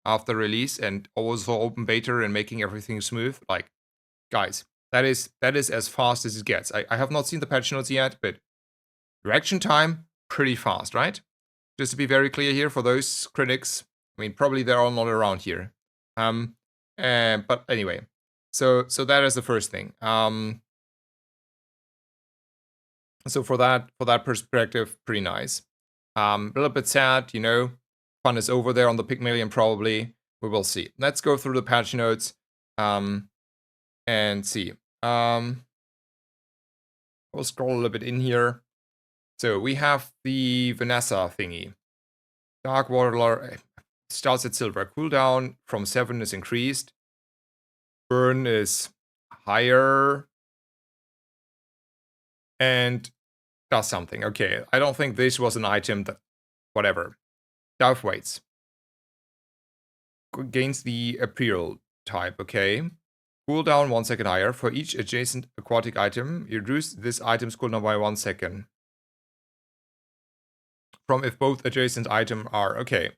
after release and also open beta and making everything smooth. Like, guys, that is as fast as it gets. I have not seen the patch notes yet, but reaction time, pretty fast, right? Just to be very clear here for those critics. I mean, probably they're all not around here. But anyway, so that is the first thing. So for that perspective, pretty nice. A little bit sad, you know. Fun is over there on the Pygmalion probably. We will see. Let's go through the patch notes and see. We'll scroll a little bit in here. So we have the Vanessa thingy. Dark Water starts at silver. Cooldown from 7 is increased. Burn is higher. And does something. Okay, I don't think this was an item that... Whatever. Dive weights. Gains the appeal type, okay. Cooldown 1 second higher. For each adjacent aquatic item, you reduce this item's cooldown by 1 second. From if both adjacent items are... Okay.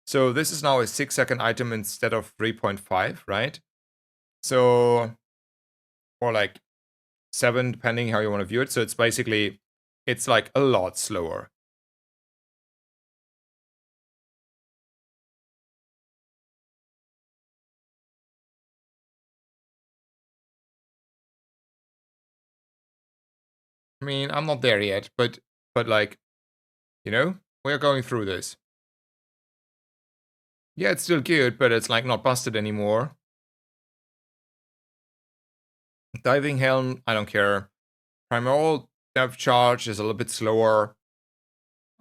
So this is now a 6-second item instead of 3.5, right? So... Or like 7, depending how you want to view it. So it's basically... It's like a lot slower. I mean, I'm not there yet, but like, you know, we're going through this. Yeah, it's still good, but it's like not busted anymore. Diving Helm, I don't care. Primal depth charge is a little bit slower.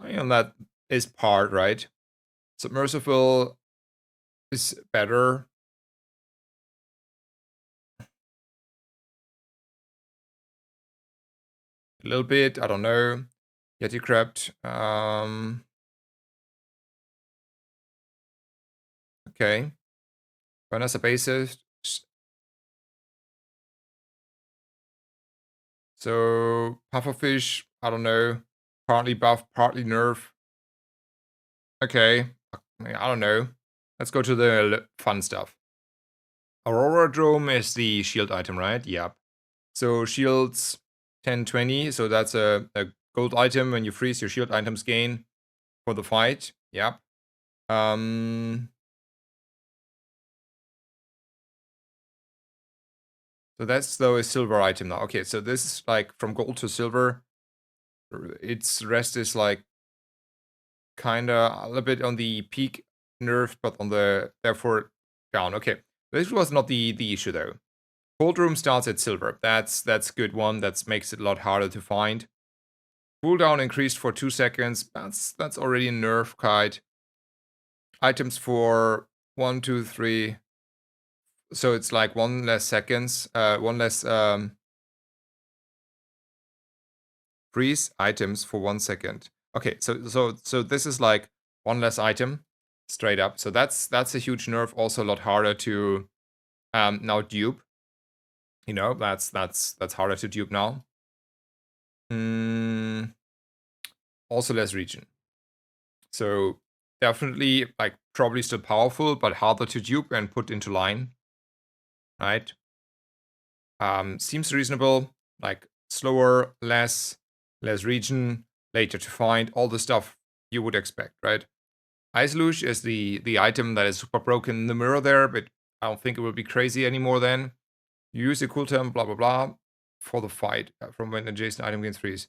And that is part, right? Submersible is better. A little bit, I don't know. Yeti Crabbed. Okay. Vanessa basis. So, Pufferfish, I don't know. Partly buff, partly nerf. Okay. I don't know. Let's go to the fun stuff. Aurora Drome is the shield item, right? Yep. So shields 10-20. So that's a gold item. When you freeze, your shield items gain for the fight. Yep. So that's though a silver item now. Okay, so this is like from gold to silver. Its rest is like kinda a little bit on the peak nerfed, but on the therefore down. Okay, this was not the issue though. Cold room starts at silver. That's good one. That makes it a lot harder to find. Cooldown increased for 2 seconds. That's already a nerf kite. Items for 1, 2, 3. So it's like 1 less seconds. 1 less freeze items for 1 second. Okay, so this is like 1 less item straight up. So that's a huge nerf. Also a lot harder to now dupe. You know, that's harder to dupe now. Also less region. So definitely like probably still powerful, but harder to dupe and put into line. Right? Seems reasonable. Like slower, less region, later to find, all the stuff you would expect, right? Ice Luge is the item that is super broken in the mirror there, but I don't think it will be crazy anymore then. You use a cooldown, blah blah blah, for the fight from when adjacent item gains freeze.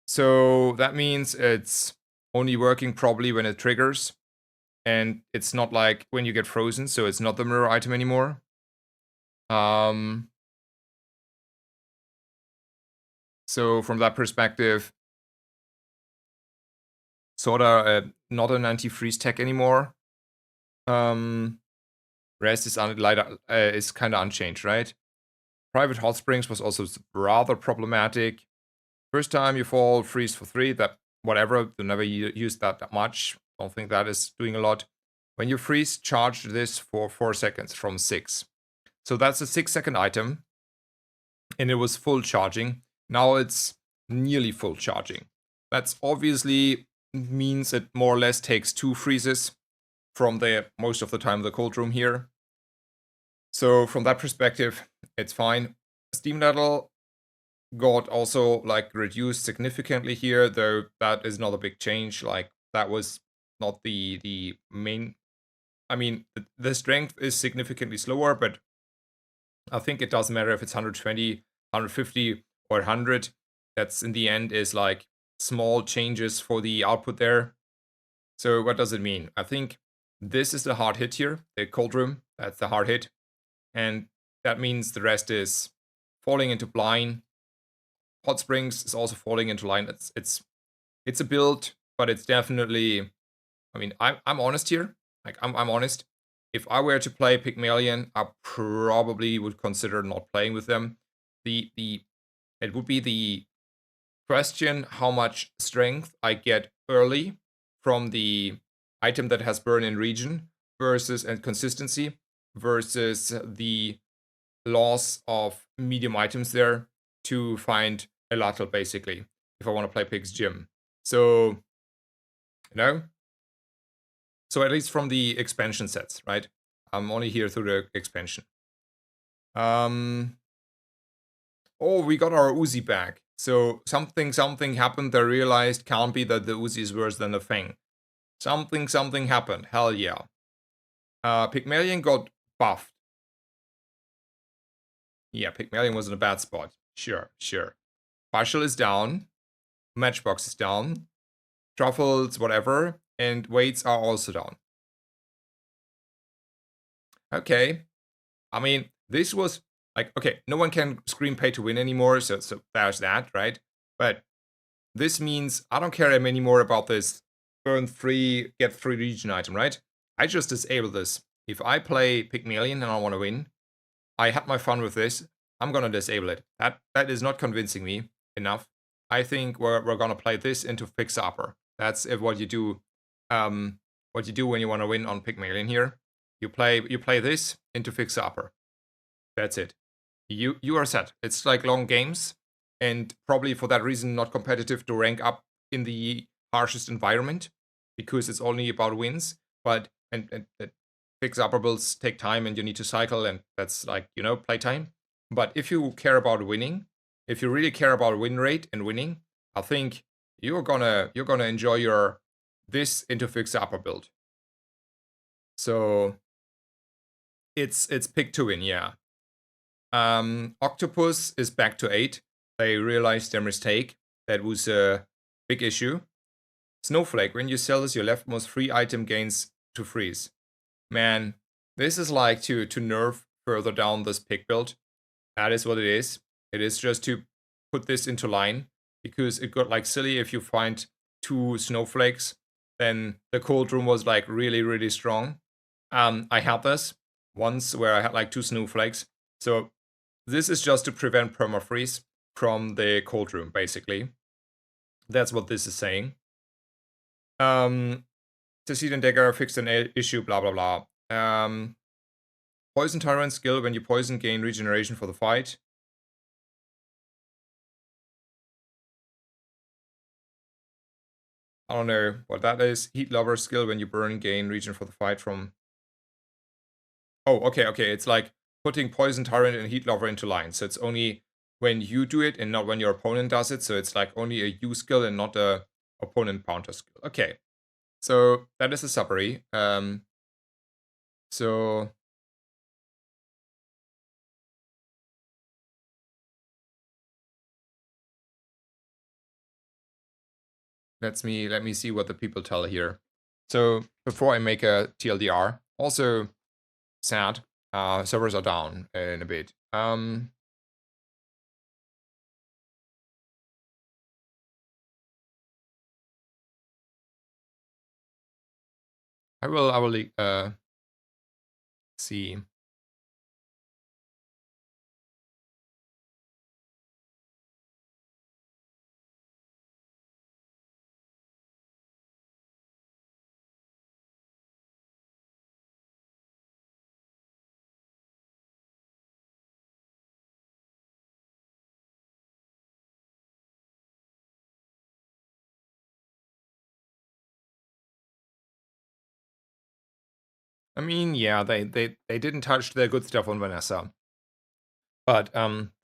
So that means it's only working probably when it triggers. And it's not like when you get frozen, so it's not the mirror item anymore. So from that perspective, sorta not an anti-freeze tech anymore. Rest is is kind of unchanged, right? Private hot springs was also rather problematic. First time you fall, freeze for 3. That whatever, you never use that much. Don't think that is doing a lot. When you freeze, charge this for 4 seconds from 6. So that's a 6-second item, and it was full charging. Now it's nearly full charging. That's obviously means it more or less takes 2 freezes from the most of the time the cold room here. So from that perspective, it's fine. Steam level got also like reduced significantly here, though that is not a big change. Like that was not the main. I mean, the strength is significantly slower, but I think it doesn't matter if it's 120, 150, or 100. That's in the end is like small changes for the output there. So what does it mean? I think this is the hard hit here, the cold room. That's the hard hit. And that means the rest is falling into line. Hot Springs is also falling into line. It's a build, but it's definitely. I mean, I'm honest here. Like I'm honest. If I were to play Pygmalion, I probably would consider not playing with them. The it would be the question how much strength I get early from the item that has burn in region versus and consistency versus the loss of medium items there to find a lateral basically if I want to play Pig's Gym. So, you know, so at least from the expansion sets, right? I'm only here through the expansion. Oh, we got our Uzi back. So something happened. They realized can't be that the Uzi is worse than the Fang. Something happened. Hell yeah. Pygmalion got buffed. Yeah, Pygmalion was in a bad spot. Sure. Partial is down. Matchbox is down. Truffles, whatever. And weights are also down. Okay. I mean, this was like, okay, no one can scream pay to win anymore, so there's that, right? But this means I don't care anymore about this burn 3, get 3 region item, right? I just disable this. If I play Pygmalion and I want to win, I had my fun with this, I'm gonna disable it. That is not convincing me enough. I think we're gonna play this into Fixer Upper. That's what you do. What you do when you want to win on Pygmalion here. You play this into Fixer Upper. That's it. You are set. It's like long games, and probably for that reason not competitive to rank up in the harshest environment because it's only about wins. But and fix upper builds take time and you need to cycle, and that's like playtime. But if you care about winning, if you really care about win rate and winning, I think you're gonna enjoy your this into fix upper build. So it's pick to win, yeah. Octopus is back to 8. They realized their mistake. That was a big issue. Snowflake, when you sell this, your leftmost free item gains to freeze. Man, this is like to nerf further down this pick build. That is what it is. It is just to put this into line because it got like silly if you find 2 snowflakes. Then the cold room was like really strong. I had this once where I had like 2 snowflakes. So this is just to prevent permafreeze from the cold room, basically. That's what this is saying. Succeed and Dagger fixed an issue, blah blah blah. Poison Tyrant skill, when you poison, gain regeneration for the fight. I don't know what that is. Heat Lover skill, when you burn, gain regen for the fight from... Oh, okay. It's like putting Poison Tyrant and Heat Lover into line. So it's only when you do it and not when your opponent does it. So it's like only a you skill and not a opponent counter skill. Okay. So that is a summary. So let me see what the people tell here. So before I make a TLDR, also sad, servers are down in a bit. I will see. I mean, yeah, they didn't touch the good stuff on Vanessa, but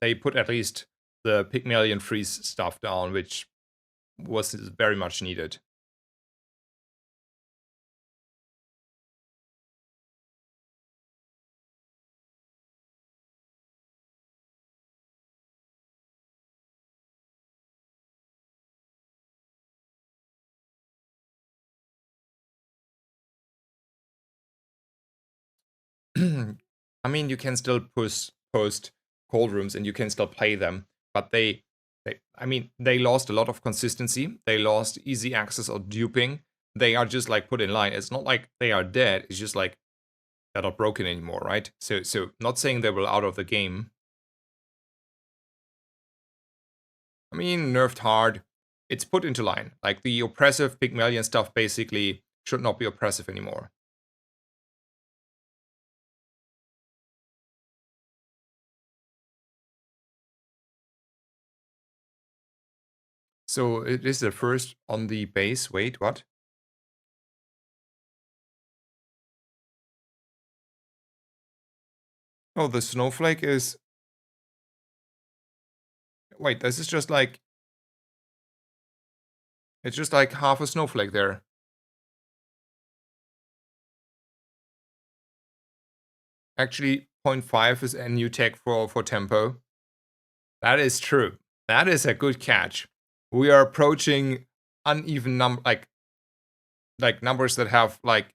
they put at least the Pygmalion freeze stuff down, which was very much needed. I mean, you can still post cold rooms and you can still play them, but I mean, they lost a lot of consistency. They lost easy access or duping. They are just like put in line. It's not like they are dead. It's just like they're not broken anymore, right? So not saying they were out of the game. I mean, nerfed hard. It's put into line. Like the oppressive Pygmalion stuff basically should not be oppressive anymore. So it is the first on the base. Wait, what? Oh, the snowflake is. Wait, this is just like. It's just like half a snowflake there. Actually, 0.5 is a new tech for tempo. That is true. That is a good catch. We are approaching uneven like numbers that have like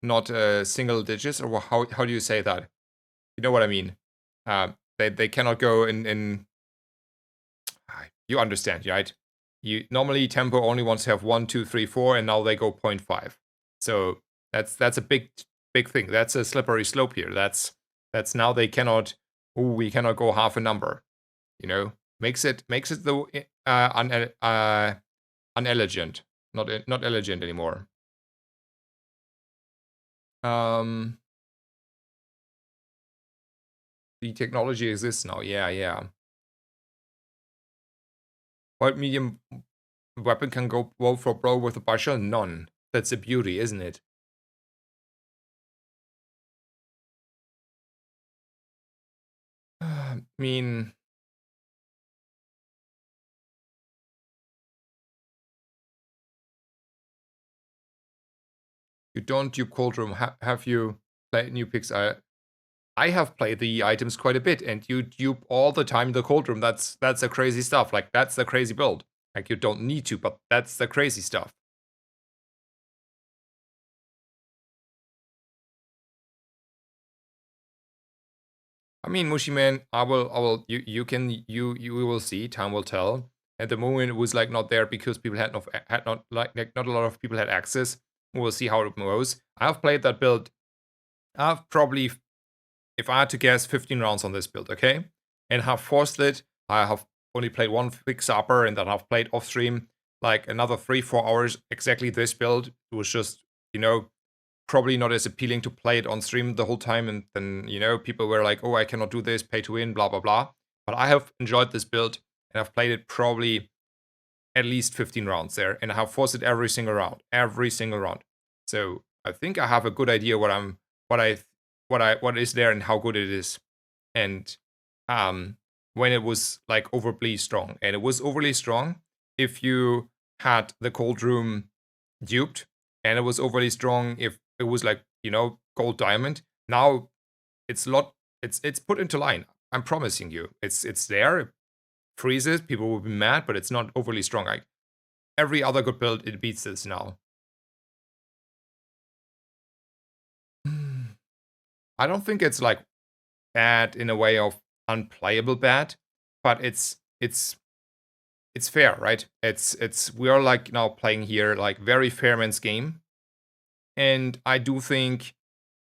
not single digits, or how do you say that? You know what I mean? They cannot go in. You understand, right? You normally tempo only wants to have 1, 2, 3, 4, and now they go 0.5. So that's a big thing. That's a slippery slope here. That's now they cannot. Oh, we cannot go half a number. You know, makes it the unelegant, not elegant anymore. Um, the technology exists now. Yeah, yeah. What medium weapon can go blow for blow with a partial? None. That's a beauty, isn't it? I mean, you don't do cold room. Have you played new picks? I have played the items quite a bit, and you dupe all the time in the cold room. That's the crazy stuff. Like that's the crazy build. Like you don't need to, but that's the crazy stuff. I mean, Mushiman, you will see. Time will tell. At the moment, it was like not there because people had not like not a lot of people had access. We'll see how it goes. I've played that build. I've probably, if I had to guess, 15 rounds on this build, okay, and have forced it. I have only played one fix upper, and then I've played off stream like another 3-4 hours exactly this build. It was just probably not as appealing to play it on stream the whole time, and then people were like, oh, I cannot do this, pay to win, blah blah blah. But I have enjoyed this build, and I've played it probably at least 15 rounds there, and I have forced it every single round. So I think I have a good idea what is there and how good it is. And when it was like overly strong, and it was overly strong if you had the cold room duped, and it was overly strong if it was like gold diamond. Now it's it's put into line. I'm promising you, it's there. It freezes, people will be mad, but it's not overly strong. Like every other good build, it beats this now. I don't think it's like bad in a way of unplayable bad, but it's fair, right? It's we are like now playing here like very fair man's game, and I do think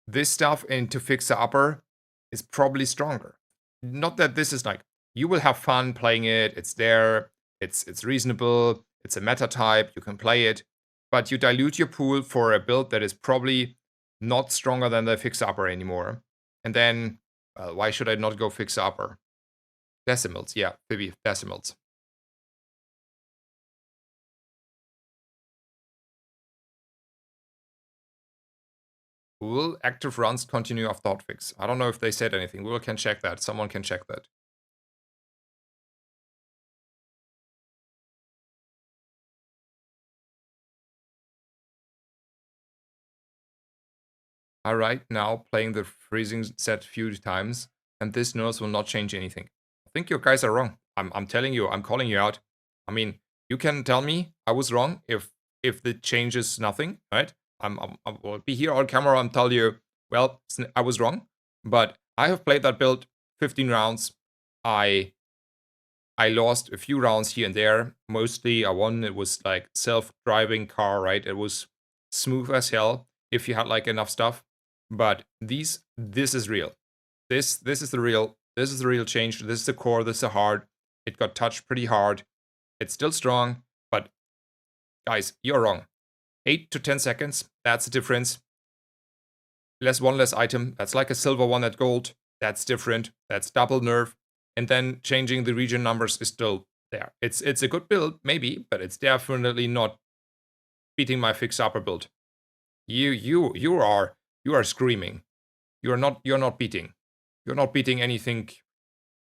this stuff into Fixer Upper is probably stronger. Not that this is like you will have fun playing it. It's there. It's reasonable. It's a meta type. You can play it, but you dilute your pool for a build that is probably not stronger than the Fixer Upper anymore. And then, why should I not go Fixer Upper? Decimals, yeah, maybe decimals. Will active runs continue after hotfix? I don't know if they said anything. We can check that. Someone can check that. I right now playing the freezing set few times, and this nurse will not change anything. I think you guys are wrong. I'm telling you, I'm calling you out. I mean, you can tell me I was wrong if it changes nothing, right? I will be here on camera and tell you, well, I was wrong, but I have played that build 15 rounds. I lost a few rounds here and there. Mostly I won. It was like self-driving car, right? It was smooth as hell if you had like enough stuff. But this is real. This is the real change. This is the core. This is the heart. It got touched pretty hard. It's still strong, but guys, you're wrong. 8 to 10 seconds. That's the difference. One less item. That's like a silver one at gold. That's different. That's double nerf. And then changing the region numbers is still there. It's a good build, maybe, but it's definitely not beating my fix upper build. You are screaming. You're not beating. You're not beating anything.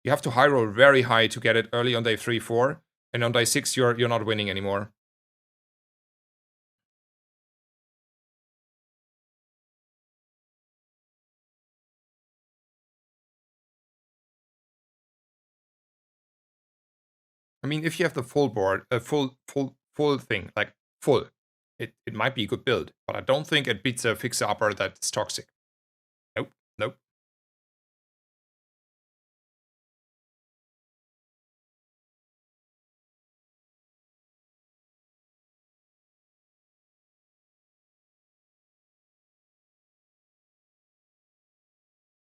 You have to high roll very high to get it early on day 3, 4, and on day 6 you're not winning anymore. I mean, if you have the full board, a full thing, like full, it might be a good build, but I don't think it beats a fixer upper that's toxic. Nope, nope.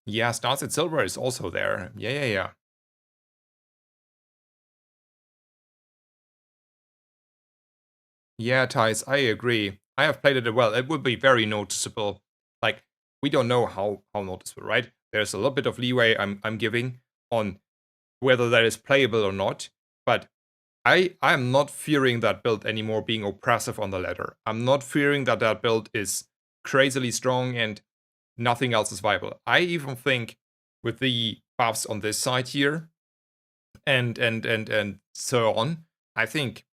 Yeah, Stars at Silver is also there. Yeah. Yeah, Thais, I agree. I have played it well. It would be very noticeable. Like, we don't know how noticeable, right? There's a little bit of leeway I'm giving on whether that is playable or not. But I'm not fearing that build anymore being oppressive on the ladder. I'm not fearing that build is crazily strong and nothing else is viable. I even think with the buffs on this side here and so on, I think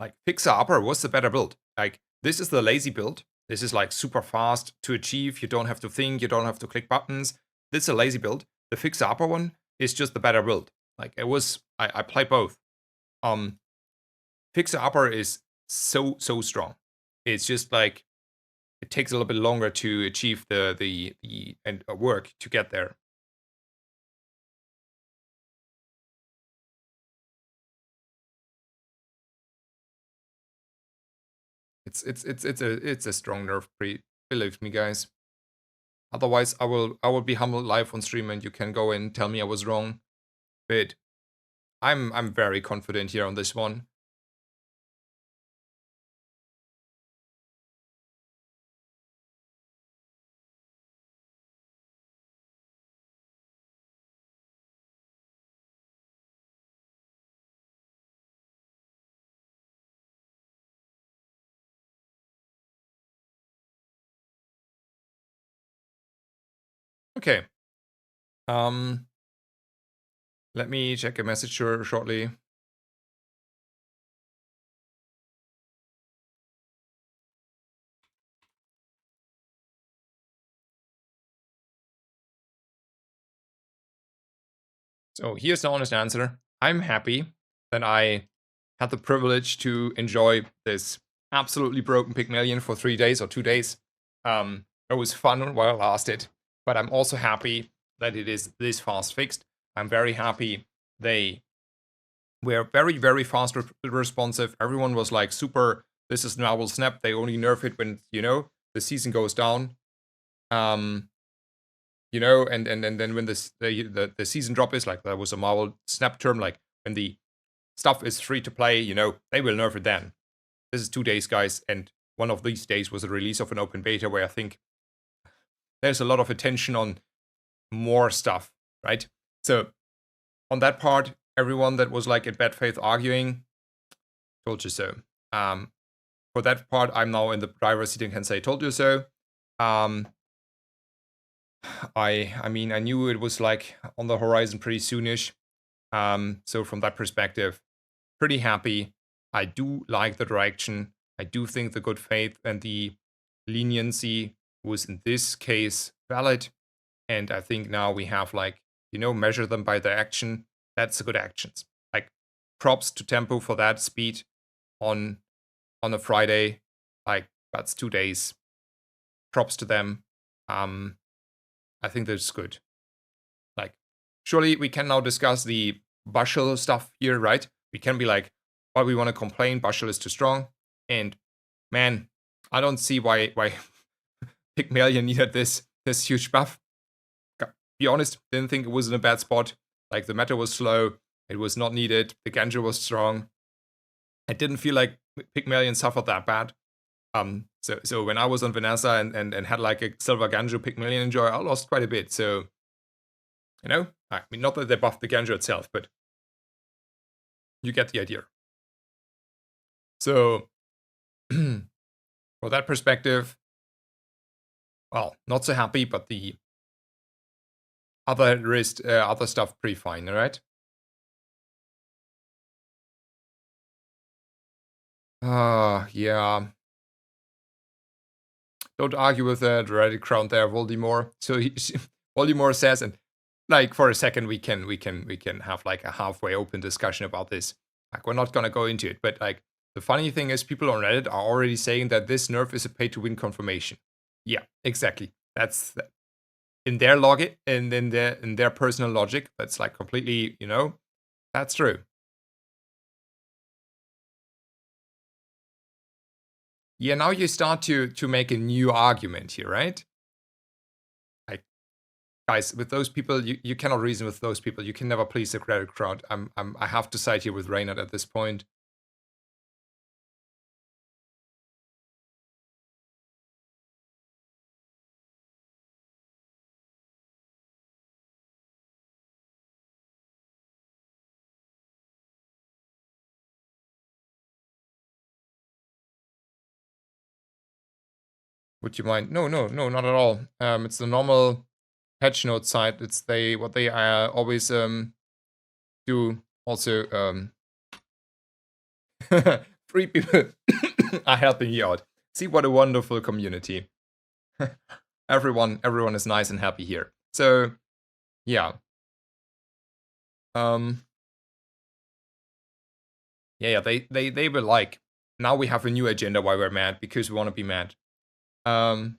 like Fixer Upper was the better build. Like this is the lazy build. This is like super fast to achieve. You don't have to think. You don't have to click buttons. This is a lazy build. The Fixer Upper one is just the better build. Like it was. I play both. Fixer Upper is so strong. It's just like it takes a little bit longer to achieve the and work to get there. It's a strong nerf. Believe me, guys. Otherwise, I will be humbled live on stream, and you can go and tell me I was wrong. But I'm very confident here on this one. Okay. Let me check a message shortly. So here's the honest answer. I'm happy that I had the privilege to enjoy this absolutely broken Pygmalion for 3 days or 2 days. It was fun while it lasted, but I'm also happy that it is this fast fixed. I'm very happy they were very fast responsive. Everyone was like super, this is now will snap. They only nerf it when, the season goes down. And then when the season drop is like, there was a Marvel snap term, like when the stuff is free to play, they will nerf it then. This is 2 days, guys, and one of these days was the release of an open beta where I think there's a lot of attention on more stuff, right? So on that part, everyone that was like in bad faith arguing, told you so. For that part, I'm now in the driver's seat and can say, told you so. I mean, I knew it was like on the horizon pretty soonish. So from that perspective, pretty happy. I do like the direction. I do think the good faith and the leniency was in this case valid. And I think now we have like, measure them by their action. That's the good actions. Like props to Tempo for that speed on a Friday. Like that's 2 days. Props to them. I think that's good. Like, surely we can now discuss the Bushel stuff here, right? We can be like, well, we want to complain, Bushel is too strong. And man, I don't see why Pygmalion needed this huge buff. Be honest, didn't think it was in a bad spot. Like the meta was slow, it was not needed, the Genji was strong. I didn't feel like Pygmalion suffered that bad. So when I was on Vanessa and had like a silver Ganju Pygmalion enjoy, I lost quite a bit. So, I mean, not that they buffed the Ganju itself, but you get the idea. So, from that perspective, well, not so happy, but the other stuff pretty fine, all right? Yeah. Don't argue with the Reddit crown there, Voldemort. So Voldemort says, and like for a second we can have like a halfway open discussion about this. Like we're not gonna go into it, but like the funny thing is people on Reddit are already saying that this nerf is a pay to win confirmation. Yeah, exactly. That's in their logic and in their personal logic. That's like completely, that's true. Yeah, now you start to make a new argument here, right? Like guys, with those people, you cannot reason with those people. You can never please the Reddit crowd. I have to side here with Reynard at this point. Would you mind? No, no, no, not at all. It's the normal patch note side. It's what they always do. Also, 3 people are helping you out. See what a wonderful community. everyone is nice and happy here. So yeah. Um yeah, they were like, now we have a new agenda why we're mad, because we want to be mad. Um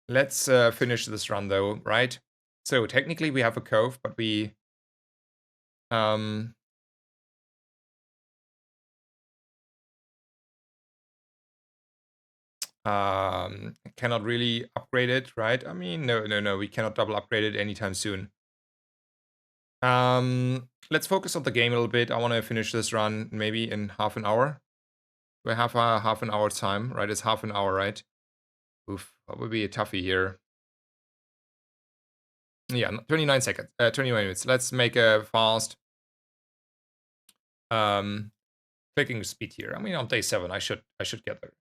Let's finish this run though, right? So technically we have a cove, but we um cannot really upgrade it, right? I mean, no, we cannot double upgrade it anytime soon. Let's focus on the game a little bit. I want to finish this run maybe in half an hour. We have a half an hour time, right? It's half an hour, right? Oof, that would be a toughie here. Yeah, 29 seconds, 21 minutes. Let's make a fast clicking speed here. I mean, on day 7, I should get there.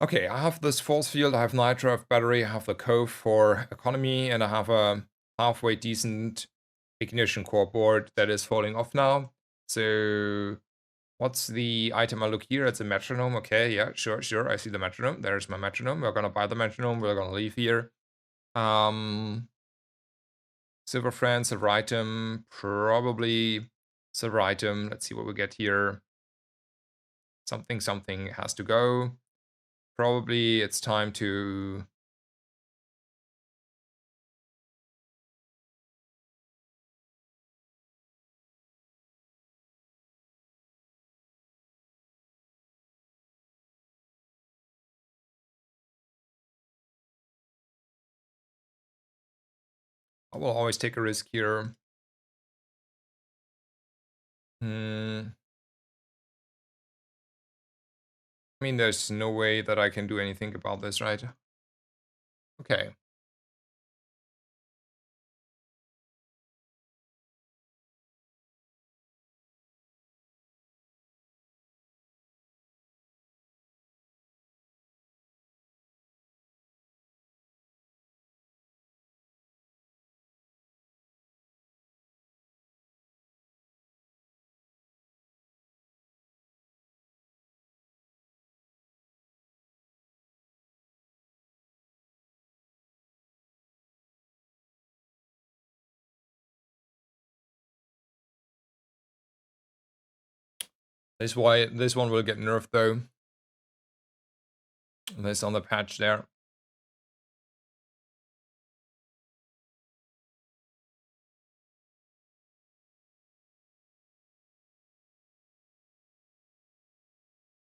Okay, I have this force field, I have nitro, I have battery, I have the cove for economy, and I have a halfway decent ignition core board that is falling off now. So what's the item I look here? It's a metronome. Okay, yeah, sure. I see the metronome. There's my metronome. We're gonna buy the metronome. We're gonna leave here. Silver friend, silver item, probably silver item. Let's see what we get here. Something has to go. Probably it's time to... I will always take a risk here. I mean, there's no way that I can do anything about this, right? Okay. This why this one will get nerfed though. This on the patch there.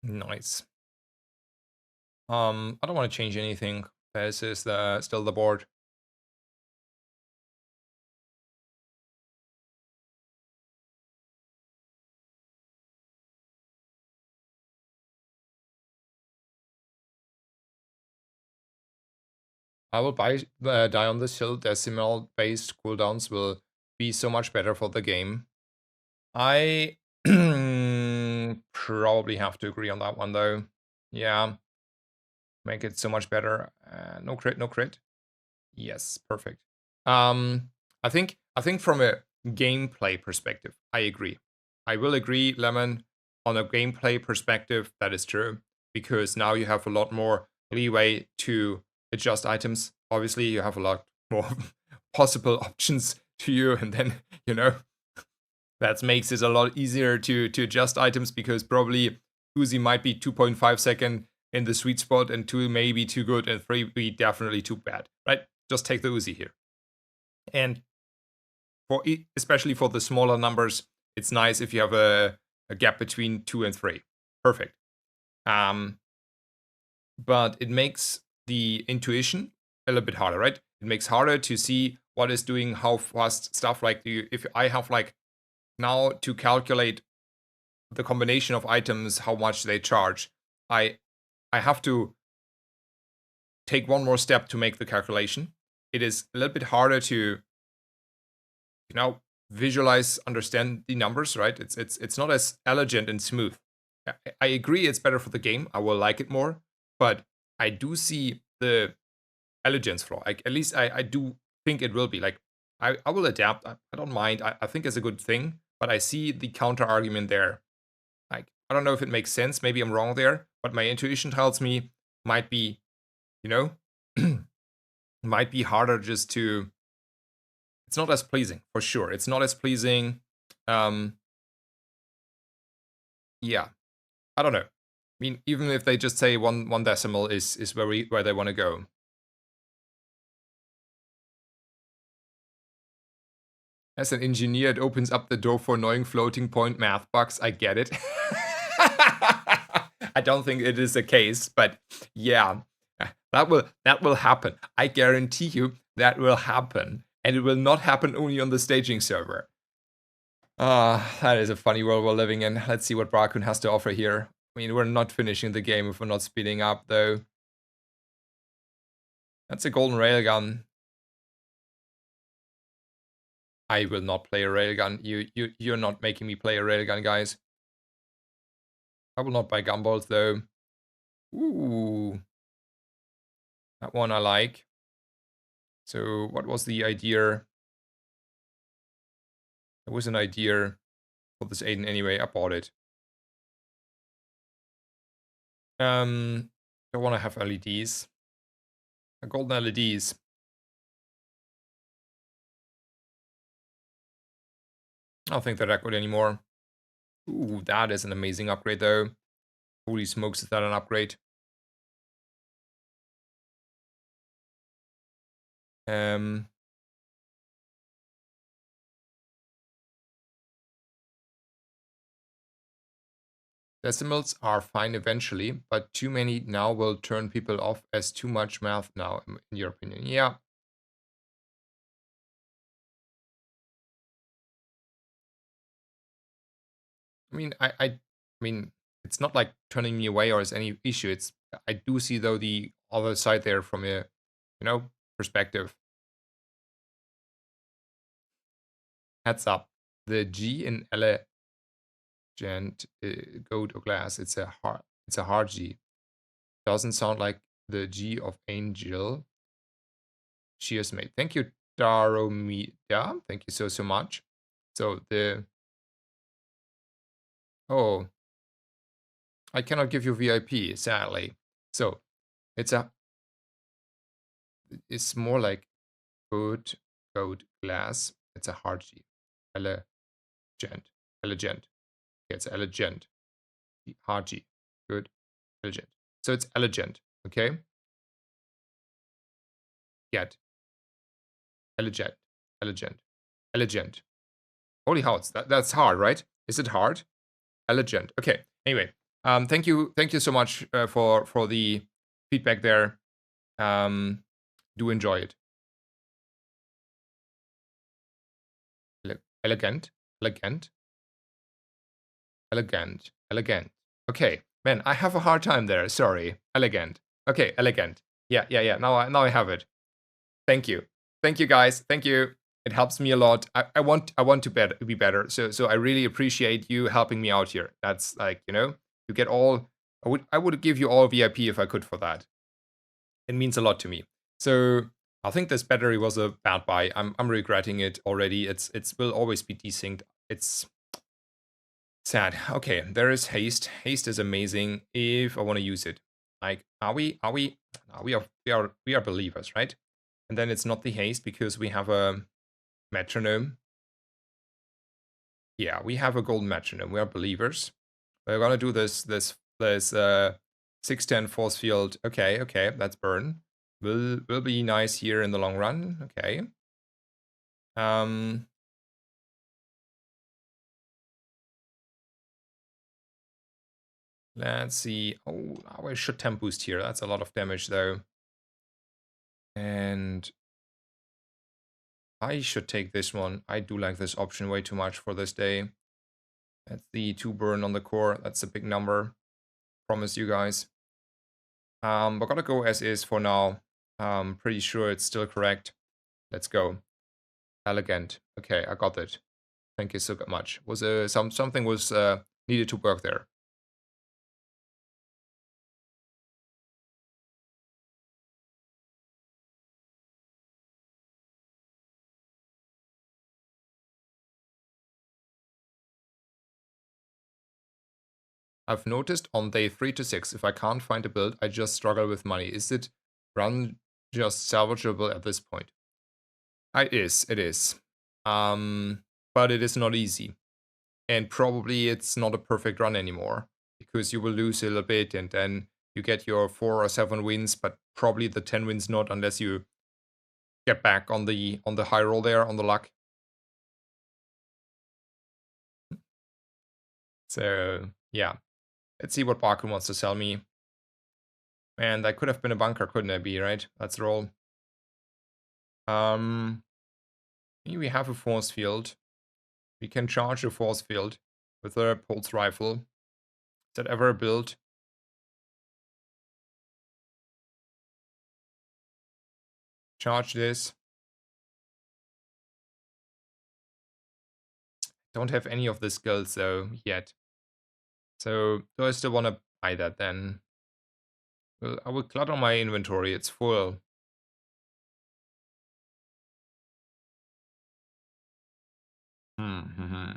Nice. I don't want to change anything. This is still the board. I will die on this hill. Decimal based cooldowns will be so much better for the game. I probably have to agree on that one though. Yeah, make it so much better. No crit, no crit. Yes, perfect. I think from a gameplay perspective, I agree. I will agree, Lemon, on a gameplay perspective, that is true, because now you have a lot more leeway to adjust items. Obviously, you have a lot more possible options to you, and then, that makes it a lot easier to adjust items, because probably Uzi might be 2.5 second in the sweet spot, and 2 may be too good, and 3 be definitely too bad, right? Just take the Uzi here. And especially for the smaller numbers, it's nice if you have a gap between 2 and 3. Perfect. But it makes the intuition a little bit harder, right? It makes harder to see what is doing how fast stuff. Like if I have like now to calculate the combination of items, how much they charge, I have to take one more step to make the calculation. It is a little bit harder to visualize, understand the numbers, right? It's not as elegant and smooth. I agree it's better for the game. I will like it more, but I do see the elegance flaw. Like, at least I do think it will be. Like, I will adapt. I don't mind. I think it's a good thing, but I see the counter argument there. Like, I don't know if it makes sense. Maybe I'm wrong there, but my intuition tells me might be, might be harder just to. It's not as pleasing, for sure. It's not as pleasing. Yeah, I don't know. I mean, even if they just say one decimal is where they want to go. As an engineer, it opens up the door for annoying floating point math bugs. I get it. I don't think it is the case, but yeah, that will happen. I guarantee you that will happen, and it will not happen only on the staging server. That is a funny world we're living in. Let's see what Brakun has to offer here. I mean, we're not finishing the game if we're not speeding up, though. That's a golden railgun. I will not play a railgun. You're not making me play a railgun, guys. I will not buy gumballs, though. Ooh. That one I like. So, what was the idea? There was an idea for this Aiden anyway. I bought it. I want to have LEDs. Golden LEDs. I don't think they're that good anymore. Ooh, that is an amazing upgrade, though. Holy smokes, is that an upgrade? Decimals are fine eventually, but too many now will turn people off as too much math now, in your opinion. Yeah. I mean, I mean, it's not like turning me away or is any issue. It's I do see though the other side there from a, perspective. Heads up, the G in elegant goat or glass. It's a hard G. Doesn't sound like the G of angel. Cheers, mate. Thank you, Daromida. Thank you so much. So I cannot give you VIP, sadly. So it's more like good gold glass. It's a hard G. Elegant. Elegant. Yeah, it's elegant. Hard G. Good. Elegant. So it's elegant. Okay. Get. Elegant. Elegant. Elegant. Holy howls. That's hard, right? Is it hard? Elegant. Okay. Anyway, thank you so much for the feedback there. Do enjoy it. Elegant, elegant, elegant, elegant. Okay, man, I have a hard time there. Sorry. Elegant. Okay, elegant. Yeah. Now I have it. Thank you, guys. Thank you. It helps me a lot. I want to be better. So I really appreciate you helping me out here. That's like, you get all. I would give you all VIP if I could for that. It means a lot to me. So I think this battery was a bad buy. I'm regretting it already. It will always be desynced. It's sad. Okay, there is haste. Haste is amazing if I want to use it. Like, we are believers, right? And then it's not the haste because we have a metronome. Yeah, we have a golden metronome. We are believers. We're gonna do this 610 force field. Okay, that's burn. Will be nice here in the long run. Okay. Let's see. Oh, I should temp boost here. That's a lot of damage though. And I should take this one. I do like this option way too much for this day. That's the 2 burn on the core. That's a big number. Promise you guys. We're gonna go as is for now. Pretty sure it's still correct. Let's go. Elegant. Okay, I got it. Thank you so much. Was something was needed to work there. I've noticed on day 3 to 6, if I can't find a build, I just struggle with money. Is it run just salvageable at this point? It is. But it is not easy. And probably it's not a perfect run anymore. Because you will lose a little bit and then you get your 4 or 7 wins, but probably the 10 wins not unless you get back on the high roll there, on the luck. So yeah. Let's see what Baku wants to sell me. And that could have been a bunker, couldn't it be, right? Let's roll. Here we have a force field. We can charge a force field with a pulse rifle. Is that ever a build? Charge this. Don't have any of the skills though yet. So do I still want to buy that then? Well, I will clutter my inventory. It's full. Hmm.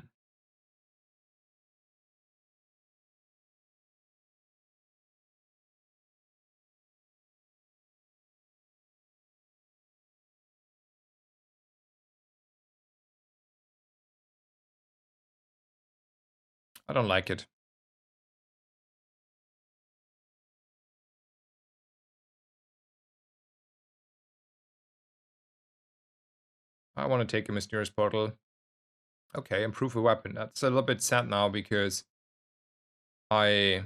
I don't like it. I want to take a mysterious portal. Okay, improve a weapon. That's a little bit sad now because I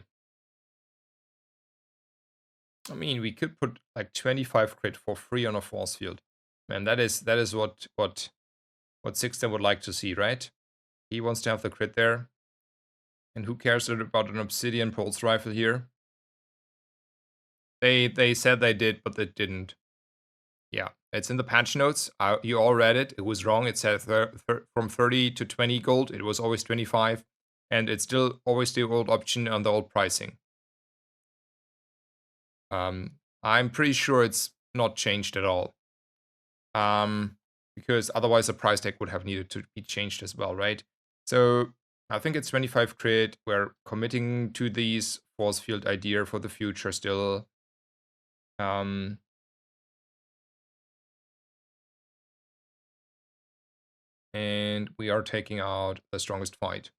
mean, we could put like 25 crit for free on a force field. Man, that is what 610 would like to see, right? He wants to have the crit there. And who cares about an obsidian pulse rifle here? They said they did, but they didn't. Yeah, it's in the patch notes. You all read it. It was wrong. It said from 30 to 20 gold. It was always 25. And it's still always the old option on the old pricing. I'm pretty sure it's not changed at all. Because otherwise the price tag would have needed to be changed as well, right? So I think it's 25 crit. We're committing to these force field idea for the future still. And we are taking out the strongest fight.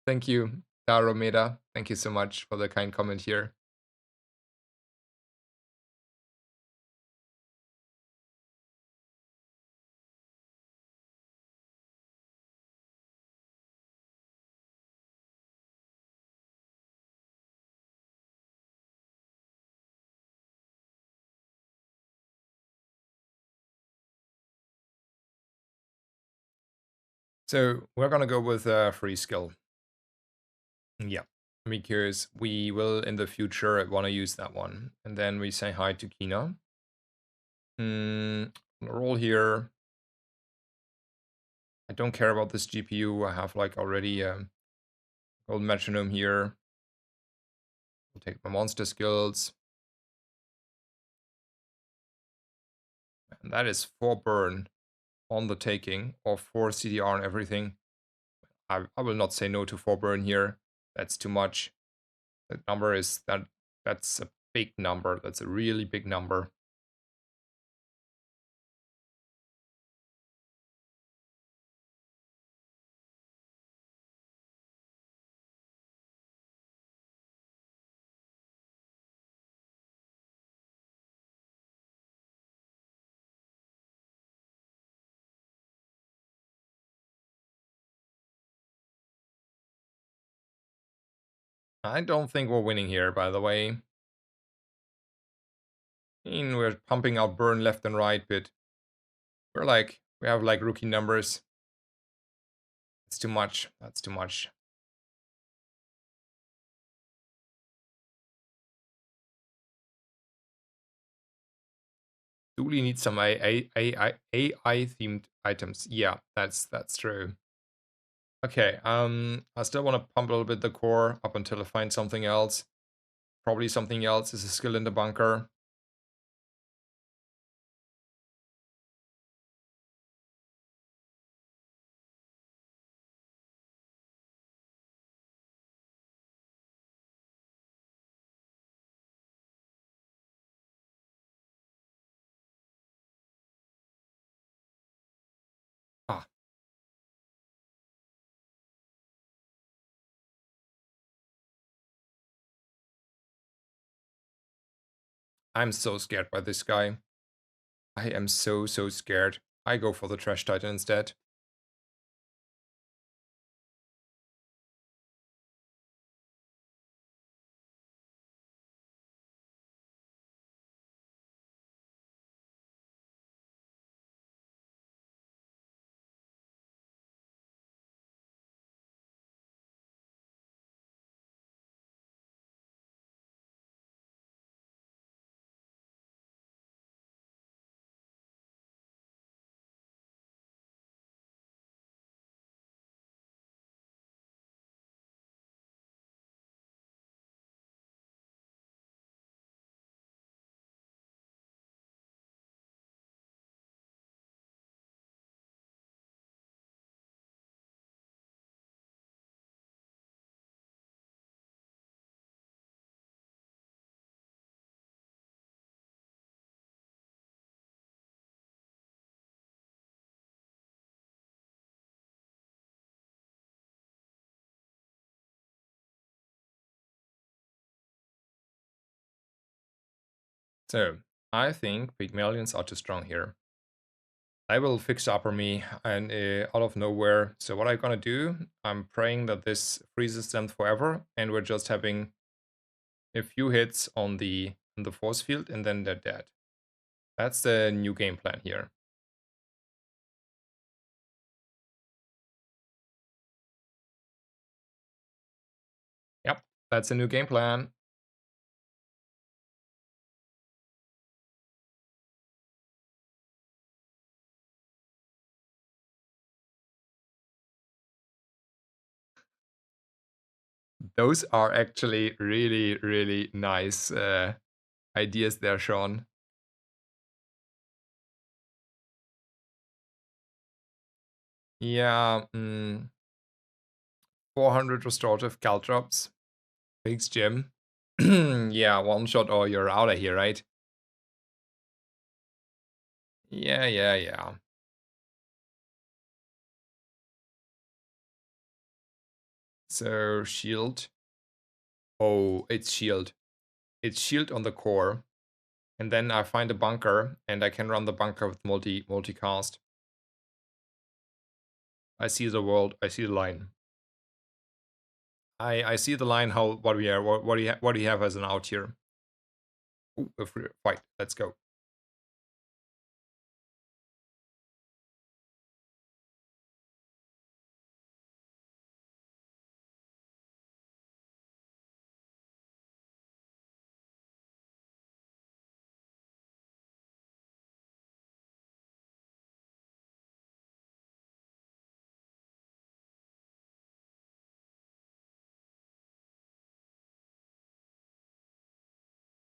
Thank you, Daromeda. Thank you so much for the kind comment here. So we're gonna go with free skill. Yeah, because we will in the future want to use that one. And then we say hi to Kina. Roll here. I don't care about this GPU. I have like already gold metronome here. We'll take my monster skills. And that is 4 burn on the taking, or 4 CDR and everything. I will not say no to 4 burn here. That's too much. That number is that's a big number. That's a really big number. I don't think we're winning here, by the way. I mean, we're pumping out burn left and right, but we have like rookie numbers. It's too much. That's too much. Dooley needs some AI themed items. Yeah, that's true. Okay, I still want to pump a little bit the core up until I find something else. Probably something else is a skill in the bunker. Ah, I'm so scared by this guy. I am so scared. I go for the Trash Titan instead. So, I think Pygmalions are too strong here. I will fix upper me and out of nowhere. So what I'm gonna do, I'm praying that this freezes them forever, and we're just having a few hits on the force field, and then they're dead. That's the new game plan here. Yep, that's a new game plan. Those are actually really nice ideas there, Sean. Yeah, 400 restorative caltrops. Thanks, Jim. Yeah, one shot or you're out of here, right? Yeah. So shield. Oh, it's shield. It's shield on the core. And then I find a bunker, and I can run the bunker with multicast. I see the world. I see the line. I see the line. What do you have as an out here? Ooh, a free fight. Let's go.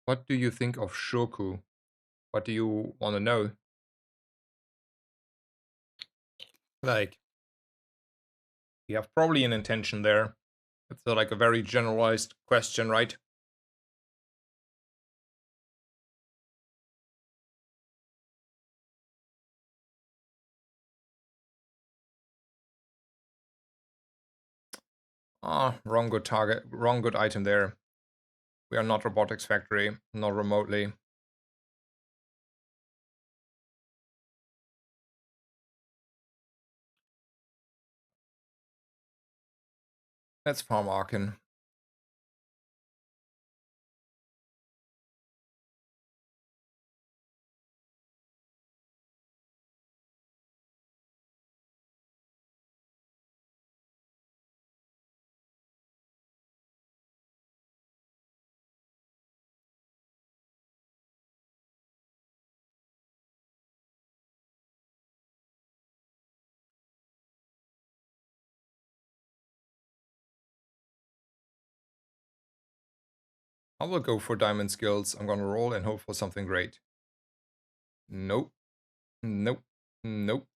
What do you think of Shoku? What do you want to know? Like, you have probably an intention there. It's like a very generalized question, right? Ah, wrong good target, wrong good item there. We are not Robotics Factory, not remotely. Let's farm Arkin. I will go for diamond skills. I'm gonna roll and hope for something great. Nope. Nope. Nope.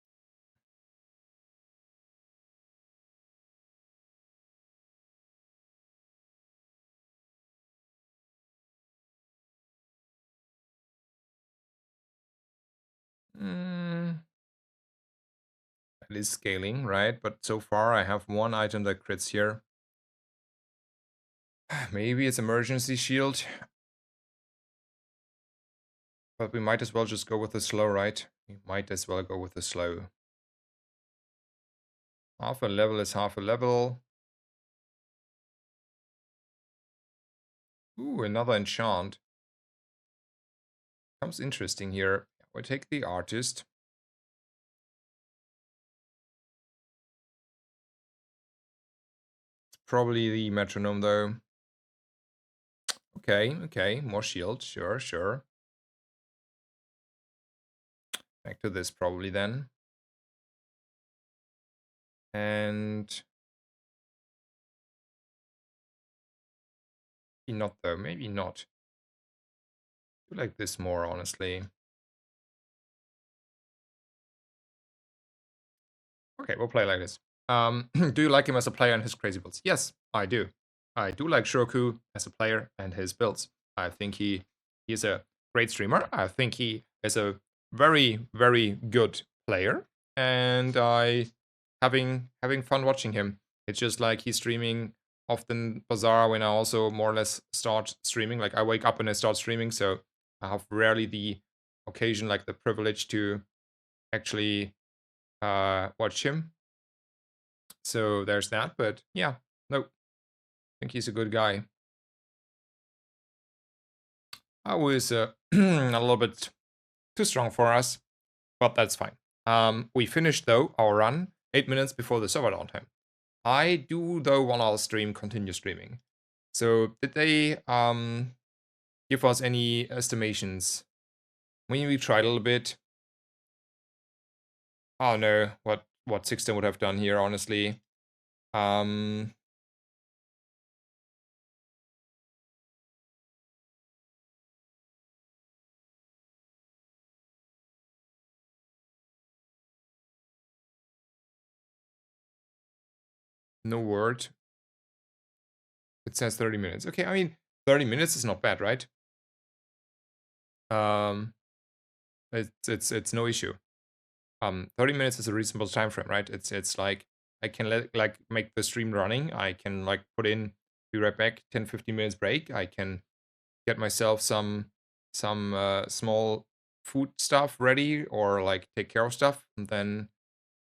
Mm, it is scaling, right? But so far I have one item that crits here. Maybe it's emergency shield. But we might as well just go with the slow, right? We might as well go with the slow. Half a level is half a level. Ooh, another enchant. Comes interesting here. We'll take the artist. It's probably the metronome though. Okay, okay, more shield, sure, sure. Back to this probably then. And maybe not though, maybe not. I like this more, honestly. Okay, we'll play like this. Do you like him as a player and his crazy builds? Yes, I do. I do like Shoku as a player and his builds. I think he's a great streamer. I think he is a very good player, and I having fun watching him. It's just like he's streaming often Bazaar when I also more or less start streaming. Like I wake up and I start streaming, so I have rarely the occasion, like the privilege to actually watch him. So there's that. But yeah, no, I think he's a good guy. I was a little bit too strong for us, but that's fine. We finished though our run 8 minutes before the server downtime. I do though want our stream continue streaming. So did they give us any estimations? When we tried a little bit. Oh no, what Sixten would have done here, honestly. Um no word. It says 30 minutes. Okay, I mean 30 minutes is not bad, right? Um it's no issue. 30 minutes is a reasonable time frame, right? It's like I can make the stream running. I can put in, be right back, 10-15 minutes break. I can get myself some small food stuff ready, or take care of stuff, and then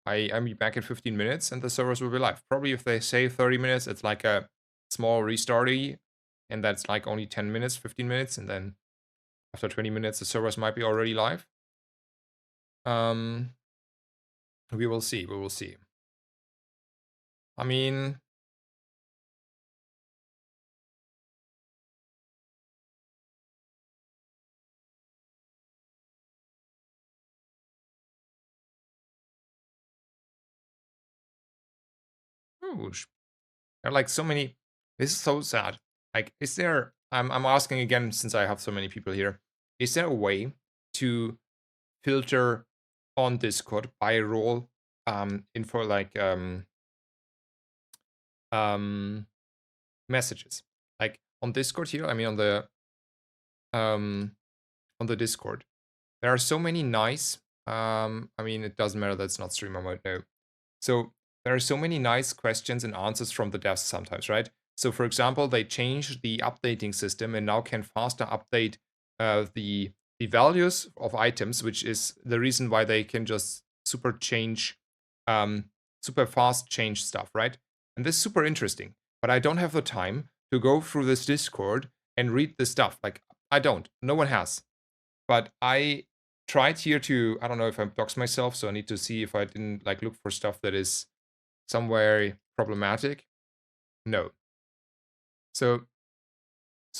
I'm be back in 15 minutes and the servers will be live. Probably if they say 30 minutes, it's like a small restarty, and that's only 10 minutes, 15 minutes, and then after 20 minutes the servers might be already live. We will see. We will see. I mean, oh, there are so many. This is so sad. Is there? I'm asking again since I have so many people here. Is there a way to filter on Discord by role info messages? On Discord here, I mean on the Discord, there are so many nice. I mean, it doesn't matter. That's not streamer mode. No. So there are so many nice questions and answers from the devs sometimes, right? So for example, they changed the updating system and now can faster update the values of items, which is the reason why they can just super fast change stuff, right? And this is super interesting. But I don't have the time to go through this Discord and read this stuff. I don't. No one has. But I tried here to, I don't know if I doxed myself, so I need to see if I didn't look for stuff that is somewhere problematic. No. So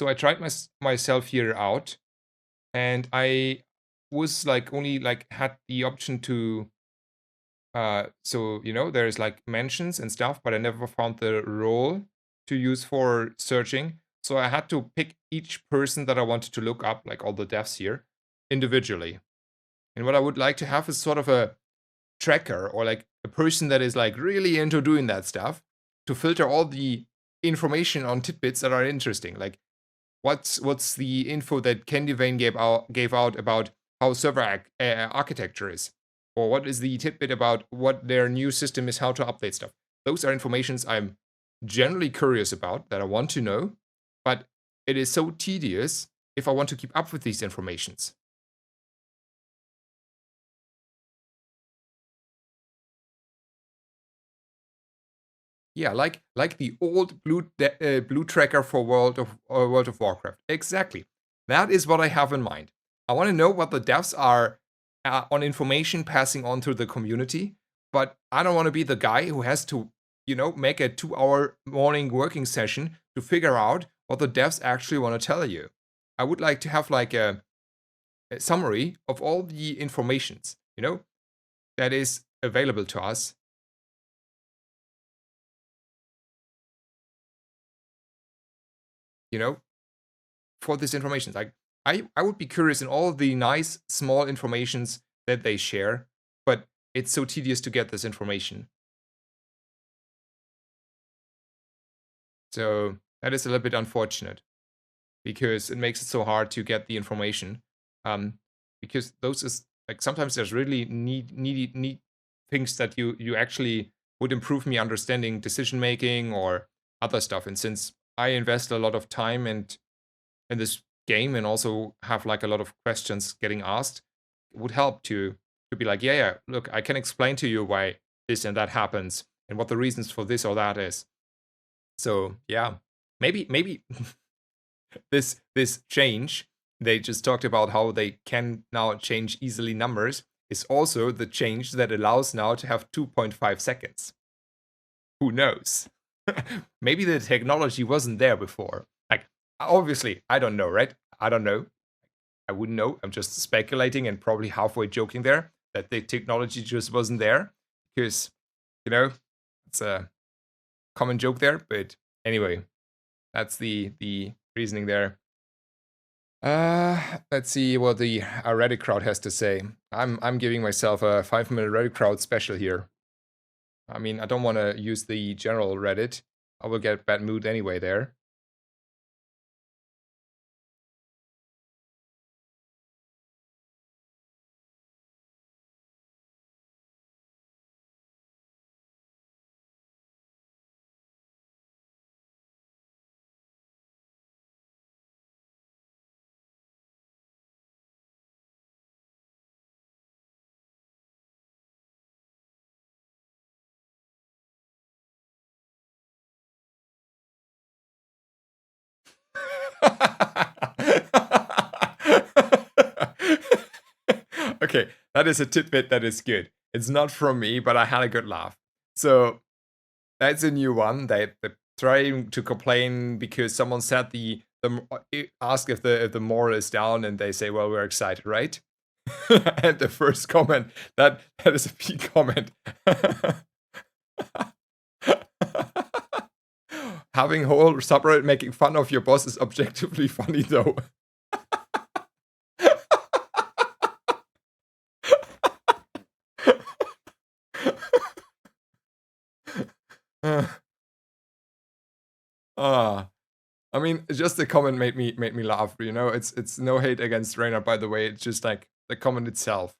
I tried myself here out, and I was only had the option to so there's mentions and stuff, but I never found the role to use for searching. So I had to pick each person that I wanted to look up, all the devs here, individually. And what I would like to have is sort of a tracker, or a person that is really into doing that stuff, to filter all the information on tidbits that are interesting. What's the info that Candy Vane gave out about how server architecture is, or what is the tidbit about what their new system is, how to update stuff. Those are informations I'm generally curious about, that I want to know, but it is so tedious if I want to keep up with these informations. Yeah, like the old blue tracker for World of Warcraft. Exactly. That is what I have in mind. I want to know what the devs are on information passing on to the community, but I don't want to be the guy who has to, make a 2-hour morning working session to figure out what the devs actually want to tell you. I would like to have a summary of all the informations, that is available to us. For this information. I would be curious in all the nice small informations that they share, but it's so tedious to get this information. So that is a little bit unfortunate, because it makes it so hard to get the information. Because those is sometimes there's really neat things that you actually would improve me understanding decision making or other stuff. And since I invest a lot of time in this game, and also have a lot of questions getting asked, it would help to be yeah, look, I can explain to you why this and that happens and what the reasons for this or that is. So yeah, maybe this change, they just talked about how they can now change easily numbers, is also the change that allows now to have 2.5 seconds. Who knows? Maybe the technology wasn't there before. Obviously, I don't know, right? I don't know. I wouldn't know. I'm just speculating and probably halfway joking there that the technology just wasn't there, because, it's a common joke there. But anyway, that's the reasoning there. Let's see what the Reddit crowd has to say. I'm giving myself a 5-minute Reddit crowd special here. I mean, I don't want to use the general Reddit. I will get bad mood anyway there. Okay, that is a tidbit that is good. It's not from me, but I had a good laugh. So that's a new one. They're trying to complain because someone said ask if the moral is down, and they say, "Well, we're excited, right?" And the first comment that is a peak comment. Having whole subreddit making fun of your boss is objectively funny, though. Uh, ah, I mean, just the comment made me laugh. You know, it's no hate against Reynard, by the way. It's just like the comment itself.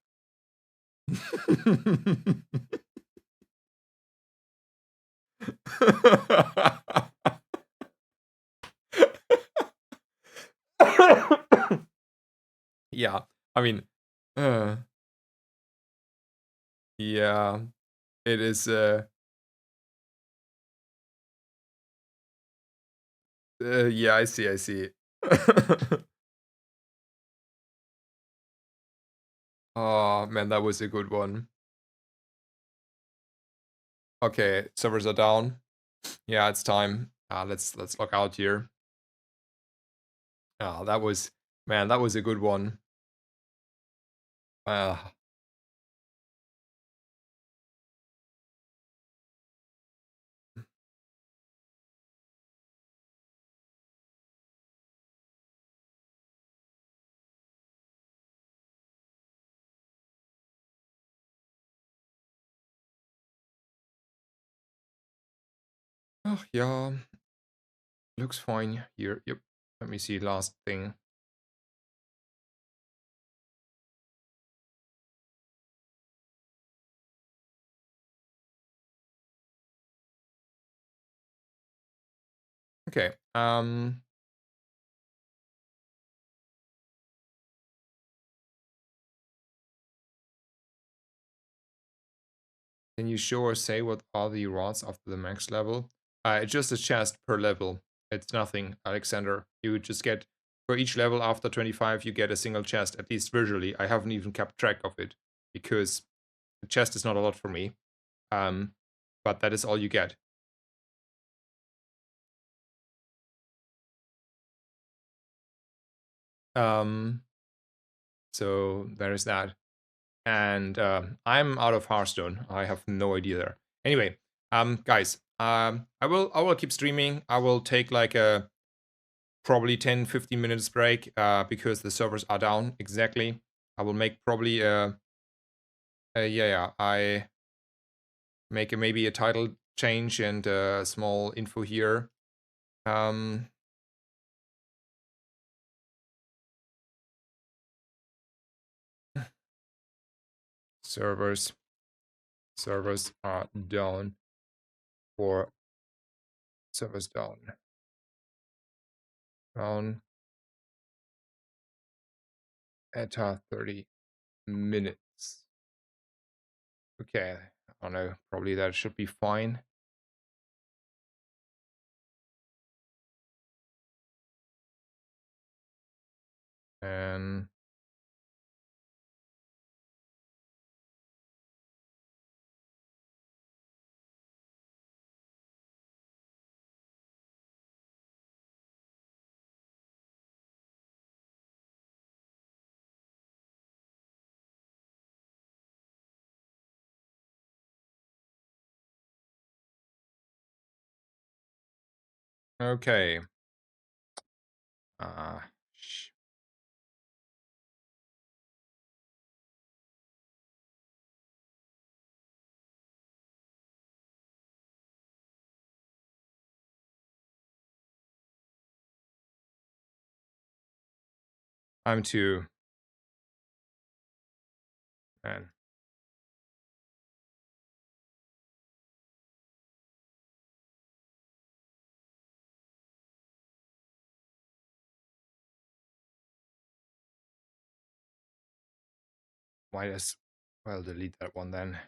Yeah, I mean, uh, yeah, it is. Yeah, I see, I see. Oh man, that was a good one. Okay, servers are down. Yeah, it's time. Let's log out here. Ah, that was man, that was a good one. Uh, oh yeah, looks fine here. Yep. Let me see last thing. Okay. Can you show or say what are the rewards after the max level? It's just a chest per level. It's nothing, Alexander. You just get for each level after 25, you get a single chest, at least visually. I haven't even kept track of it because the chest is not a lot for me. But that is all you get. Um, so there is that. And I'm out of Hearthstone. I have no idea there. Anyway, guys, I will keep streaming. I will take like a probably 10-15 minutes break because the servers are down exactly. I will make probably I make maybe a title change and a small info here. Um, servers are down for servers down at 30 minutes. Okay, I don't know. Probably that should be fine. And okay. Uh, I'm too. Man. Why does well delete that one then?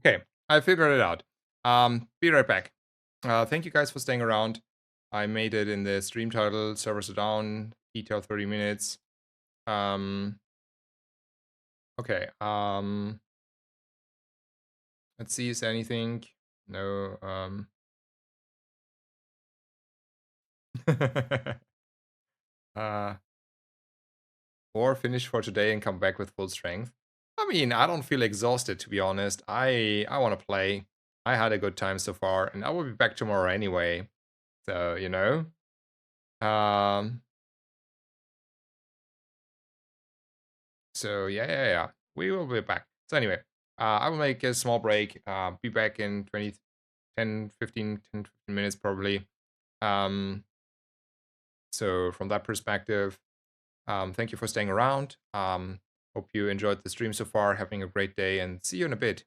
Okay, I figured it out. Be right back. Thank you guys for staying around. I made it in the stream title. Servers are down. Detail 30 minutes. Okay. Let's see. Is there anything? No. uh, or finish for today and come back with full strength. I mean, I don't feel exhausted, to be honest. I want to play. I had a good time so far, and I will be back tomorrow anyway. So, you know. Um. So yeah. We will be back. So anyway, I will make a small break. Be back in 10, 15 minutes probably. Um. So from that perspective, thank you for staying around. Hope you enjoyed the stream so far. Having a great day, and see you in a bit.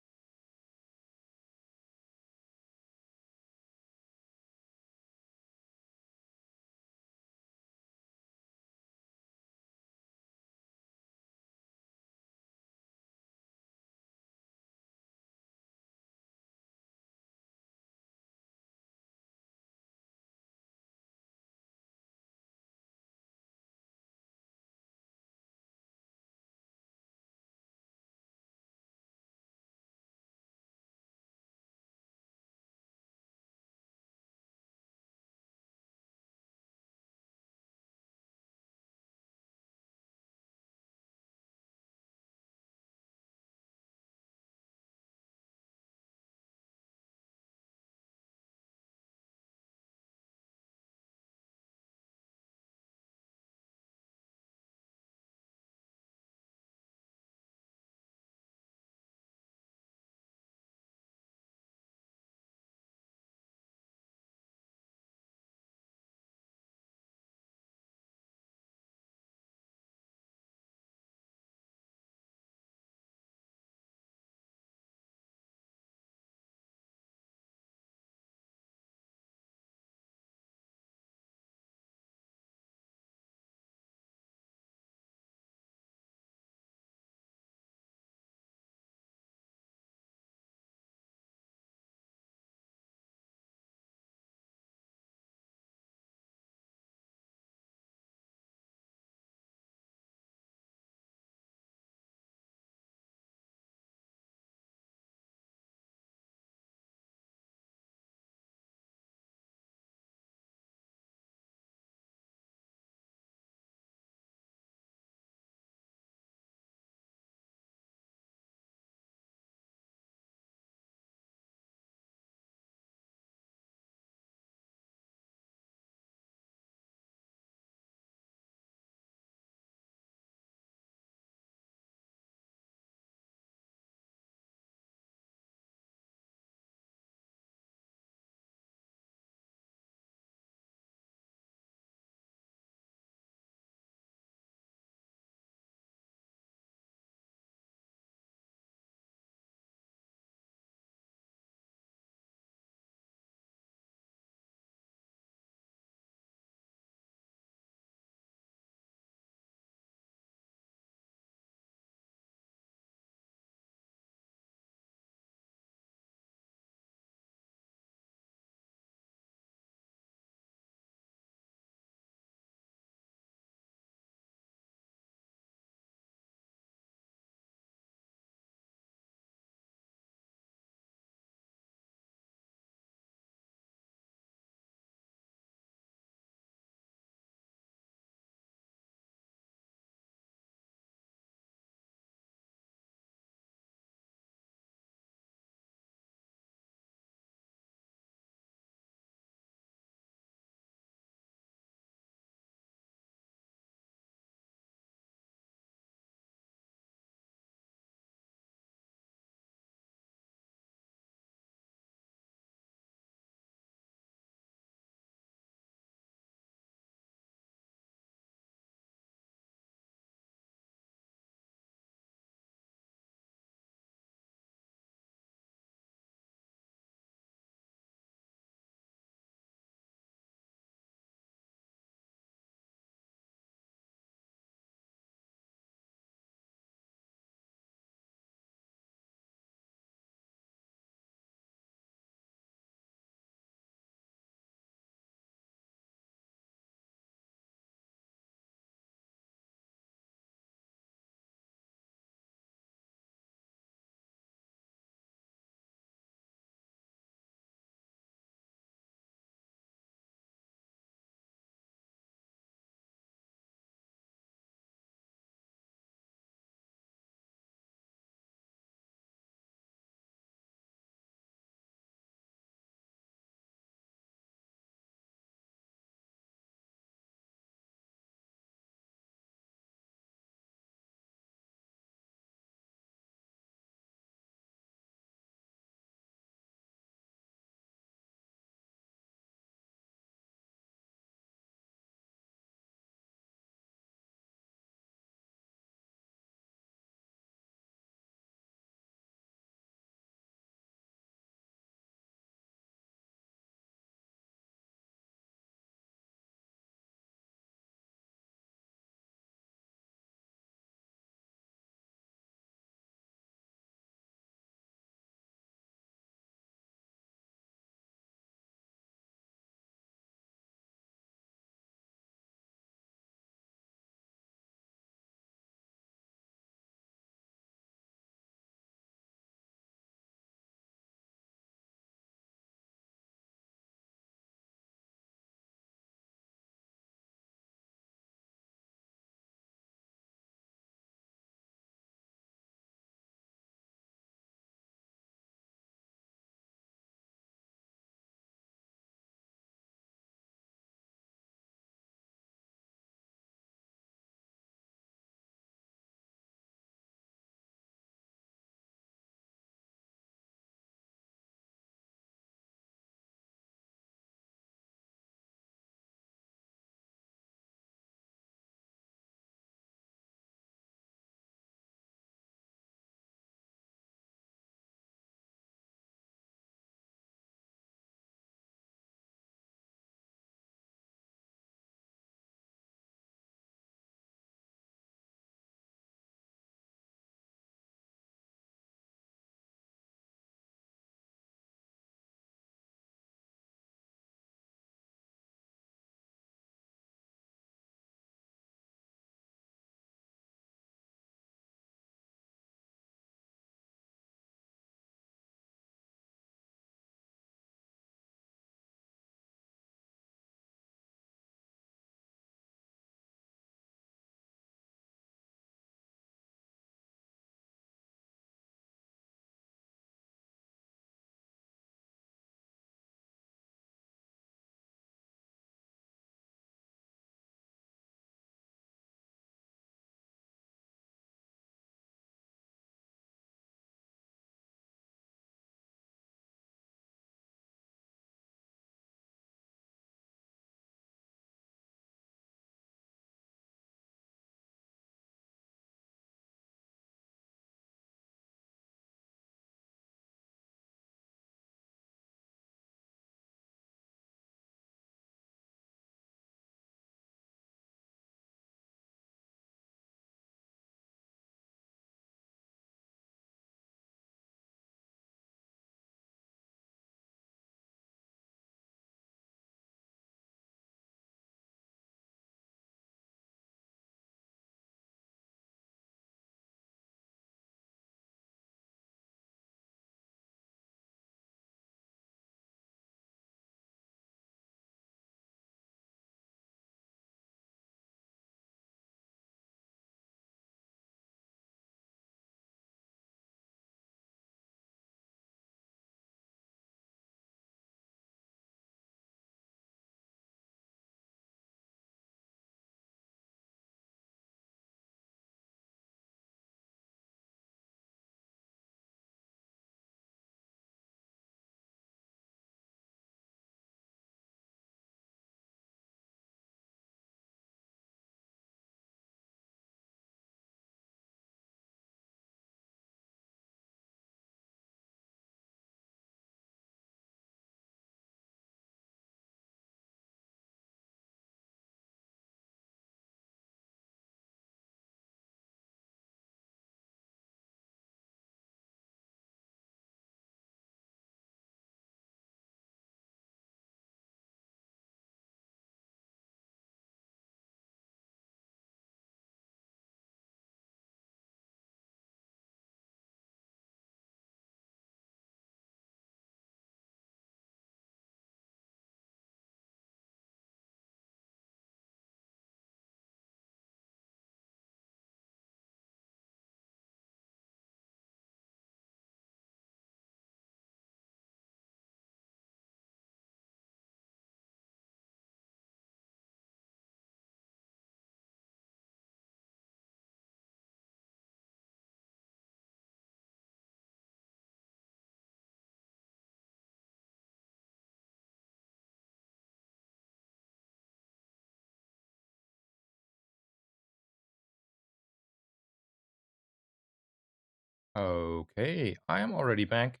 Okay, I am already back.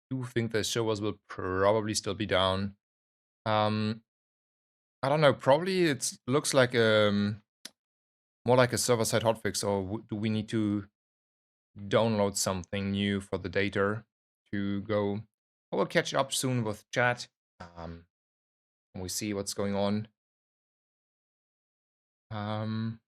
Do think the servers will probably still be down. Um, I don't know. Probably it looks like more like a server-side hotfix, or do we need to download something new for the data to go? I will catch up soon with chat. And we see what's going on. Um,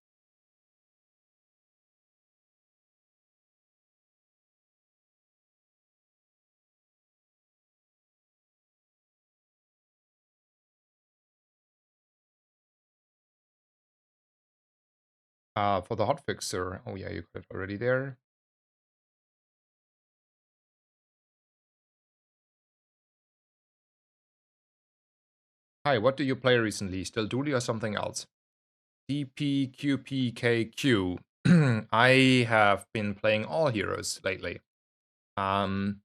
for the hotfixer. Oh yeah, you got it already there. Hi, what do you play recently? Still Dooley or something else? DPQPKQ. I have been playing all heroes lately. Um,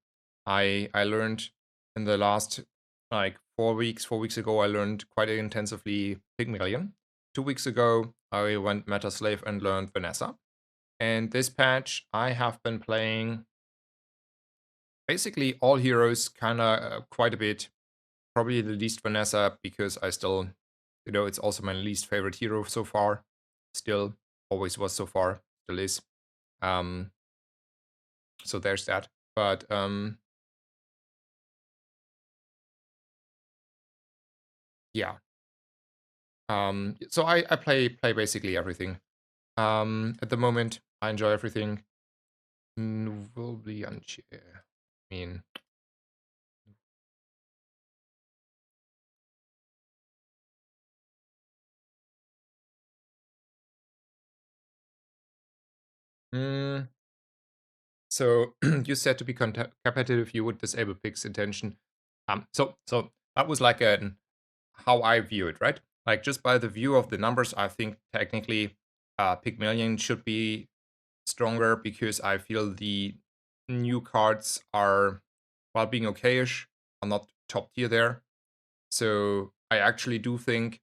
I learned in the last like 4 weeks. 4 weeks ago, I learned quite intensively Pygmalion. 2 weeks ago, I went Meta Slave and learned Vanessa. And this patch, I have been playing basically all heroes, kind of quite a bit. Probably the least Vanessa because I still, it's also my least favorite hero so far. Still, always was so far, still is. Um, so there's that. But yeah. So I play basically everything. At the moment, I enjoy everything. Will be unchair. I mean, mm, so you said to be competitive, you would disable pig's intention. So that was like an how I view it, right? Like just by the view of the numbers, I think technically Pygmalion should be stronger because I feel the new cards are, while being okayish, are not top tier there. So I actually do think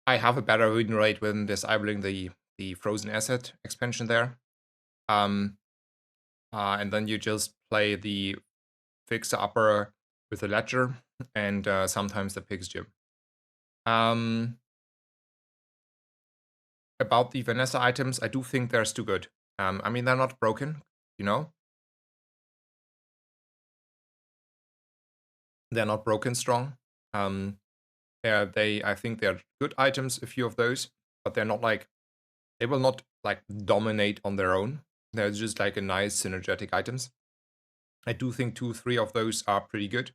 I have a better win rate when disabling the frozen asset expansion there. Um, and then you just play the fixer upper with the ledger and sometimes the pig's gym. About the Vanessa items, I do think they're still good. I mean, they're not broken, you know? They're not broken strong. Um, I think they're good items, a few of those, but they're not like, they will not like dominate on their own. They're just like a nice synergetic items. I do think 2, 3 of those are pretty good.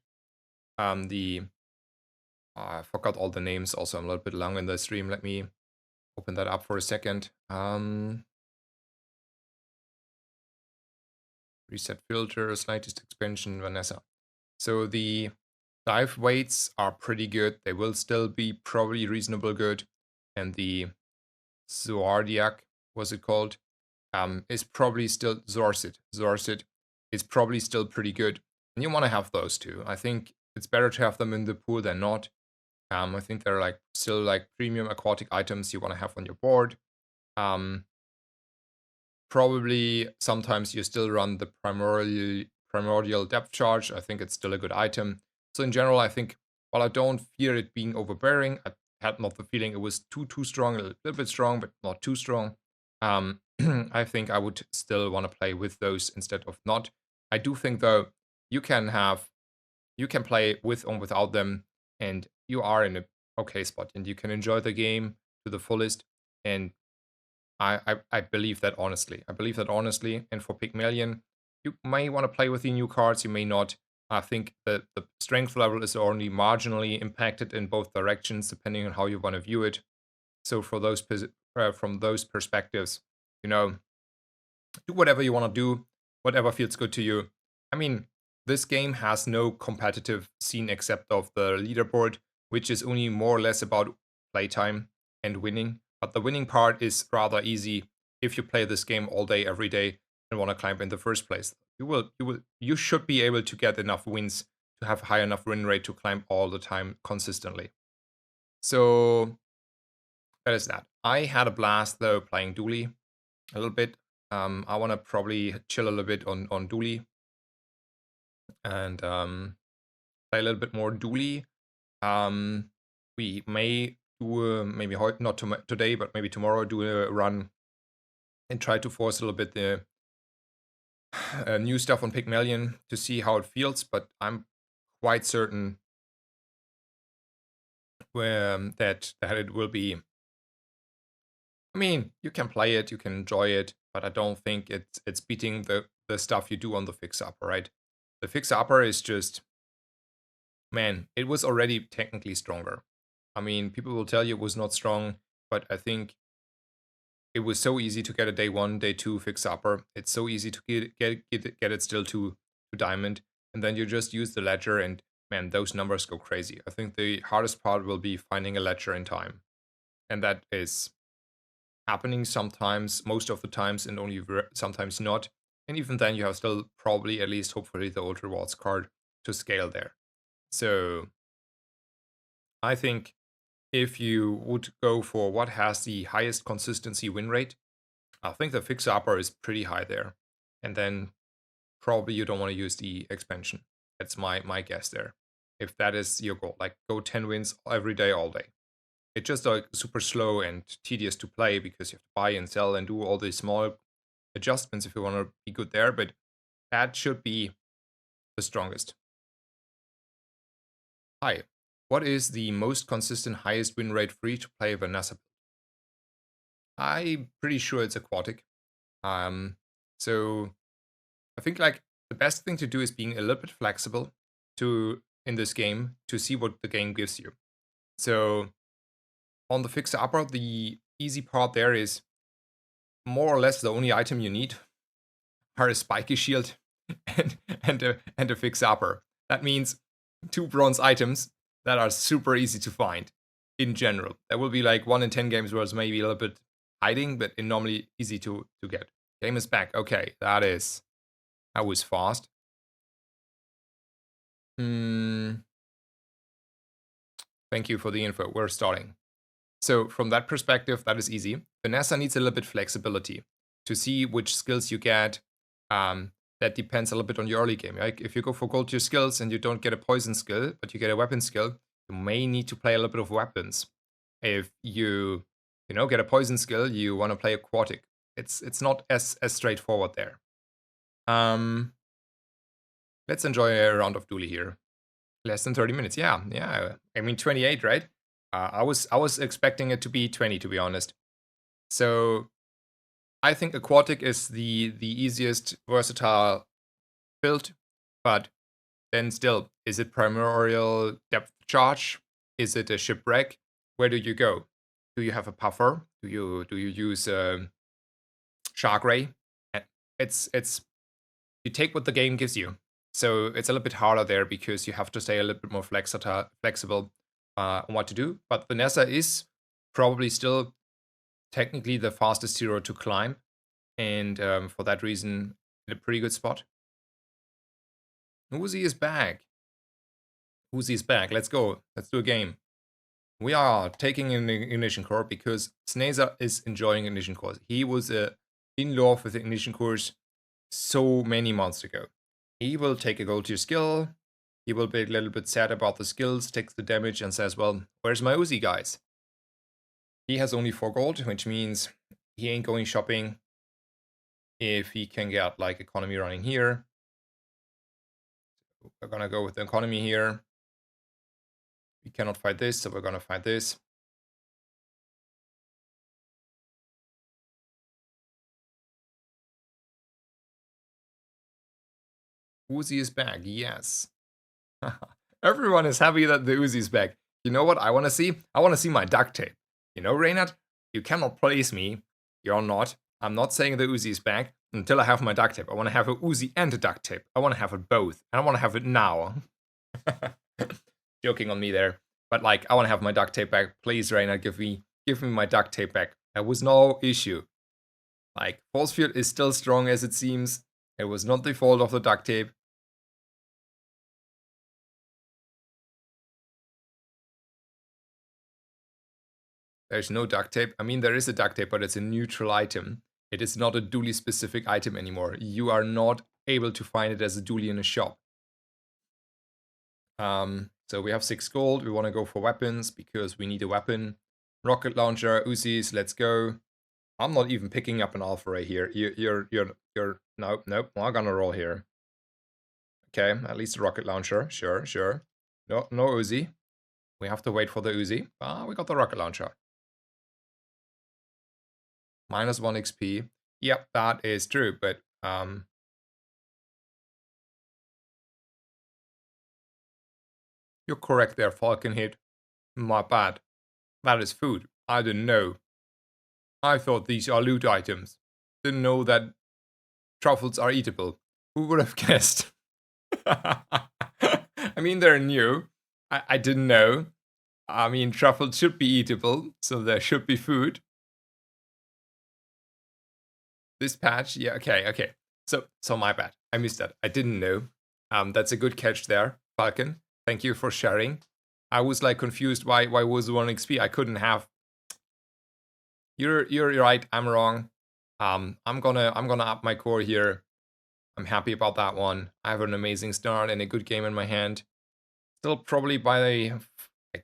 I forgot all the names. Also, I'm a little bit long in the stream. Let me open that up for a second. Reset filters, latest expansion, Vanessa. So the dive weights are pretty good. They will still be probably reasonable good. And the Zoardiac, was it called? Is probably still Zorsid. Zorsid is probably still pretty good. And you want to have those two. I think it's better to have them in the pool than not. I think they're like still like premium aquatic items you want to have on your board. Probably sometimes you still run the primordial depth charge. I think it's still a good item. So in general, I think while I don't fear it being overbearing, I had not the feeling it was too strong, a little bit strong, but not too strong. I think I would still want to play with those instead of not. I do think though you can play with or without them, and you are in a okay spot, and you can enjoy the game to the fullest. And I believe that honestly. I believe that honestly. And for Pygmalion, you may want to play with the new cards, you may not. I think that the strength level is only marginally impacted in both directions, depending on how you want to view it. So for those from those perspectives, you know, do whatever you want to do, whatever feels good to you. I mean, this game has no competitive scene except of the leaderboard, which is only more or less about playtime and winning. But the winning part is rather easy if you play this game all day, every day, and want to climb in the first place. You should be able to get enough wins to have a high enough win rate to climb all the time consistently. So that is that. I had a blast though playing Dooley a little bit. I want to probably chill a little bit on Dooley and play a little bit more Dooley. We may do maybe not today, but maybe tomorrow do a run and try to force a little bit the new stuff on Pygmalion to see how it feels. But I'm quite certain that it will be. I mean, you can play it, you can enjoy it, but I don't think it's beating the stuff you do on the fixer upper, right? The fixer upper is just, man, it was already technically stronger. I mean, people will tell you it was not strong, but I think it was so easy to get a day 1, day 2 fix upper. It's so easy to get it still to diamond, and then you just use the ledger, and man, those numbers go crazy. I think the hardest part will be finding a ledger in time, and that is happening sometimes, most of the times, and only sometimes not. And even then, you have still probably, at least hopefully, the old rewards card to scale there. So I think if you would go for what has the highest consistency win rate, I think the fixer upper is pretty high there. And then probably you don't want to use the expansion. That's my guess there. If that is your goal, like go 10 wins every day, all day. It's just like super slow and tedious to play because you have to buy and sell and do all these small adjustments if you want to be good there. But that should be the strongest. Hi. What is the most consistent highest win rate free to play Vanessa? I'm pretty sure it's aquatic. So I think like the best thing to do is being a little bit flexible in this game to see what the game gives you. So on the fixer upper, the easy part there is more or less the only item you need are a spiky shield and a fixer upper. That means 2 bronze items that are super easy to find in general. There will be like 1 in 10 games where it's maybe a little bit hiding, but normally easy to get. Game is back. Okay, that was fast. Thank you for the info. We're starting. So from that perspective, that is easy. Vanessa needs a little bit flexibility to see which skills you get. That depends a little bit on your early game. Like if you go for gold tier skills and you don't get a poison skill, but you get a weapon skill, you may need to play a little bit of weapons. If you get a poison skill, you want to play aquatic. It's not as straightforward there. Let's enjoy a round of Dooley here. Less than 30 minutes. Yeah. I mean 28, right? I was expecting it to be 20, to be honest. So I think aquatic is the easiest versatile build, but then still, is it primordial depth charge? Is it a shipwreck? Where do you go? Do you have a puffer? Do you use shark ray? It's you take what the game gives you. So it's a little bit harder there because you have to stay a little bit more flexible on what to do. But Vanessa is probably still technically the fastest hero to climb. And for that reason, in a pretty good spot. Uzi is back. Uzi is back. Let's go. Let's do a game. We are taking an Ignition Core because Snazer is enjoying Ignition Cores. He was in love with the Ignition Cores so many months ago. He will take a gold tier skill. He will be a little bit sad about the skills, takes the damage, and says, well, where's my Uzi, guys? He has only 4 gold, which means he ain't going shopping if he can get like economy running here. We're gonna go with the economy here. We cannot fight this, so we're gonna fight this. Uzi is back, yes. Everyone is happy that the Uzi is back. You know what I want to see? I want to see my duct tape. You know, Reynard, you cannot place me. You're not. I'm not saying the Uzi is back until I have my duct tape. I want to have a Uzi and a duct tape. I want to have it both. And I want to have it now. Joking on me there. But like, I want to have my duct tape back. Please, Reynard, give me my duct tape back. There was no issue. Like, force field is still strong as it seems. It was not the fault of the duct tape. There's no duct tape. I mean, there is a duct tape, but it's a neutral item. It is not a dually specific item anymore. You are not able to find it as a dually in a shop. So we have 6 gold. We want to go for weapons because we need a weapon. Rocket launcher, Uzis, let's go. I'm not even picking up an alpha right here. You're nope. I'm gonna roll here. Okay, at least a rocket launcher. Sure. No Uzi. We have to wait for the Uzi. We got the rocket launcher. -1 XP. Yep, that is true, but you're correct there, Falcon Hit. My bad. That is food. I didn't know. I thought these are loot items. Didn't know that truffles are eatable. Who would have guessed? I mean, they're new. I didn't know. I mean, truffles should be eatable, so there should be food. This patch, yeah, okay. So my bad. I missed that. I didn't know. That's a good catch there, Falcon. Thank you for sharing. I was like confused. Why was 1 XP? I couldn't have. You're right. I'm wrong. I'm gonna up my core here. I'm happy about that one. I have an amazing start and a good game in my hand. Still probably by the, I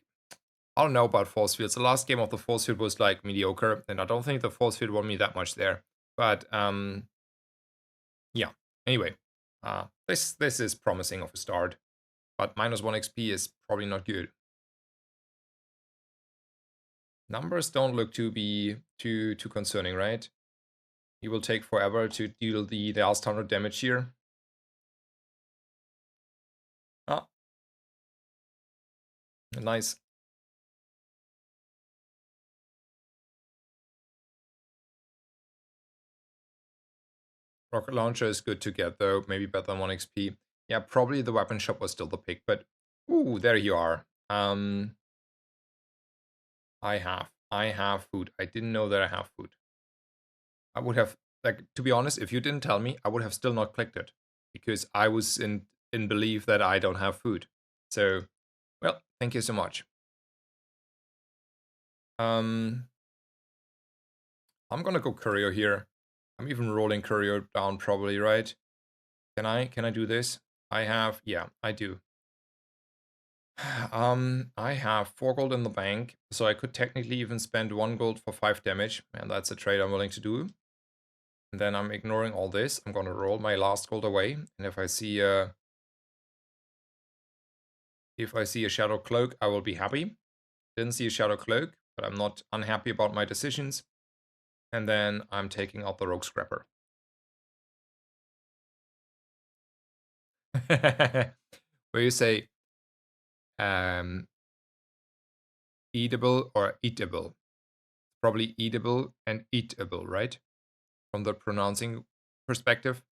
don't know about force fields. The last game of the force field was like mediocre, and I don't think the force field won me that much there. But yeah. Anyway, this is promising of a start, but -1 XP is probably not good. Numbers don't look to be too concerning, right? He will take forever to deal the last 100 damage here. Ah, nice. Rocket launcher is good to get though, maybe better than 1 XP. Yeah, probably the weapon shop was still the pick, but ooh, there you are. I have food. I didn't know that I have food. I would have, like, to be honest, if you didn't tell me, I would have still not clicked it because I was in belief that I don't have food. So, well, thank you so much. I'm gonna go courier here. I'm even rolling courier down probably, right? Can I do this? Yeah, I do. I have 4 gold in the bank, so I could technically even spend 1 gold for 5 damage, and that's a trade I'm willing to do. And then I'm ignoring all this. I'm gonna roll my last gold away, and if I see a shadow cloak, I will be happy. Didn't see a shadow cloak, but I'm not unhappy about my decisions. And then I'm taking out the rogue scrapper. Where you say eatable or eatable. Probably eatable and eatable, right? From the pronouncing perspective.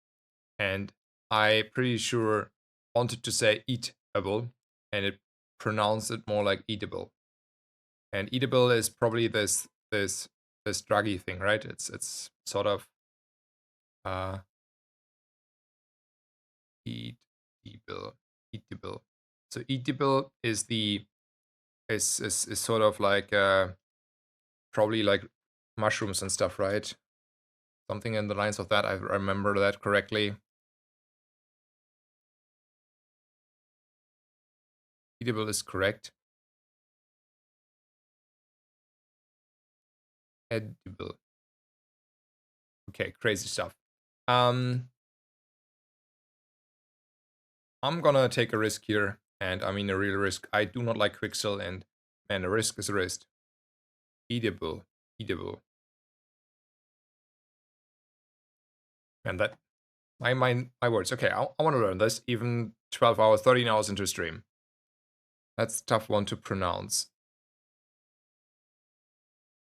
And I pretty sure wanted to say eatable, and it pronounced it more like eatable. And eatable is probably this druggy thing, right? It's sort of eatable. So eatable is the is sort of like probably like mushrooms and stuff, right? Something in the lines of that. I remember that correctly. Eatable is correct. Edible. Okay, crazy stuff. I'm gonna take a risk here, and I mean a real risk. I do not like Quixel, and man, a risk is a risk. Eatable. And that my words. Okay, I want to learn this. Even 12 hours, 13 hours into stream. That's a tough one to pronounce.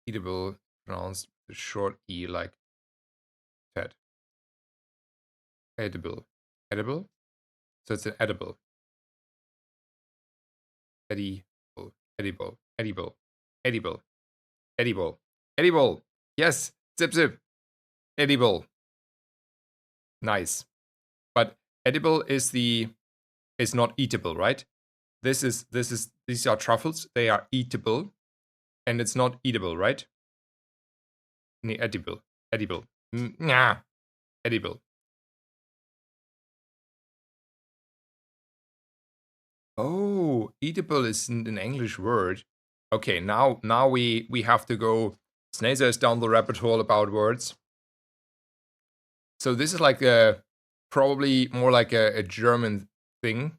Eatable, pronounced with a short E like Ted. Edible. So it's an edible. Edible. Yes, zip. Edible. Nice. But edible is not eatable, right? These are truffles. They are eatable, and it's not eatable, right? Edible. Nah, edible. Oh, eatable isn't an English word. Okay, now we have to go snazers down the rabbit hole about words. So this is like a probably more like a German thing.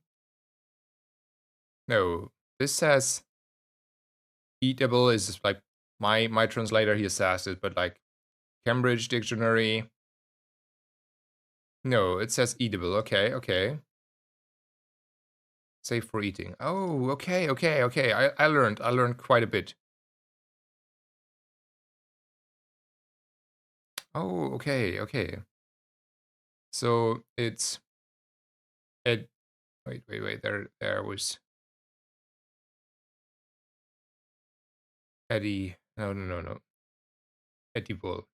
No, this says eatable is like my translator here says it, but like Cambridge Dictionary. No, it says eatable. Okay, okay. Safe for eating. Oh, okay, okay, okay. I learned quite a bit. Oh, okay, okay. So it's it. Wait. There was Eddie. No. Edible.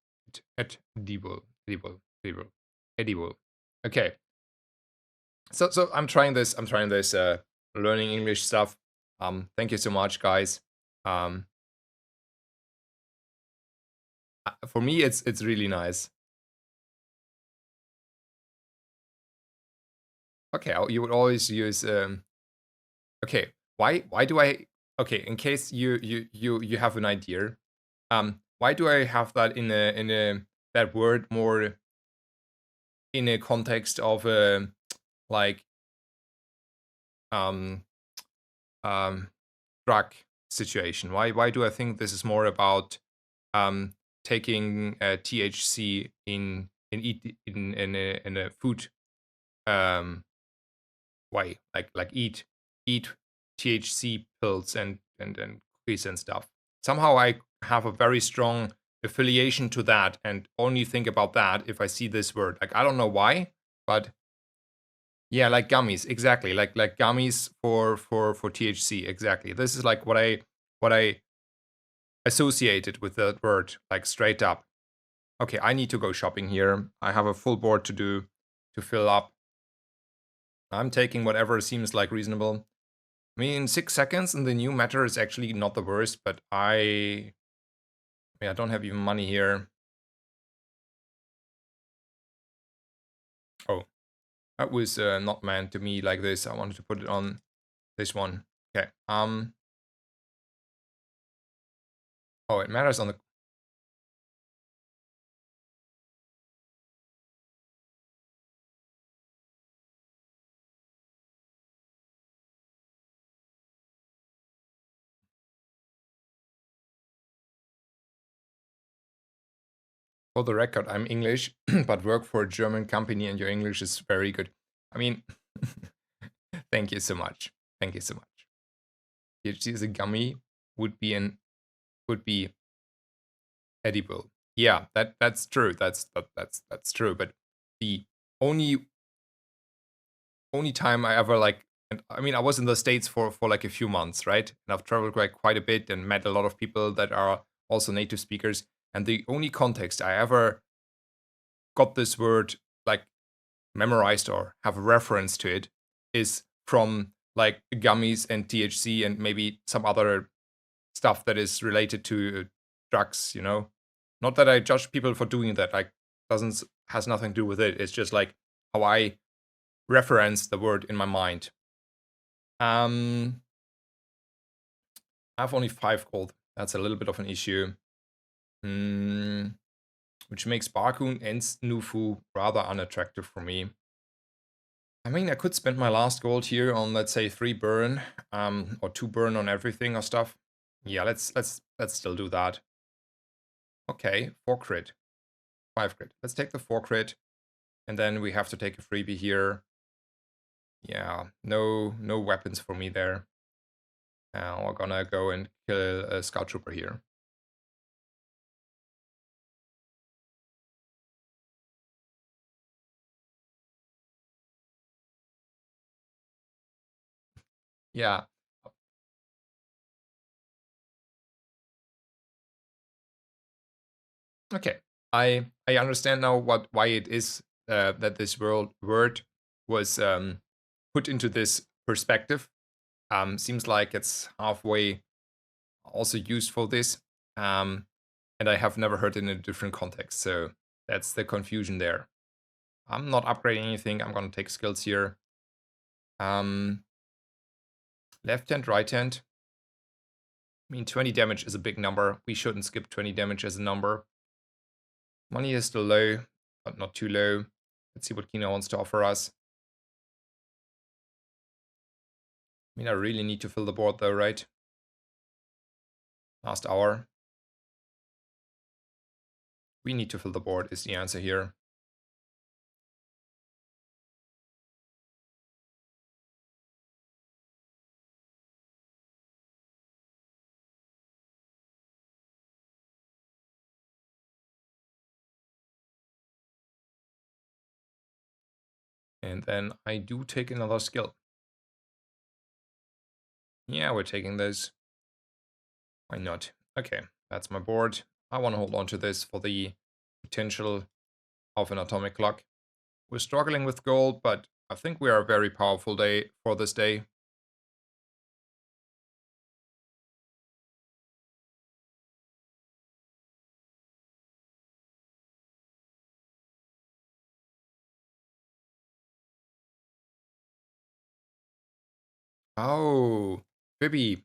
Edible. Okay. So I'm trying this. Learning English stuff. Thank you so much, guys. Um, for me, it's really nice. Okay, you would always use. Okay, why do I? Okay, in case you have an idea, why do I have that in a that word more in a context of like um um drug situation? Why do I think this is more about um taking THC in a food um way, like eat THC pills and cookies and stuff. Somehow I have a very strong affiliation to that and only think about that if I see this word. Like I don't know why, but yeah, like gummies, exactly. Like gummies for THC, exactly. This is like what I associated with that word, like straight up. Okay, I need to go shopping here. I have a full board to do to fill up. I'm taking whatever seems like reasonable. I mean, 6 seconds and the new matter is actually not the worst, but I don't have even money here. Oh, that was not meant to me like this. I wanted to put it on this one. Okay. Oh, it matters on the for the record. I'm English, but work for a German company, and your English is very good. I mean, thank you so much. Thank you so much. THC is a gummy would be edible. Yeah, that's true. That's true. But the only only time I ever like, and I mean, I was in the States for like a few months, right? And I've traveled quite a bit and met a lot of people that are also native speakers. And the only context I ever got this word like memorized or have a reference to it is from like gummies and THC and maybe some other stuff that is related to drugs, you know? Not that I judge people for doing that, like doesn't has nothing to do with it. It's just like how I reference the word in my mind. Um I have only 5 gold. That's a little bit of an issue. Mm, which makes Barkun and Snufu rather unattractive for me. I mean, I could spend my last gold here on, let's say, 3 burn, or 2 burn on everything or stuff. Yeah, let's still do that. Okay, 4 crit, 5 crit. Let's take the 4 crit, and then we have to take a freebie here. Yeah, no weapons for me there. We're gonna go and kill a scout trooper here. Yeah. Okay. I understand now why it is that this word was put into this perspective. Seems like it's halfway also used for this. And I have never heard it in a different context. So That's the confusion there. I'm not upgrading anything. I'm gonna take skills here. Left hand, right hand. I mean, 20 damage is a big number. We shouldn't skip 20 damage as a number. Money is still low, but not too low. Let's see what Kina wants to offer us. I mean, I really need to fill the board though, right? Last hour. We need to fill the board is the answer here. And then I do take another skill. Yeah, we're taking those. Why not? Okay, that's my board. I want to hold on to this for the potential of an atomic clock. We're struggling with gold, but I think we are a very powerful day for this day. Oh, Phoebe.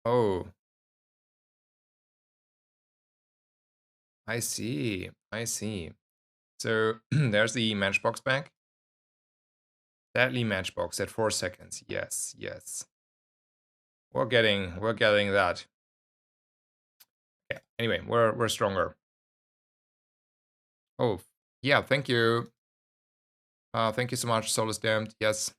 Oh, I see. I see. So there's the matchbox bank. Deadly matchbox at 4 seconds. Yes, yes. We're getting that. Yeah. Anyway, we're stronger. Oh, yeah, thank you. Thank you so much, Solus Damned. Yes.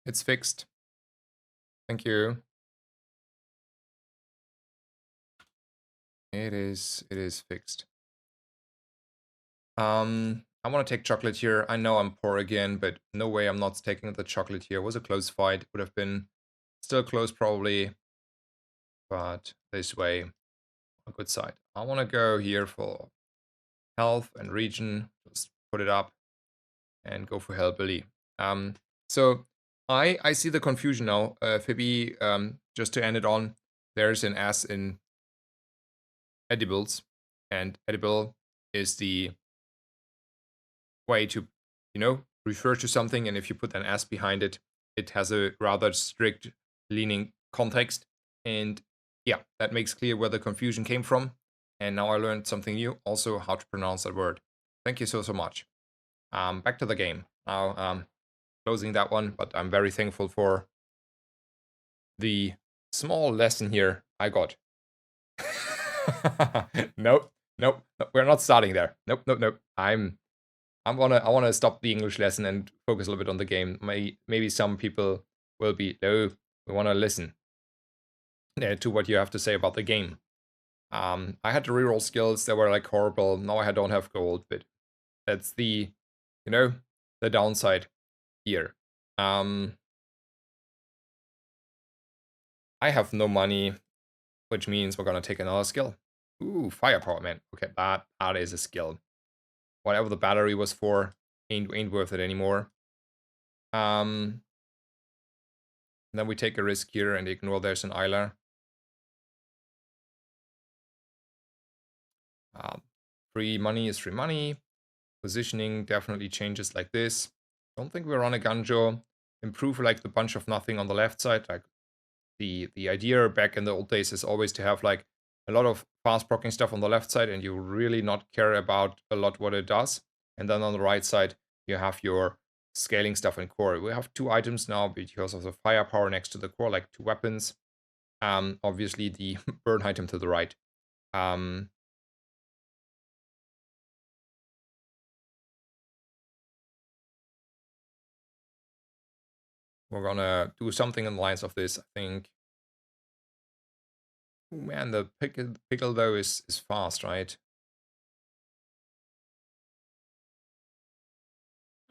It's fixed. Thank you. It is fixed. I want to take chocolate here. I know I'm poor again, but no way I'm not taking the chocolate here. It was a close fight. Would have been still close probably, but this way, a good side. I want to go here for health and region. Just put it up and go for Hellbilly. So I see the confusion now. Phoebe, just to end it on, there's an S in edibles, and edible is the way to, refer to something, and if you put an S behind it, it has a rather strict leaning context. And yeah, that makes clear where the confusion came from. And now I learned something new, also how to pronounce that word. Thank you so much. Back to the game. Now, closing that one, but I'm very thankful for the small lesson here I got. Nope, nope, we're not starting there. Nope. I wanna stop the English lesson and focus a little bit on the game. Maybe some people will be, no, we wanna listen to what you have to say about the game. I had the reroll skills that were like horrible. Now I don't have gold, but that's the, the downside here. I have no money, which means we're gonna take another skill. Ooh, firepower, man. Okay, that is a skill. Whatever the battery was for, ain't worth it anymore. Then we take a risk here and ignore there's an Isla. Free money is free money. Positioning definitely changes like this. Don't think we're on a Ganjo. Improve like the bunch of nothing on the left side. Like the idea back in the old days is always to have like a lot of fast proccing stuff on the left side, and you really not care about a lot what it does. And then on the right side, you have your scaling stuff in core. We have 2 items now because of the firepower next to the core, like 2 weapons. Obviously the burn item to the right. We're gonna do something in the lines of this, I think. Ooh, man, the pickle though is fast, right?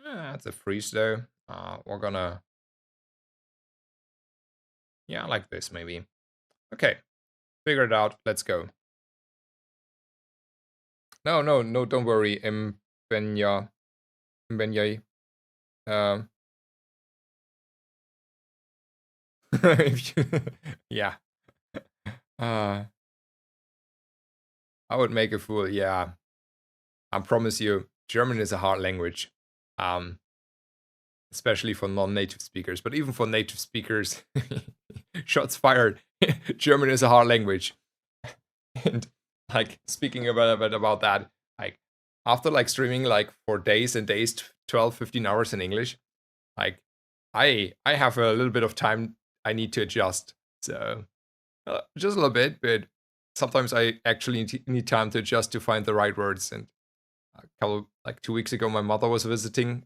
That's a freeze though. We're gonna, yeah, like this maybe. Okay, figure it out. Let's go. No, don't worry. Mbenya, Mbenyai. If you, yeah. Uh, I would make a fool. Yeah, I promise you, German is a hard language, um, especially for non-native speakers. But even for native speakers, shots fired. German is a hard language, and like speaking about that, like after like streaming like for days and days, 12, 15 hours in English, like I have a little bit of time I need to adjust. So just a little bit, but sometimes I actually need time to adjust to find the right words. And a couple, like 2 weeks ago, my mother was visiting.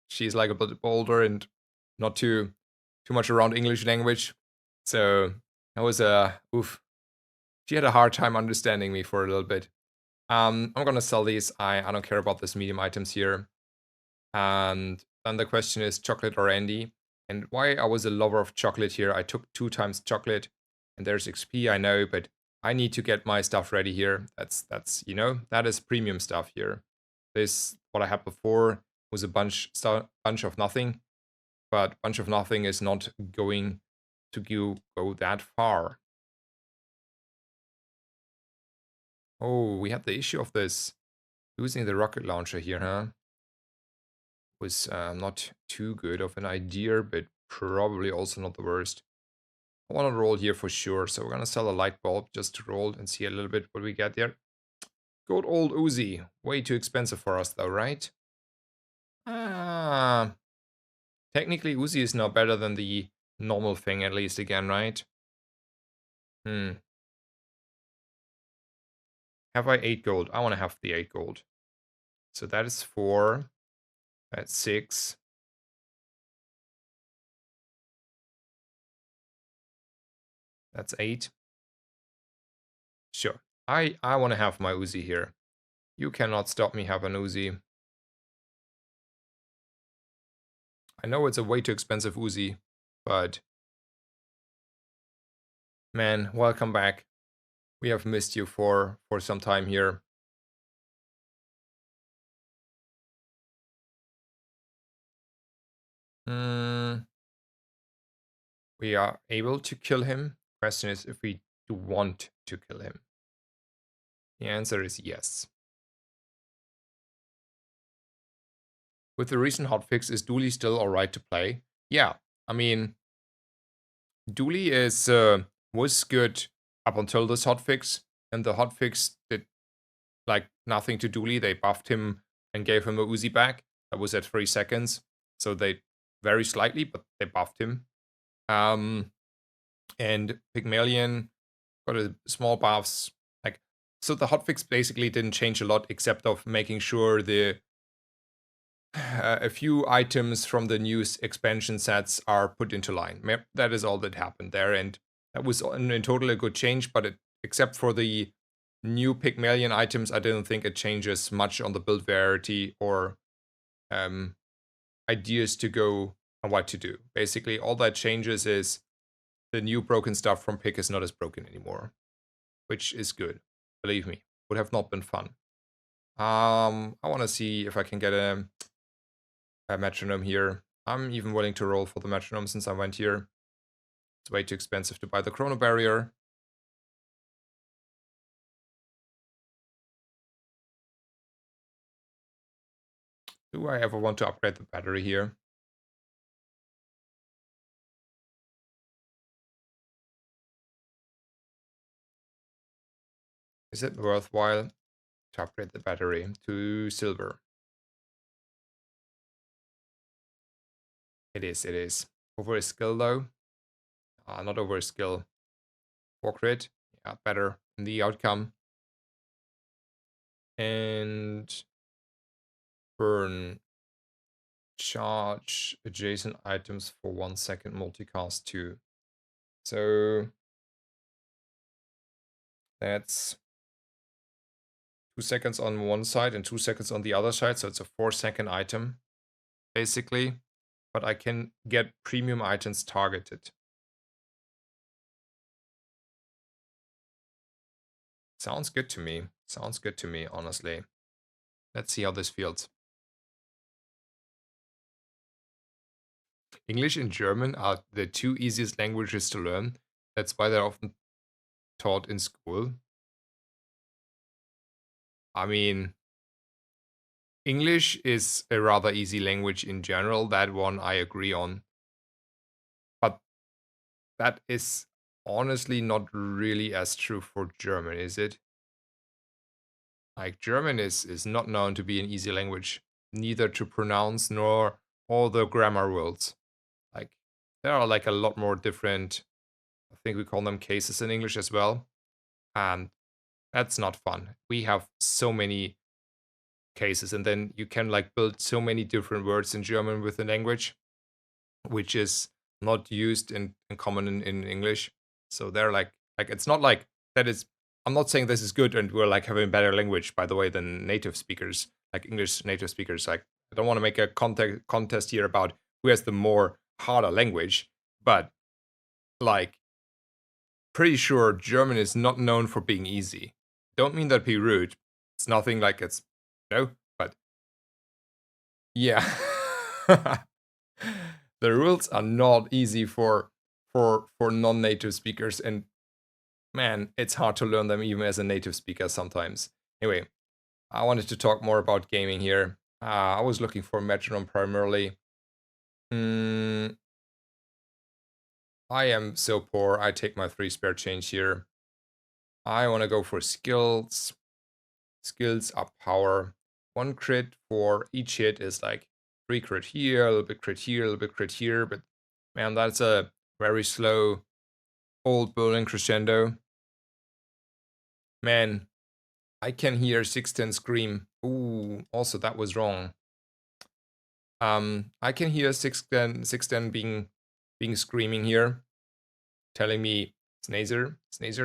She's like a bit older and not too much around English language. So that was a oof. She had a hard time understanding me for a little bit. I'm gonna sell these. I don't care about this medium items here. And then the question is chocolate or Andy. And why I was a lover of chocolate here. I took 2 times chocolate, and there's XP, I know, but I need to get my stuff ready here. That's that is premium stuff here. This what I had before was a bunch of nothing, but bunch of nothing is not going to go that far. Oh, we had the issue of this losing the rocket launcher here, huh? Was not too good of an idea, but probably also not the worst. I want to roll here for sure, so we're gonna sell a light bulb just to roll and see a little bit what we get there. Good old Uzi, way too expensive for us though, right? Ah, technically Uzi is now better than the normal thing at least again, right? Have I 8 gold? I want to have the 8 gold. So that is 4. That's 6. That's 8. Sure. I want to have my Uzi here. You cannot stop me having Uzi. I know it's a way too expensive Uzi, but man, welcome back. We have missed you for some time here. We are able to kill him. Question is if we do want to kill him. The answer is yes. With the recent hotfix, is Dooley still alright to play? Yeah, I mean, Dooley was good up until this hotfix, and the hotfix did like nothing to Dooley. They buffed him and gave him a Uzi back. That was at 3 seconds. So they very slightly, but they buffed him. And Pygmalion got a small buffs. Like so the hotfix basically didn't change a lot except of making sure the a few items from the new expansion sets are put into line. That is all that happened there, and that was in total a good change. But except for the new Pygmalion items, I don't think it changes much on the build variety or ideas to go and what to do. Basically, all that changes is the new broken stuff from Pig is not as broken anymore, which is good. Believe me, would have not been fun. I want to see if I can get a metronome here. I'm even willing to roll for the metronome since I went here. It's way too expensive to buy the chrono barrier. Do I ever want to upgrade the battery here? Is it worthwhile to upgrade the battery to silver? It is, it is. Over a skill though? Not over a skill. For crit? Yeah, better in the outcome. And burn. Charge adjacent items for 1 second multicast too. So that's 2 seconds on one side and 2 seconds on the other side. So it's a 4-second item, basically. But I can get premium items targeted. Sounds good to me. Sounds good to me, honestly. Let's see how this feels. English and German are the two easiest languages to learn. That's why they're often taught in school. I mean, English is a rather easy language in general. That one I agree on. But that is honestly not really as true for German, is it? Like German is not known to be an easy language, neither to pronounce nor all the grammar rules. Like there are like a lot more different, I think we call them cases in English as well. And that's not fun. We have so many cases, and then you can like build so many different words in German with the language, which is not used in common in English. So they're like it's not like that is I'm not saying this is good and we're like having better language, by the way, than native speakers, like English native speakers. Like I don't want to make a contest here about who has the more harder language, but like pretty sure German is not known for being easy. Don't mean that be rude. It's nothing like it's no, but yeah. The rules are not easy for non-native speakers, and man, it's hard to learn them even as a native speaker sometimes. Anyway, I wanted to talk more about gaming here. I was looking for metronome primarily. Mm, I am so poor. I take my 3 spare change here. I want to go for skills. Skills up power. 1 crit for each hit is like 3 crit here, a little bit crit here, a little bit crit here, but man, that's a very slow old building crescendo. Man, I can hear 610 scream. Ooh, also that was wrong. I can hear 610 being screaming here, telling me, Snazer,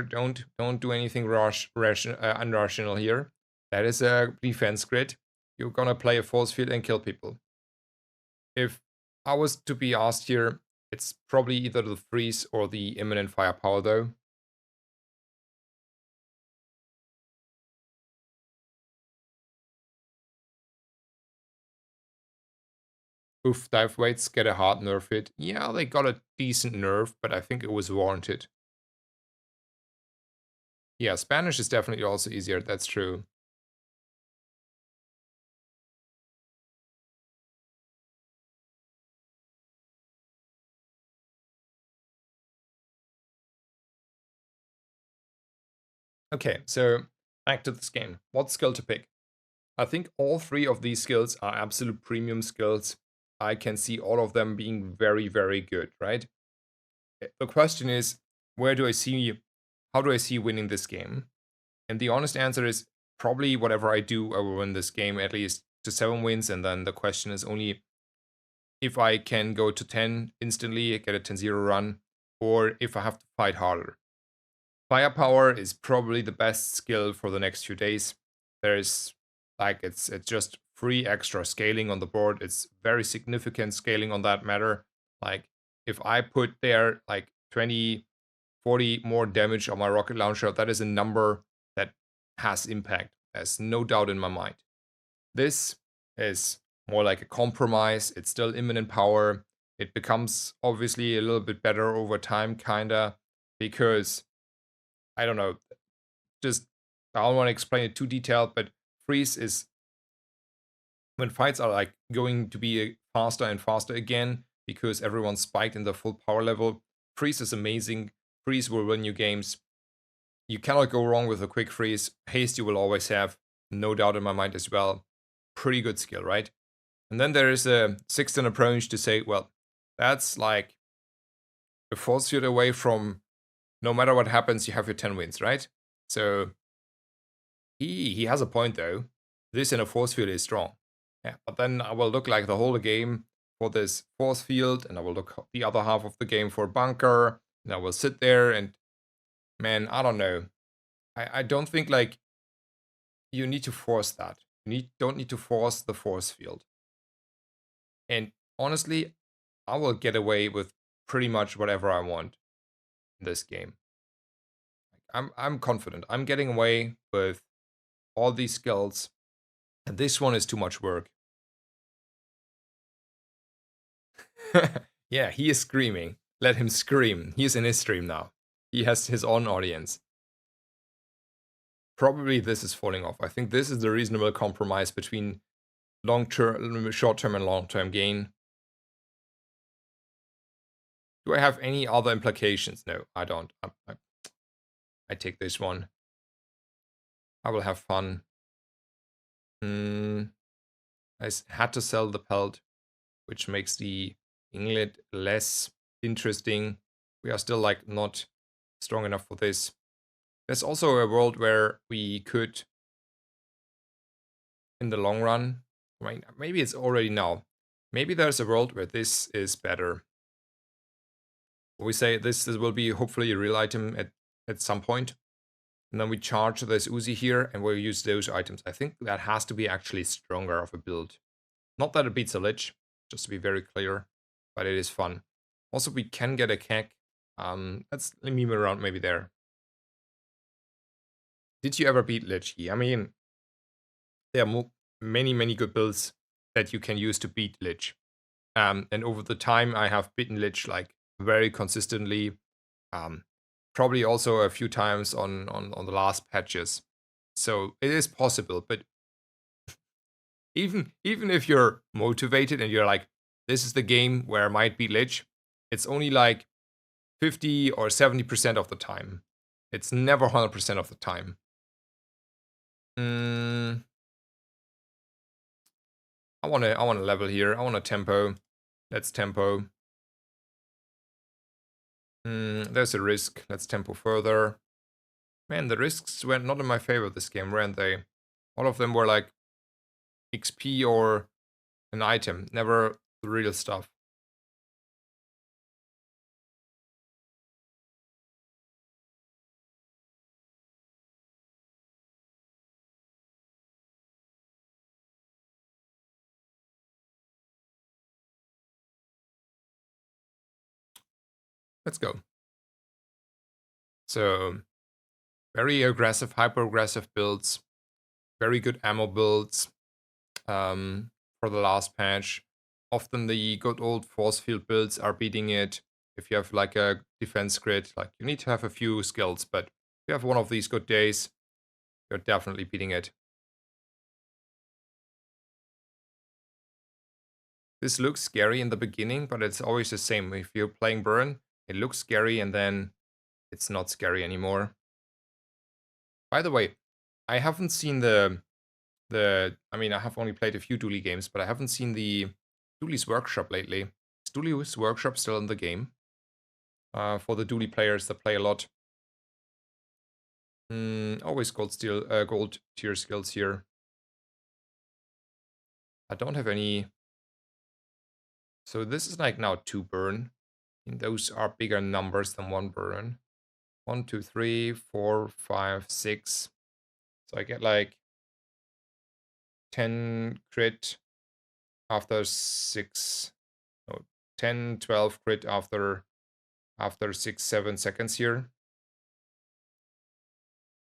don't do anything unrational here. That is a defense grid. You're gonna play a force field and kill people. If I was to be asked here, it's probably either the freeze or the imminent firepower though. Oof, dive weights get a hard nerf hit. Yeah, they got a decent nerf, but I think it was warranted. Yeah, Spanish is definitely also easier, that's true. Okay, so back to this game. What skill to pick? I think all 3 of these skills are absolute premium skills. I can see all of them being very, very good, right? The question is, how do I see winning this game? And the honest answer is probably whatever I do, I will win this game at least to 7 wins. And then the question is only if I can go to 10 instantly, get a 10-0 run, or if I have to fight harder. Firepower is probably the best skill for the next few days. There's like it's just free extra scaling on the board. It's very significant scaling on that matter. Like if I put there like 20, 40 more damage on my rocket launcher, that is a number that has impact. There's no doubt in my mind. This is more like a compromise. It's still imminent power. It becomes obviously a little bit better over time, kinda, because I don't know, just I don't want to explain it too detailed, but freeze is when fights are like going to be faster and faster again because everyone's spiked in the full power level. Freeze is amazing. Freeze will win you games. You cannot go wrong with a quick freeze. Haste you will always have, no doubt in my mind as well. Pretty good skill, right? And then there is a 610 approach to say, well, that's like a force field away from no matter what happens, you have your 10 wins, right? So he has a point though. This in a force field is strong. Yeah, but then I will look like the whole game for this force field, and I will look the other half of the game for bunker, and I will sit there and man, I don't know. I don't think like you need to force that. Don't need to force the force field. And honestly, I will get away with pretty much whatever I want in this game. I'm confident. I'm getting away with all these skills, and this one is too much work. Yeah, he is screaming. Let him scream. He is in his stream now. He has his own audience. Probably this is falling off. I think this is the reasonable compromise between long-term, short-term, and long-term gain. Do I have any other implications? No, I don't. I take this one. I will have fun. I had to sell the pelt, which makes the Inglet less interesting. We are still like not strong enough for this. There's also a world where we could, in the long run, I mean, maybe it's already now. Maybe there's a world where this is better. We say this will be hopefully a real item at some point. And then we charge this Uzi here and we'll use those items. I think that has to be actually stronger of a build. Not that it beats a Lich, just to be very clear, but it is fun. Also, we can get a keg. Let's meme around maybe there. Did you ever beat Lich? I mean, there are many, many good builds that you can use to beat Lich. And over the time, I have beaten Lich like very consistently. Probably also a few times on the last patches. So it is possible, but even if you're motivated and you're like, this is the game where I might beat Lich, it's only like 50 or 70% of the time. It's never 100% of the time. I wanna level here. I want a tempo. Let's tempo. There's a risk. Let's tempo further. Man, the risks were not in my favor this game, weren't they? All of them were like XP or an item, never the real stuff. Let's go. So, very aggressive, hyper-aggressive builds. Very good ammo builds for the last patch. Often the good old force field builds are beating it. If you have like a defense grid, like you need to have a few skills, but if you have one of these good days, you're definitely beating it. This looks scary in the beginning, but it's always the same. If you're playing Burn, it looks scary and then it's not scary anymore. By the way, I haven't seen I mean, I have only played a few Dooley games, but I haven't seen the Dooley's Workshop lately. Is Dooley's Workshop still in the game? For the Dooley players that play a lot. Always gold tier skills here. I don't have any. So this is like now 2 burn. And those are bigger numbers than 1 burn. 1, 2, 3, 4, 5, 6. So I get like 10 crit after 6. No, 10, 12 crit after 6, 7 seconds here.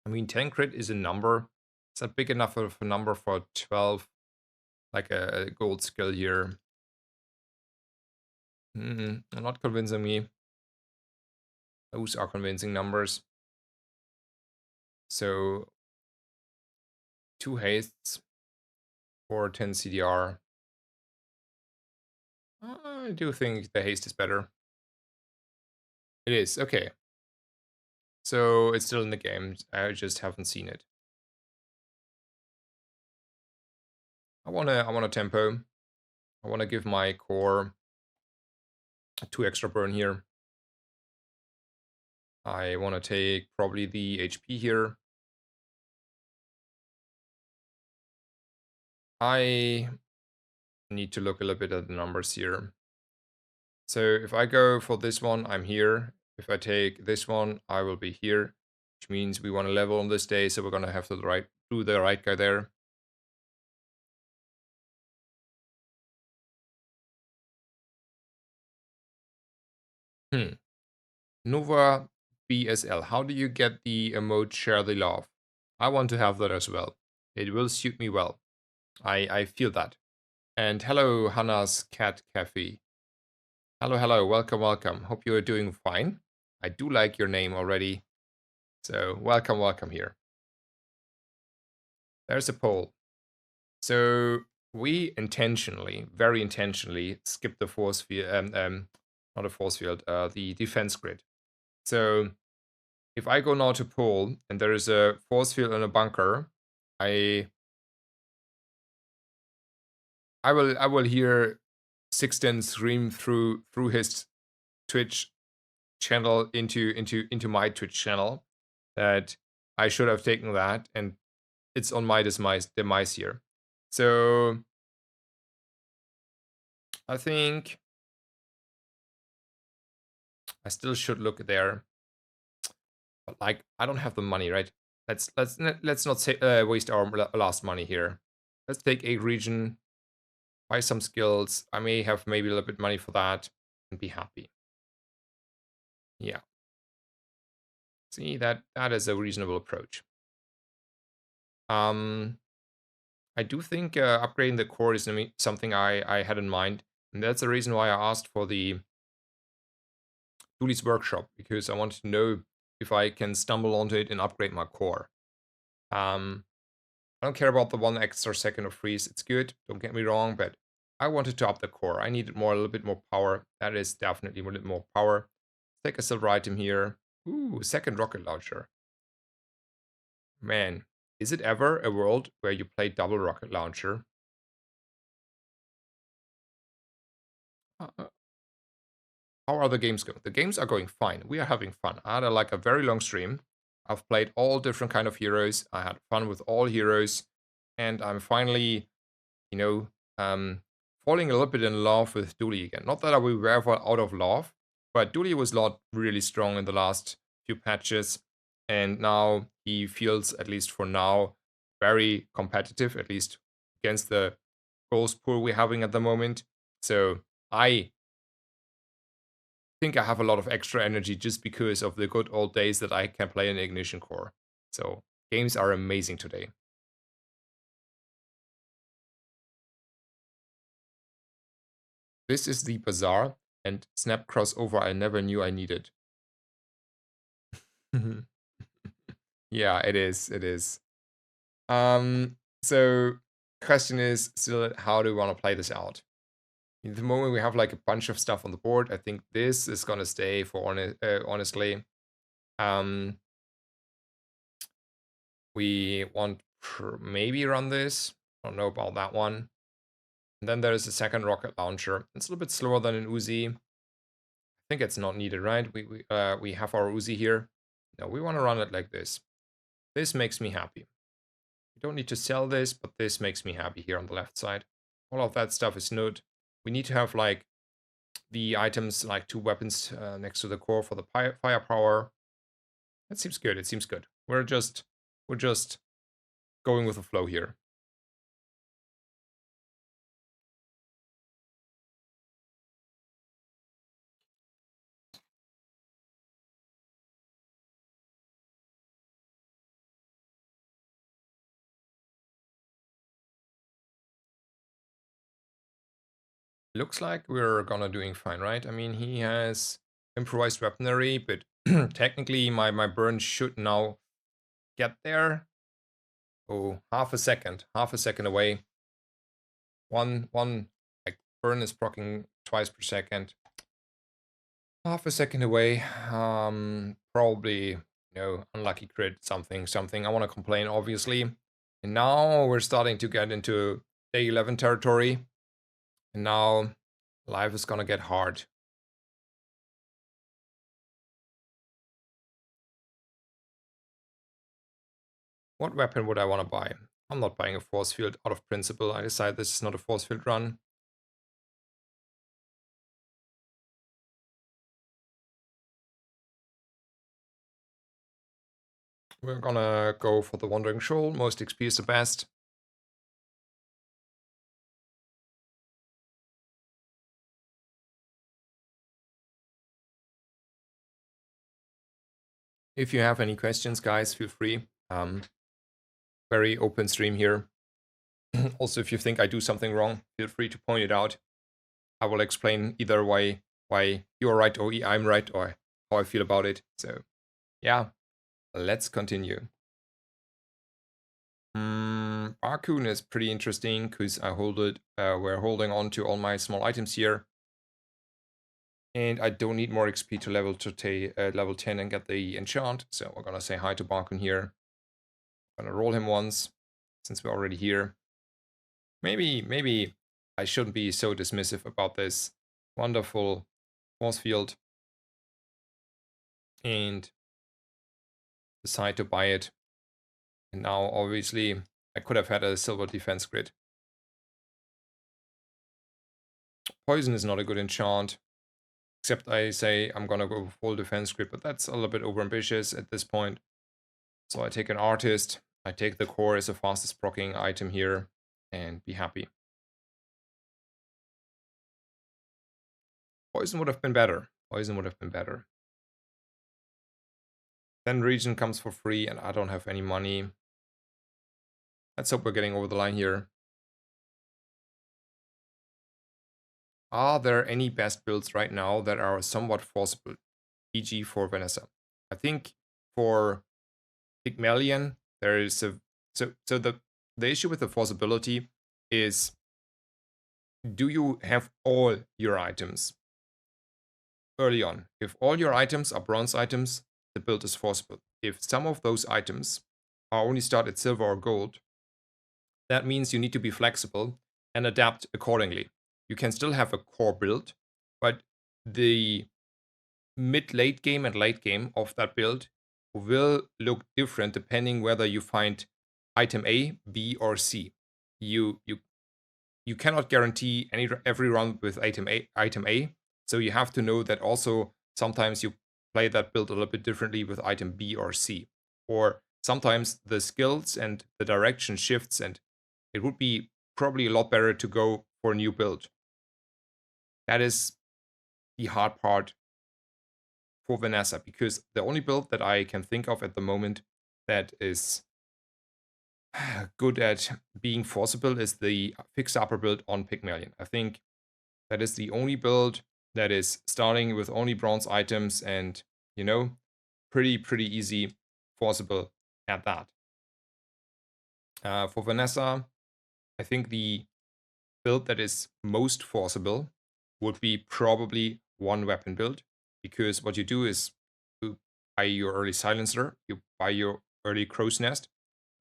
I mean, 10 crit is a number. It's not big enough of a number for 12, like a gold skill here. Not convincing me. Those are convincing numbers. So 2 hastes for 10 CDR. I do think the haste is better. It is, okay. So it's still in the game. I just haven't seen it. I wanna tempo. I wanna give my core 2 extra burn here. I wanna take probably the HP here. I need to look a little bit at the numbers here. So if I go for this one, I'm here. If I take this one, I will be here, which means we want to level on this day, so we're gonna have to do the right guy there. Nova BSL. How do you get the emote share the love? I want to have that as well. It will suit me well. I feel that. And hello, Hannah's Cat Cafe. Hello, hello. Welcome, welcome. Hope you are doing fine. I do like your name already. So, welcome, welcome here. There's a poll. So, we intentionally, very intentionally, skipped the force field, not a force field, the defense grid. So, if I go now to poll and there is a force field and a bunker, I I will hear Sixten scream through his Twitch channel into my Twitch channel that I should have taken that, and it's on my demise here. So I think I still should look there, but like I don't have the money, right? Let's not say waste our last money here. Let's take a region, buy some skills. I may have maybe a little bit money for that, and be happy. Yeah. See, that is a reasonable approach. Um, I do think upgrading the core is something I had in mind, and that's the reason why I asked for the Dooley's workshop, because I wanted to know if I can stumble onto it and upgrade my core. I don't care about the 1 extra second of freeze. It's good, don't get me wrong, but I wanted to up the core. I needed a little bit more power. That is definitely a little more power. Take a silver item here. Ooh, second rocket launcher. Man, is it ever a world where you play double rocket launcher? Uh, how are the games going? The games are going fine. We are having fun. I had like a very long stream. I've played all different kind of heroes. I had fun with all heroes, and I'm finally, you know, falling a little bit in love with Dooley again. Not that I will be ever out of love, but Dooley was not really strong in the last few patches, and now he feels, at least for now, very competitive, at least against the ghost pool we're having at the moment. So I think I have a lot of extra energy just because of the good old days that I can play an Ignition Core. So games are amazing today. This is the Bazaar, and Snap crossover I never knew I needed. Yeah, it is. It is. So question is still, how do we want to play this out? At the moment we have like a bunch of stuff on the board. I think this is gonna stay for honestly. Um, we want maybe run this. I don't know about that one. And then there is a second rocket launcher. It's a little bit slower than an Uzi. I think it's not needed, right? We have our Uzi here. No, we want to run it like this. This makes me happy. We don't need to sell this, but this makes me happy here on the left side. All of that stuff is good. We need to have like the items, like 2 weapons next to the core for the firepower. That seems good. It seems good. We're just going with the flow here. Looks like we're gonna doing fine, right? I mean, he has improvised weaponry, but technically my burn should now get there. Oh, half a second away. One like burn is proccing twice per second. Half a second away. Probably, unlucky crit, something. I want to complain, obviously. And now we're starting to get into day 11 territory. And now life is gonna get hard. What weapon would I want to buy? I'm not buying a force field out of principle. I decide this is not a force field run. We're gonna go for the Wandering Shoal. Most XP is the best. If you have any questions, guys, feel free. Very open stream here. Also, if you think I do something wrong, feel free to point it out. I will explain either way why you're right or I'm right or how I feel about it. So yeah, let's continue. Barcoon is pretty interesting because I hold it. We're holding on to all my small items here. And I don't need more XP to level 10 and get the enchant. So we're gonna say hi to Barcoon here. Gonna roll him once, since we're already here. Maybe I shouldn't be so dismissive about this wonderful force field and decide to buy it. And now, obviously, I could have had a silver defense grid. Poison is not a good enchant, except I say I'm gonna go full defense grid, but that's a little bit overambitious at this point. So I take an artist, I take the core as the fastest proccing item here, and be happy. Poison would have been better. Poison would have been better. Then region comes for free, and I don't have any money. Let's hope we're getting over the line here. Are there any best builds right now that are somewhat forcible, e.g. for Vanessa? I think for Pygmalion, there is a... So the issue with the forcibility is, do you have all your items early on? If all your items are bronze items, the build is forcible. If some of those items are only start at silver or gold, that means you need to be flexible and adapt accordingly. You can still have a core build, but the mid-late game and late game of that build will look different depending whether you find item A, B, or C. You cannot guarantee every run with item A, so you have to know that also sometimes you play that build a little bit differently with item B or C. Or sometimes the skills and the direction shifts, and it would be probably a lot better to go for a new build. That is the hard part for Vanessa, because the only build that I can think of at the moment that is good at being forcible is the fixed upper build on Pygmalion. I think that is the only build that is starting with only bronze items and, you know, pretty easy forcible at that. For Vanessa, I think the build that is most forcible would be probably one weapon build, because what you do is you buy your early silencer, you buy your early crow's nest,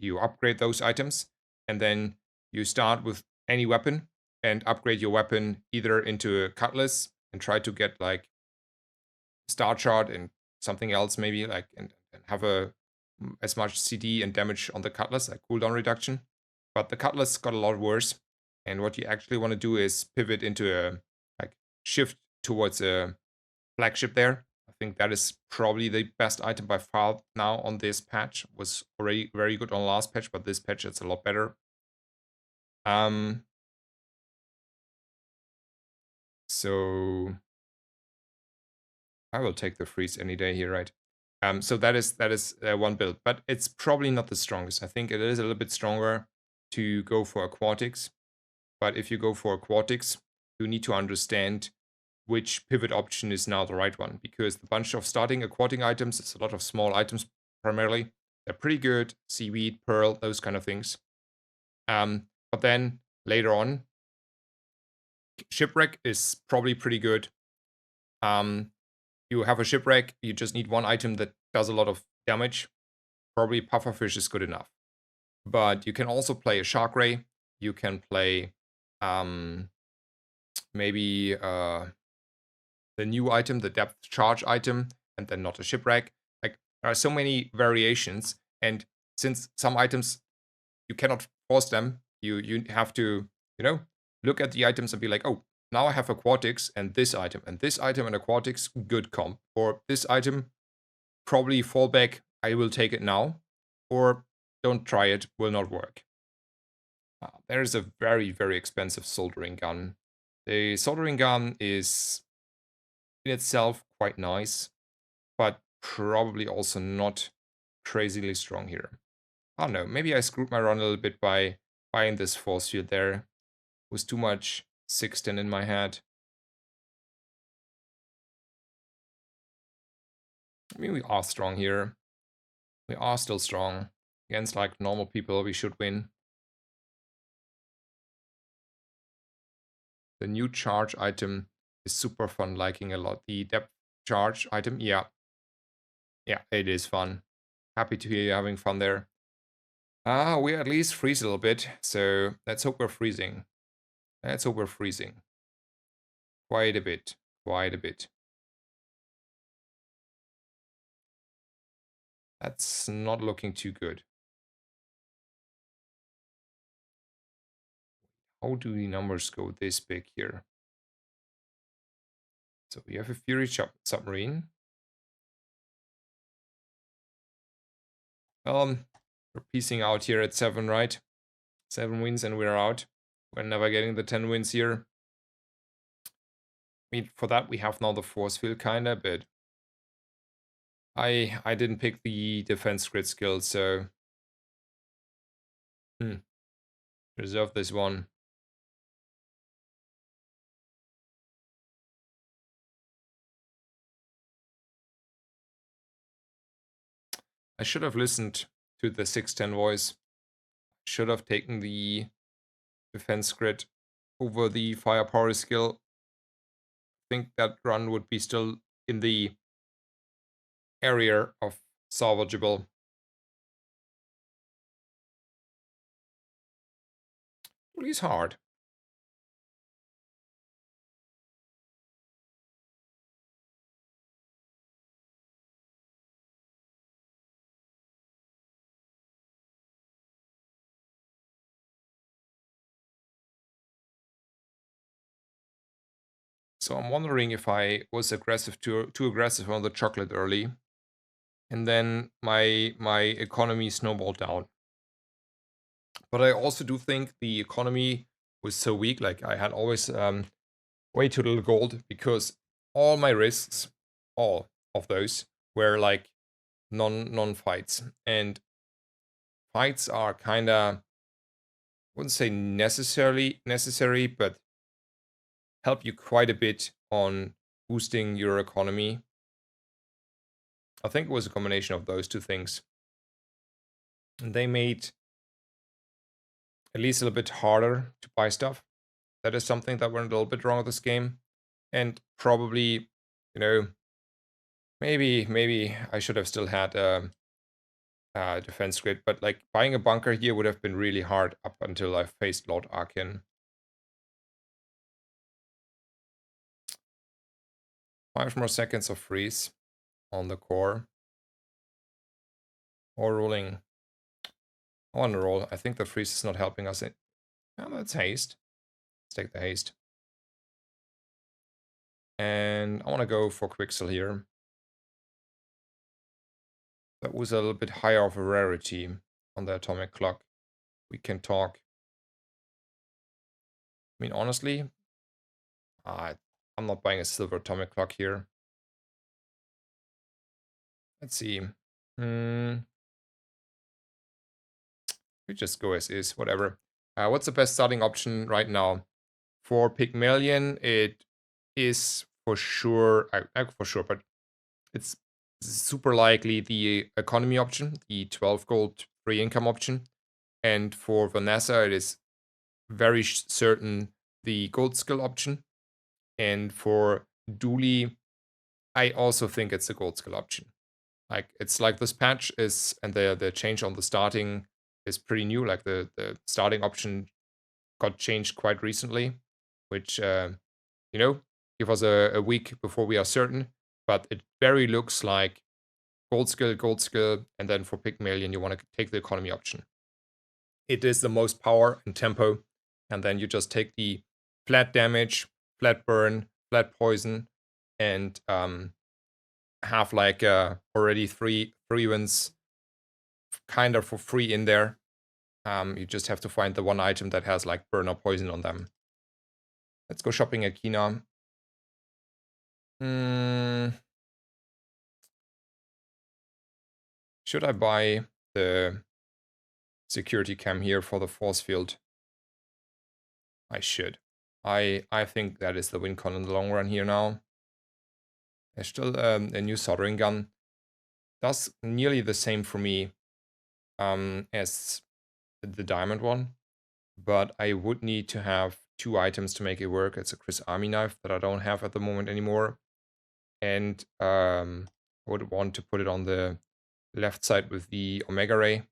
you upgrade those items, and then you start with any weapon and upgrade your weapon either into a cutlass and try to get like star chart and something else maybe, like and have as much CD and damage on the cutlass, like cooldown reduction. But the cutlass got a lot worse, and what you actually want to do is pivot into a like shift towards a flagship there. I think that is probably the best item by far now on this patch. Was already very good on the last patch, but this patch it's a lot better. So I will take the freeze any day here, right? So that is one build, but it's probably not the strongest. I think it is a little bit stronger to go for aquatics, but if you go for aquatics, you need to understand which pivot option is now the right one, because the bunch of starting aquatic items, it's a lot of small items primarily. They're pretty good, seaweed, pearl, those kind of things. But then later on, shipwreck is probably pretty good. You have a shipwreck, you just need one item that does a lot of damage. Probably pufferfish is good enough. But you can also play a shark ray. You can play maybe the new item, the depth charge item, and then not a shipwreck. Like, there are so many variations, and since some items you cannot force them, you have to, look at the items and be like, oh, now I have aquatics and this item and aquatics, good comp. Or this item, probably fallback, I will take it now. Or don't try it, will not work. There is a very expensive soldering gun. The soldering gun is in itself quite nice, but probably also not crazily strong here. I don't know, maybe I screwed my run a little bit by buying this force field there. It was too much 610 in my head. I mean, we are strong here. We are still strong. Against, like, normal people, we should win. The new charge item is super fun, liking a lot. The depth charge item, yeah. Yeah, it is fun. Happy to hear you having fun there. We at least freeze a little bit, so let's hope we're freezing. Let's hope we're freezing. Quite a bit. Quite a bit. That's not looking too good. How do the numbers go this big here? So we have a Fury submarine. We're piecing out here at 7, right? 7 wins and we're out. We're never getting the 10 wins here. I mean, for that we have now the force field kinda, but I didn't pick the defense grid skill, so reserve this one. I should have listened to the 610 voice. Should have taken the defense grid over the firepower skill. I think that run would be still in the area of salvageable. It's hard. So I'm wondering if I was too aggressive on the chocolate early, and then my economy snowballed down. But I also do think the economy was so weak. Like I had always way too little gold because all my risks, all of those, were like non fights, and fights are kind of, wouldn't say necessary, but help you quite a bit on boosting your economy. I think it was a combination of those two things. And they made at least a little bit harder to buy stuff. That is something that went a little bit wrong with this game. And probably, you know, maybe I should have still had a defense grid, but like buying a bunker here would have been really hard up until I faced Lord Arkin. 5 more seconds of freeze on the core. Or rolling. I want to roll. I think the freeze is not helping us. Oh, that's haste. Let's take the haste. And I want to go for Quixel here. That was a little bit higher of a rarity on the atomic clock. We can talk. I mean, honestly, I'm not buying a silver atomic clock here. Let's see. We just go as is, whatever. What's the best starting option right now? For Pygmalion, it is for sure, for sure, but it's super likely the economy option, the 12 gold free income option. And for Vanessa, it is very certain the gold skill option. And for Dooley, I also think it's the gold skill option. Like it's like this patch is, and the change on the starting is pretty new. Like the starting option got changed quite recently, which give us a week before we are certain. But it very looks like gold skill, and then for Pygmalion you want to take the economy option. It is the most power and tempo, and then you just take the flat damage, flat burn, flat poison, and have like already three wins kind of for free in there. You just have to find the one item that has like burn or poison on them. Let's go shopping at Kina. Should I buy the security cam here for the force field? I should. I think that is the win con in the long run here now. There's still a new soldering gun. does nearly the same for me as the diamond one, but I would need to have 2 items to make it work. It's a Chris Army knife that I don't have at the moment anymore, and I would want to put it on the left side with the Omega Ray.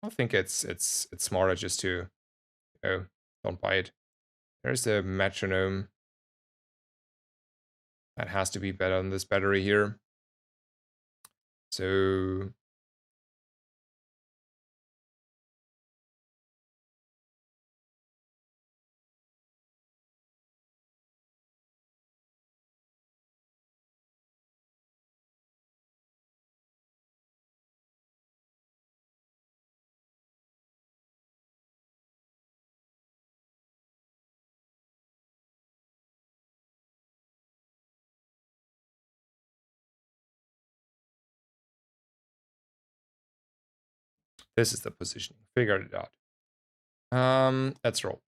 I think it's smarter just to, don't buy it. There's a metronome. That has to be better than this battery here. So this is the positioning. Figured it out. Let's roll.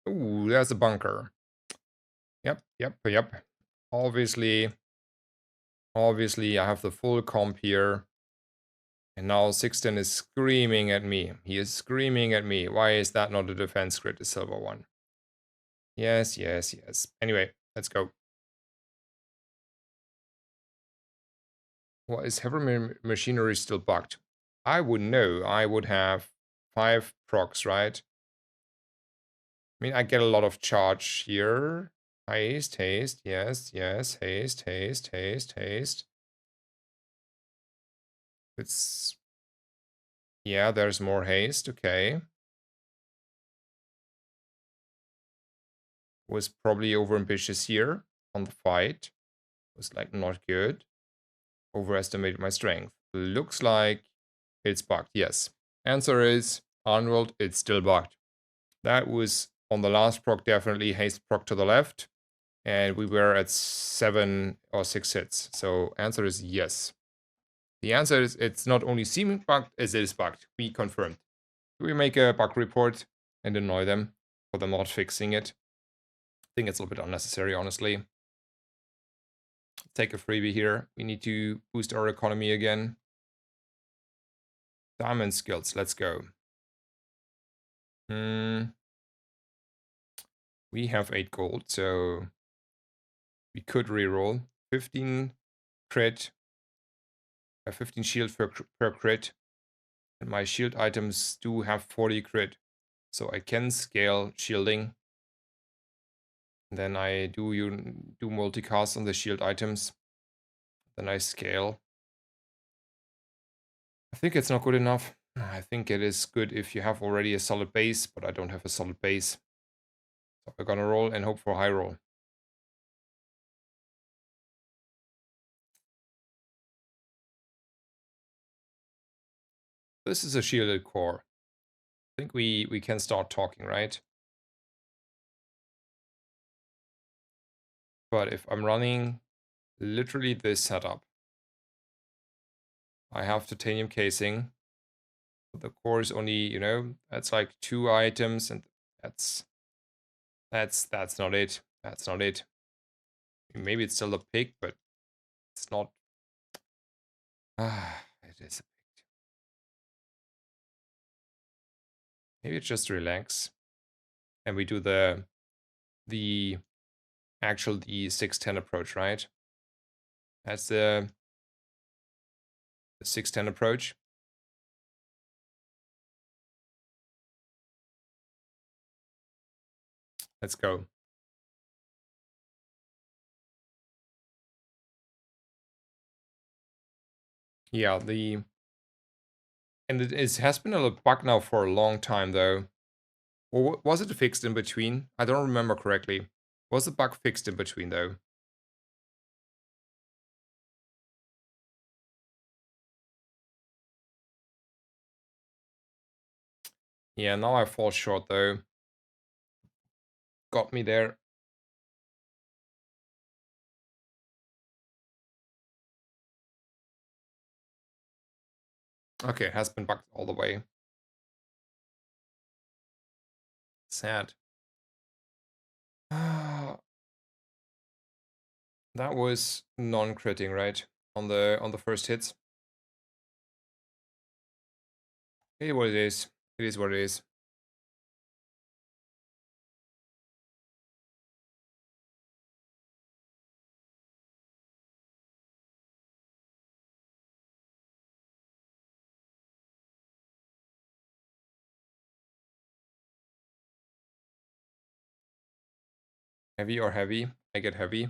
Ooh, there's a bunker. Yep. Obviously, I have the full comp here. And now Sixten is screaming at me. He is screaming at me. Why is that not a defense grid, the silver one? Yes. Anyway, let's go. Well, is heavy machinery still bugged? I would know. I would have 5 procs, right? I mean, I get a lot of charge here. Haste, yes, haste. It's... Yeah, there's more haste, okay. Was probably overambitious here on the fight. Was, like, not good. Overestimated my strength. Looks like it's bugged, yes. Answer is, Arnold, it's still bugged. That was, on the last proc, definitely haste proc to the left. And we were at 7 or 6 hits. So answer is yes. The answer is it's not only seeming bugged, as it is bugged. We confirmed. We make a bug report and annoy them for them not fixing it. I think it's a little bit unnecessary, honestly. Take a freebie here. We need to boost our economy again. Diamond skills, let's go. We have 8 gold, so we could reroll. 15 crit, 15 shield per crit. And my shield items do have 40 crit. So I can scale shielding. Then I do multicast on the shield items. Then I scale. I think it's not good enough. I think it is good if you have already a solid base, but I don't have a solid base. So we're gonna roll and hope for a high roll. This is a shielded core. I think we can start talking, right? But if I'm running literally this setup, I have titanium casing. The core is only, that's like 2 items, and that's not it. That's not it. Maybe it's still a pig, but it's not. It is a pig. Maybe it's just relax, and we do the 610 approach, right? That's the 610 approach. Let's go. Yeah, and it has been a bug now for a long time, though. Or was it fixed in between? I don't remember correctly. Was the bug fixed in between, though? Yeah, now I fall short, though. Got me there. Okay, it has been bugged all the way. Sad. That was non-critting, right? on the first hits. It is what it is. It is what it is. Heavy or heavy? I get heavy.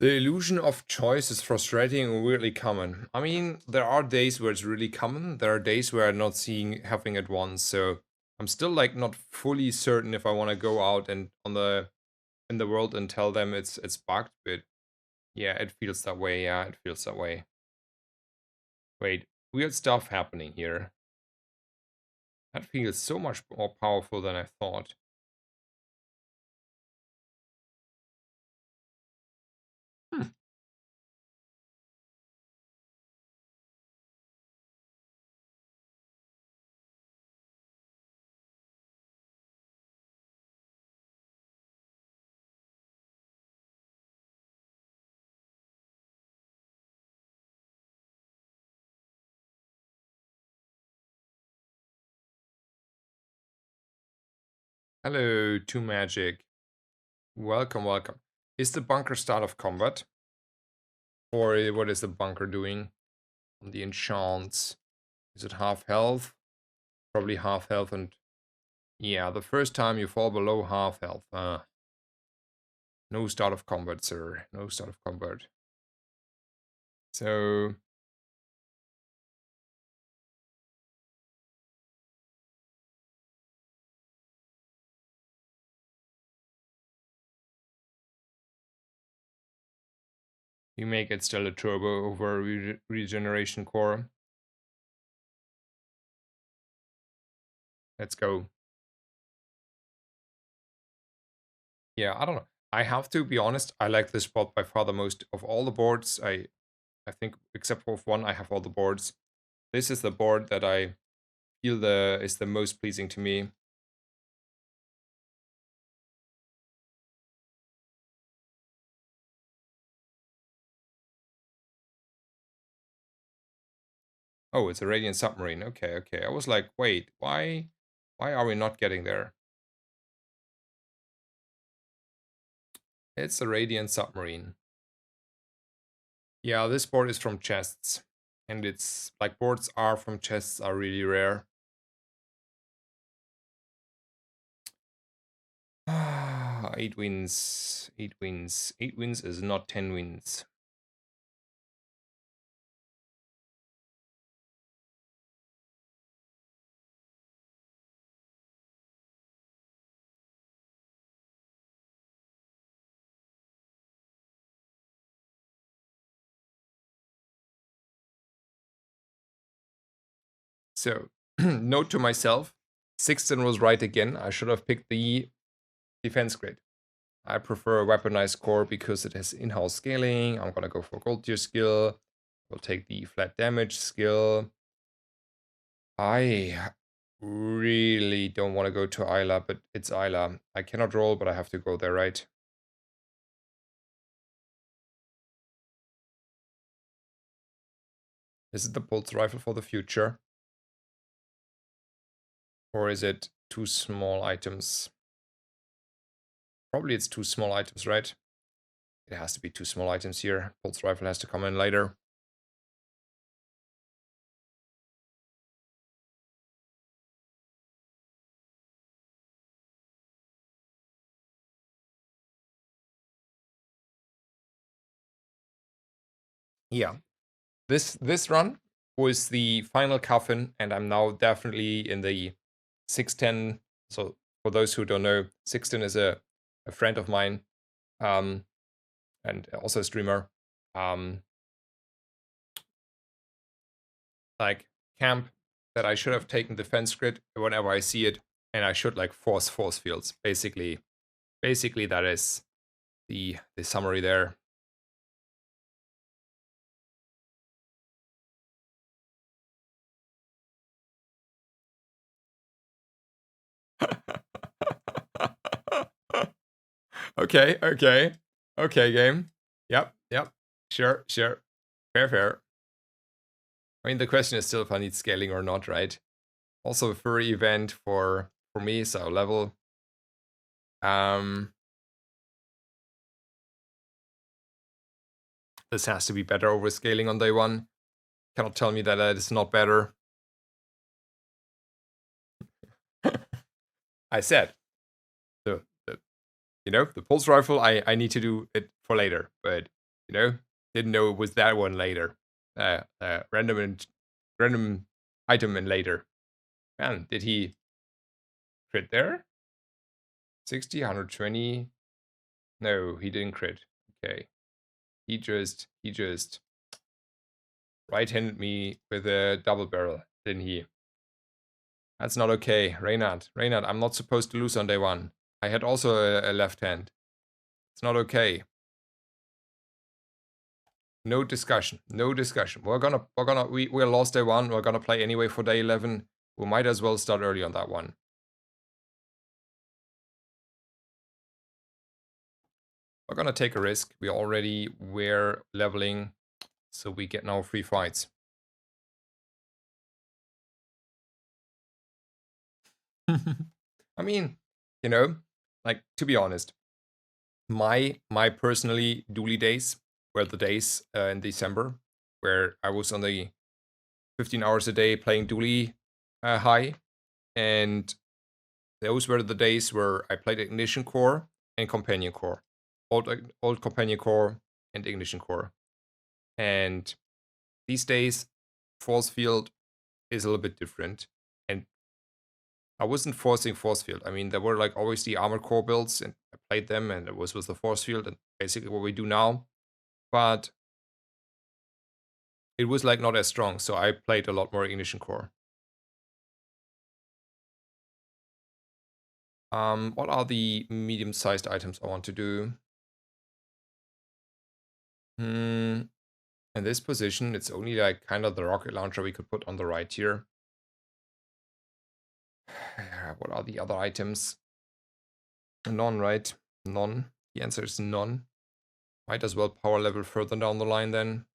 The illusion of choice is frustrating and weirdly common. I mean, there are days where it's really common. There are days where I'm not seeing having it once. So I'm still like not fully certain if I want to go out and on the in the world and tell them it's bugged. But yeah, it feels that way. Yeah, it feels that way. Wait, weird stuff happening here. That feels so much more powerful than I thought. Hmm. Hello, to magic. Welcome, welcome. Is the bunker start of combat? Or what is the bunker doing? On the enchants. Is it half health? Probably half health and... Yeah, the first time you fall below half health. No start of combat, sir. No start of combat. So... You make it still a turbo over regeneration core. Let's go. Yeah, I don't know. I have to be honest, I like this spot by far the most of all the boards. I think except for one, I have all the boards. This is the board that I feel is the most pleasing to me. Oh, it's a Radiant Submarine. Okay, okay. I was like, wait, why are we not getting there? It's a Radiant Submarine. Yeah, this board is from chests. And it's like boards are from chests are really rare. 8 wins. 8 wins. 8 wins is not 10 wins. So, note to myself, Sixten was right again. I should have picked the defense grid. I prefer a weaponized core because it has in-house scaling. I'm gonna go for gold tier skill. We'll take the flat damage skill. I really don't want to go to Isla, but it's Isla. I cannot roll, but I have to go there, right? Is it the pulse rifle for the future? Or is it two small items? Probably it's two small items, right? It has to be two small items here. Pulse rifle has to come in later. Yeah. This run was the final coffin, and I'm now definitely in the 610. So for those who don't know, 610 is a friend of mine, um, and also a streamer. Um, like camp that I should have taken defense grid whenever I see it, and I should like force fields. Basically that is the summary there. Okay, game. Yep. Sure. Fair. I mean, the question is still if I need scaling or not, right? Also, a furry event for me, so level. Um, this has to be better over scaling on day one. Cannot tell me that that is not better. I said the the pulse rifle. I need to do it for later, but didn't know it was that one later. Random item in later. Man, did he crit there? 60, 120. No, he didn't crit. Okay. He just right-handed me with a double barrel, didn't he? That's not okay. Reynard, I'm not supposed to lose on day one. I had also a left hand. It's not okay. No discussion. We're lost day one. We're gonna play anyway for day 11. We might as well start early on that one. We're gonna take a risk. We already were leveling, so we get now 3 fights. I mean, like to be honest, my personally dually days were the days in December where I was on the 15 hours a day playing dually high, and those were the days where I played Ignition Core and Companion Core, old Companion Core and Ignition Core, and these days Force Field is a little bit different, and I wasn't forcing Force Field. I mean, there were like always the Armor Core builds, and I played them, and it was with the Force Field, and basically what we do now. But it was like not as strong, so I played a lot more Ignition Core. What are the medium-sized items I want to do? In this position, it's only like kind of the rocket launcher we could put on the right here. What are the other items? None, right? None. The answer is none. Might as well power level further down the line then.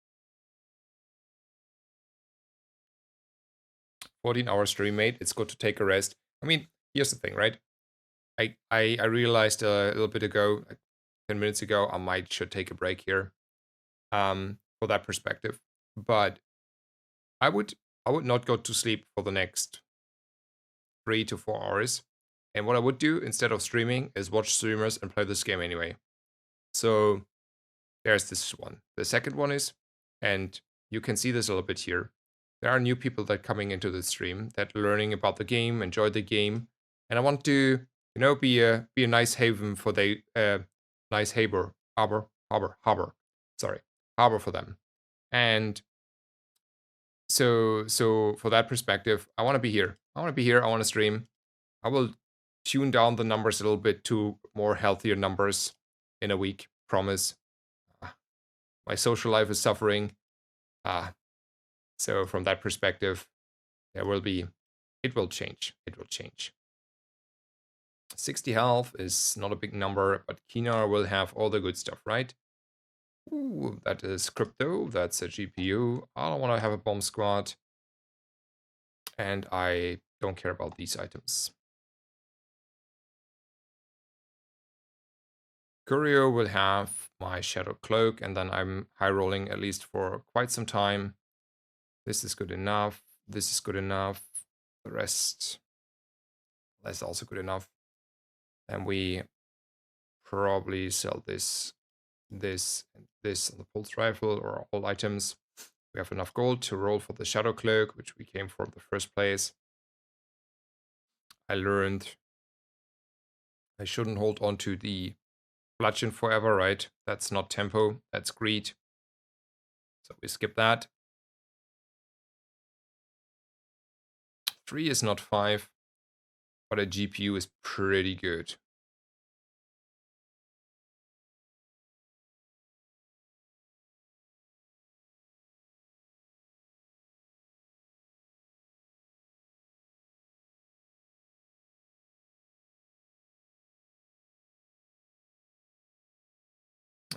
14-hour stream, mate. It's good to take a rest. I mean, here's the thing, right? I realized a little bit ago, like 10 minutes ago, I should take a break here. For that perspective. But I would not go to sleep for the next 3 to 4 hours. And what I would do instead of streaming is watch streamers and play this game anyway. So there's this one. The second one is, and you can see this a little bit here, there are new people that are coming into the stream that are learning about the game, enjoy the game, and I want to, be a nice haven for nice harbor for them. And so for that perspective, I want to be here. I want to stream. I will tune down the numbers a little bit to more healthier numbers in a week. Promise. My social life is suffering. So from that perspective, it will change. 60 health is not a big number, but Kina will have all the good stuff, right? Ooh, that is crypto. That's a GPU. I don't want to have a bomb squad. And I don't care about these items. Curio will have my Shadow Cloak, and then I'm high rolling at least for quite some time. This is good enough. This is good enough. The rest is also good enough. And we probably sell this this and this on the pulse rifle or all items. We have enough gold to roll for the shadow cloak, which we came for in the first place. I learned I shouldn't hold on to the bludgeon forever, right? That's not tempo, that's greed. So we skip that. 3 is not 5, but a GPU is pretty good.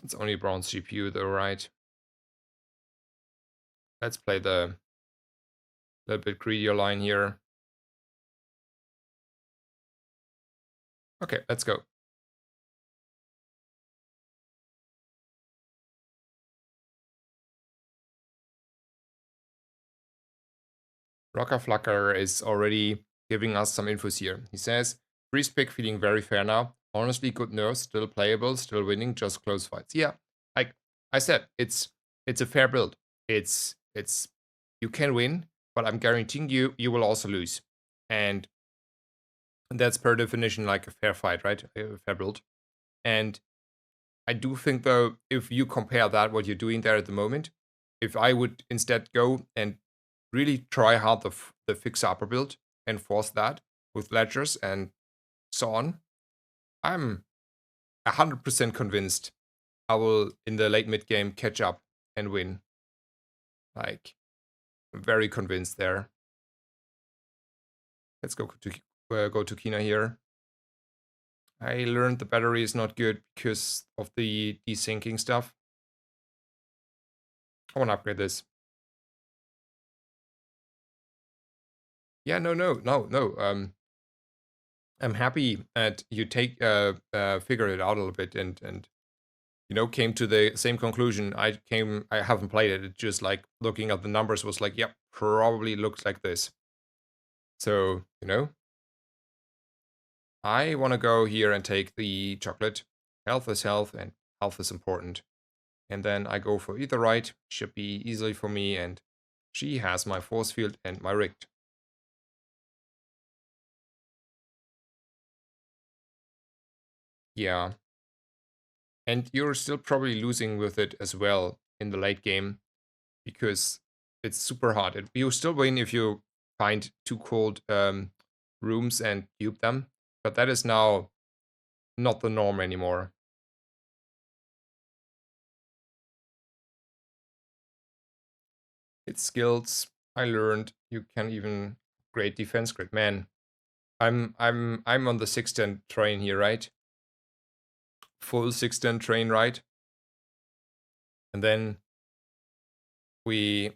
It's only bronze GPU though, right? Let's play the little bit greedier line here. Okay, let's go. Rocker Flacker is already giving us some infos here. He says, Priest pick feeling very fair now. Honestly, good nerfs, still playable, still winning, just close fights. Yeah, like I said, it's a fair build. It's you can win, but I'm guaranteeing you will also lose. And that's per definition like a fair fight, right? A fair build. And I do think though, if you compare that what you're doing there at the moment, if I would instead go and really try hard the fixer upper build and force that with ledgers and so on, I'm 100% convinced I will in the late mid game catch up and win. Like, I'm very convinced there. Let's go to Kina here. I learned the battery is not good because of the desyncing stuff. I want to upgrade this. Yeah, no. I'm happy that you figure it out a little bit and came to the same conclusion. I haven't played it. It just like looking at the numbers was like, yep, probably looks like this. So, I want to go here and take the chocolate. Health is health and health is important. And then I go for either right, should be easily for me, and she has my force field and my rigged. Yeah. And you're still probably losing with it as well in the late game because it's super hard. You still win if you find two cold rooms and cube them, but that is now not the norm anymore. It's skills. I learned you can even upgrade defense grid. Man, I'm on the 610 train here, right? Full 610 train, right? And then we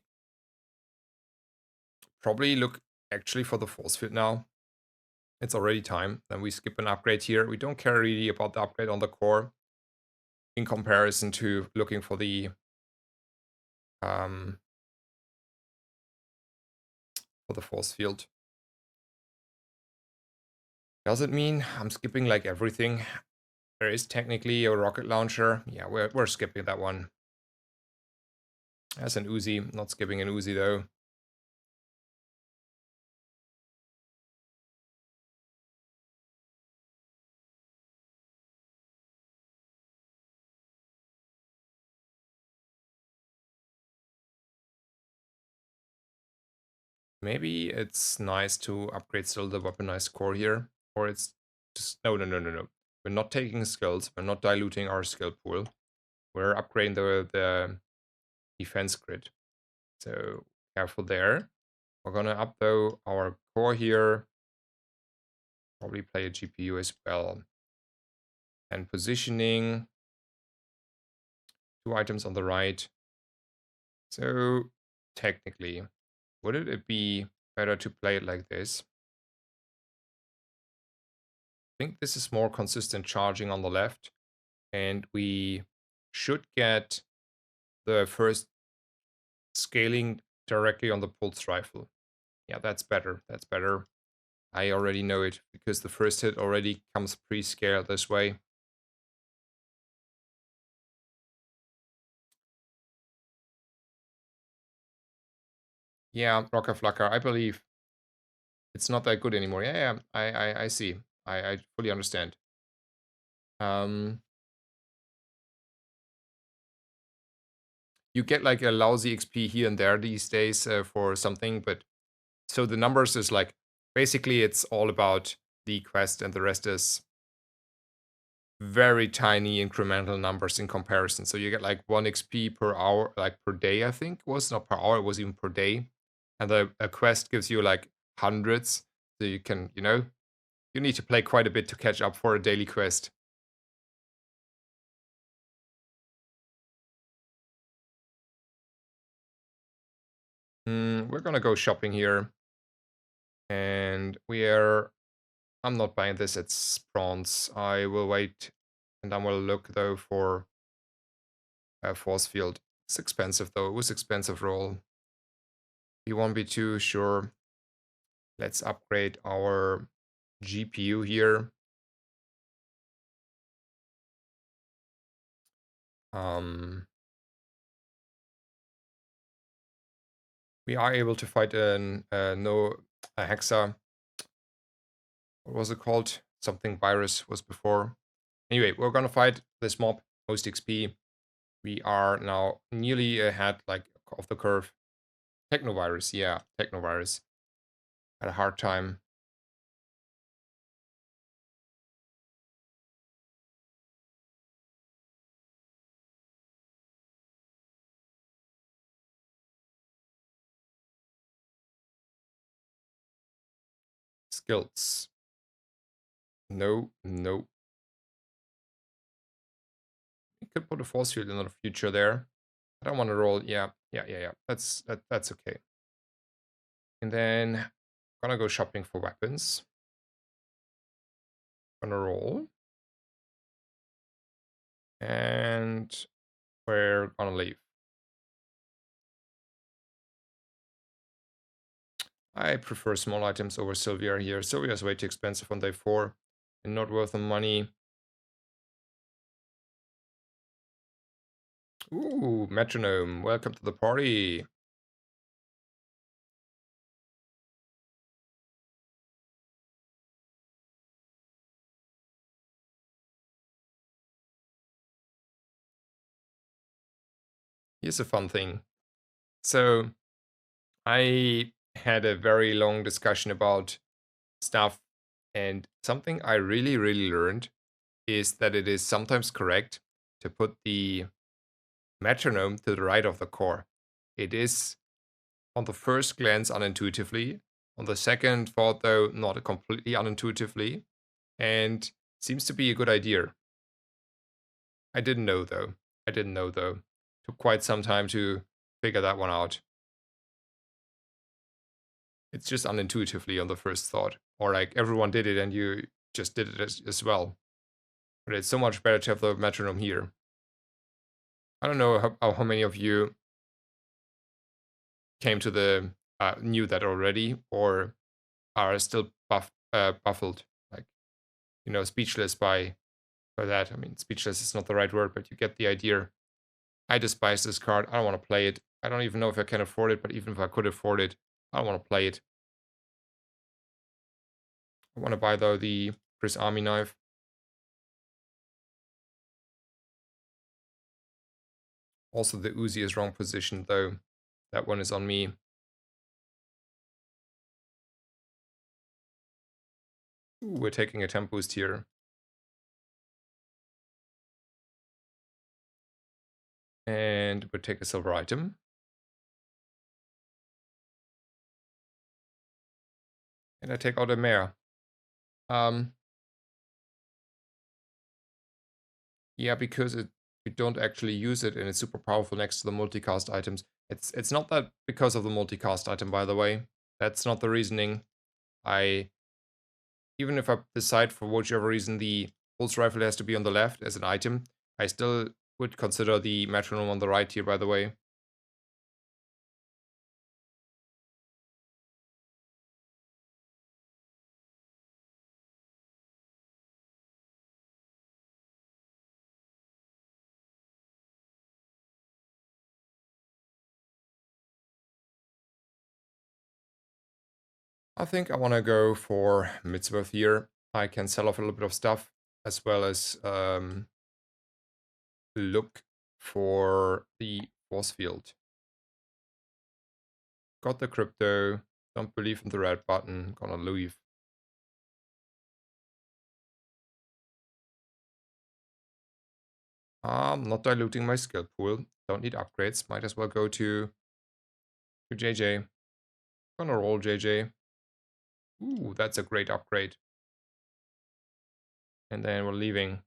probably look actually for the force field now. It's already time. Then we skip an upgrade here. We don't care really about the upgrade on the core in comparison to looking for the um, force field. Does it mean I'm skipping like everything? There is technically a rocket launcher. Yeah, we're skipping that one. That's an Uzi. Not skipping an Uzi though. Maybe it's nice to upgrade still the weaponized core here. Or it's just... No. We're not taking skills. We're not diluting our skill pool. We're upgrading the defense grid. So careful there. We're gonna up though our core here. Probably play a GPU as well. And positioning. 2 items on the right. So technically, wouldn't it be better to play it like this? I think this is more consistent charging on the left. And we should get the first scaling directly on the pulse rifle. Yeah, that's better. That's better. I already know it because the first hit already comes pre-scaled this way. Yeah, Rocker Flacker, I believe it's not that good anymore. Yeah, yeah, I see. I fully understand. Um, you get like a lousy XP here and there these days for something, but so the numbers is like basically it's all about the quest, and the rest is very tiny incremental numbers in comparison. So you get like 1 XP per hour, like per day, I think it was not per hour, it was even per day. And a quest gives you like hundreds. So you can, you need to play quite a bit to catch up for a daily quest. We're gonna go shopping here. And I'm not buying this, it's bronze. I will wait and I will look though for a force field. It's expensive though, it was expensive roll. You won't be too sure. Let's upgrade our GPU here. Um, we are able to fight a Hexa. What was it called? Something virus was before. Anyway, we're gonna fight this mob, most XP. We are now nearly ahead, like, of the curve. Technovirus, yeah, Technovirus. Had a hard time. Skills. No, no. We could put a force field in the future there. I don't want to roll. Yeah, yeah, yeah, yeah. That's okay. And then gonna go shopping for weapons. Gonna roll. And we're gonna leave. I prefer small items over Sylvia here. Sylvia's way too expensive on day 4 and not worth the money. Ooh, metronome. Welcome to the party. Here's a fun thing. So I had a very long discussion about stuff, and something I really, really learned is that it is sometimes correct to put the metronome to the right of the core. It is, on the first glance, unintuitively. On the second thought, though, not completely unintuitively. And seems to be a good idea. I didn't know, though. I didn't know, though. Took quite some time to figure that one out. It's just unintuitively on the first thought. Or like everyone did it and you just did it as well. But it's so much better to have the metronome here. I don't know how many of you came to the knew that already, or are still baffled, like, speechless by that. I mean, speechless is not the right word, but you get the idea. I despise this card. I don't want to play it. I don't even know if I can afford it, but even if I could afford it, I don't want to play it. I want to buy, though, the Chris Army knife. Also, the Uzi is wrong position, though. That one is on me. Ooh, we're taking a temp boost here. And we'll take a silver item. And I take out a mare. Um, yeah, because you don't actually use it and it's super powerful next to the multicast items. It's not that because of the multicast item, by the way. That's not the reasoning. Even if I decide for whichever reason the pulse rifle has to be on the left as an item, I still would consider the metronome on the right here, by the way. I think I want to go for Mitzvah here. I can sell off a little bit of stuff as well as look for the force field. Got the crypto. Don't believe in the red button. Gonna leave. I'm not diluting my skill pool. Don't need upgrades. Might as well go to JJ. Gonna roll JJ. Ooh, that's a great upgrade. And then we're leaving.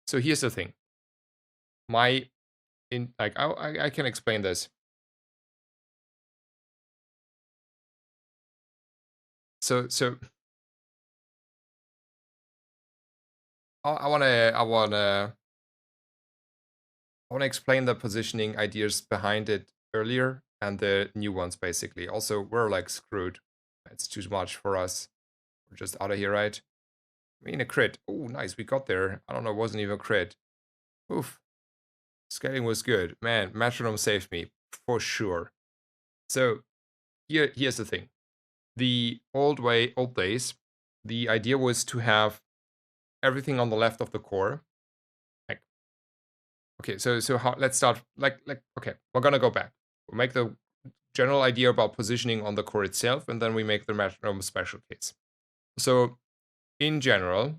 So here's the thing. I can explain this. So I wanna explain the positioning ideas behind it earlier and the new ones basically. Also, we're like screwed. It's too much for us. We're just out of here, right? I mean, a crit. Oh, nice. We got there. I don't know. It wasn't even a crit. Oof. Scaling was good. Man, metronome saved me for sure. So here's the thing. The old days, the idea was to have everything on the left of the core. Like, okay, so how? Let's start. Okay, we're gonna go back. We'll make the general idea about positioning on the core itself, and then we make the metronome special case. So in general,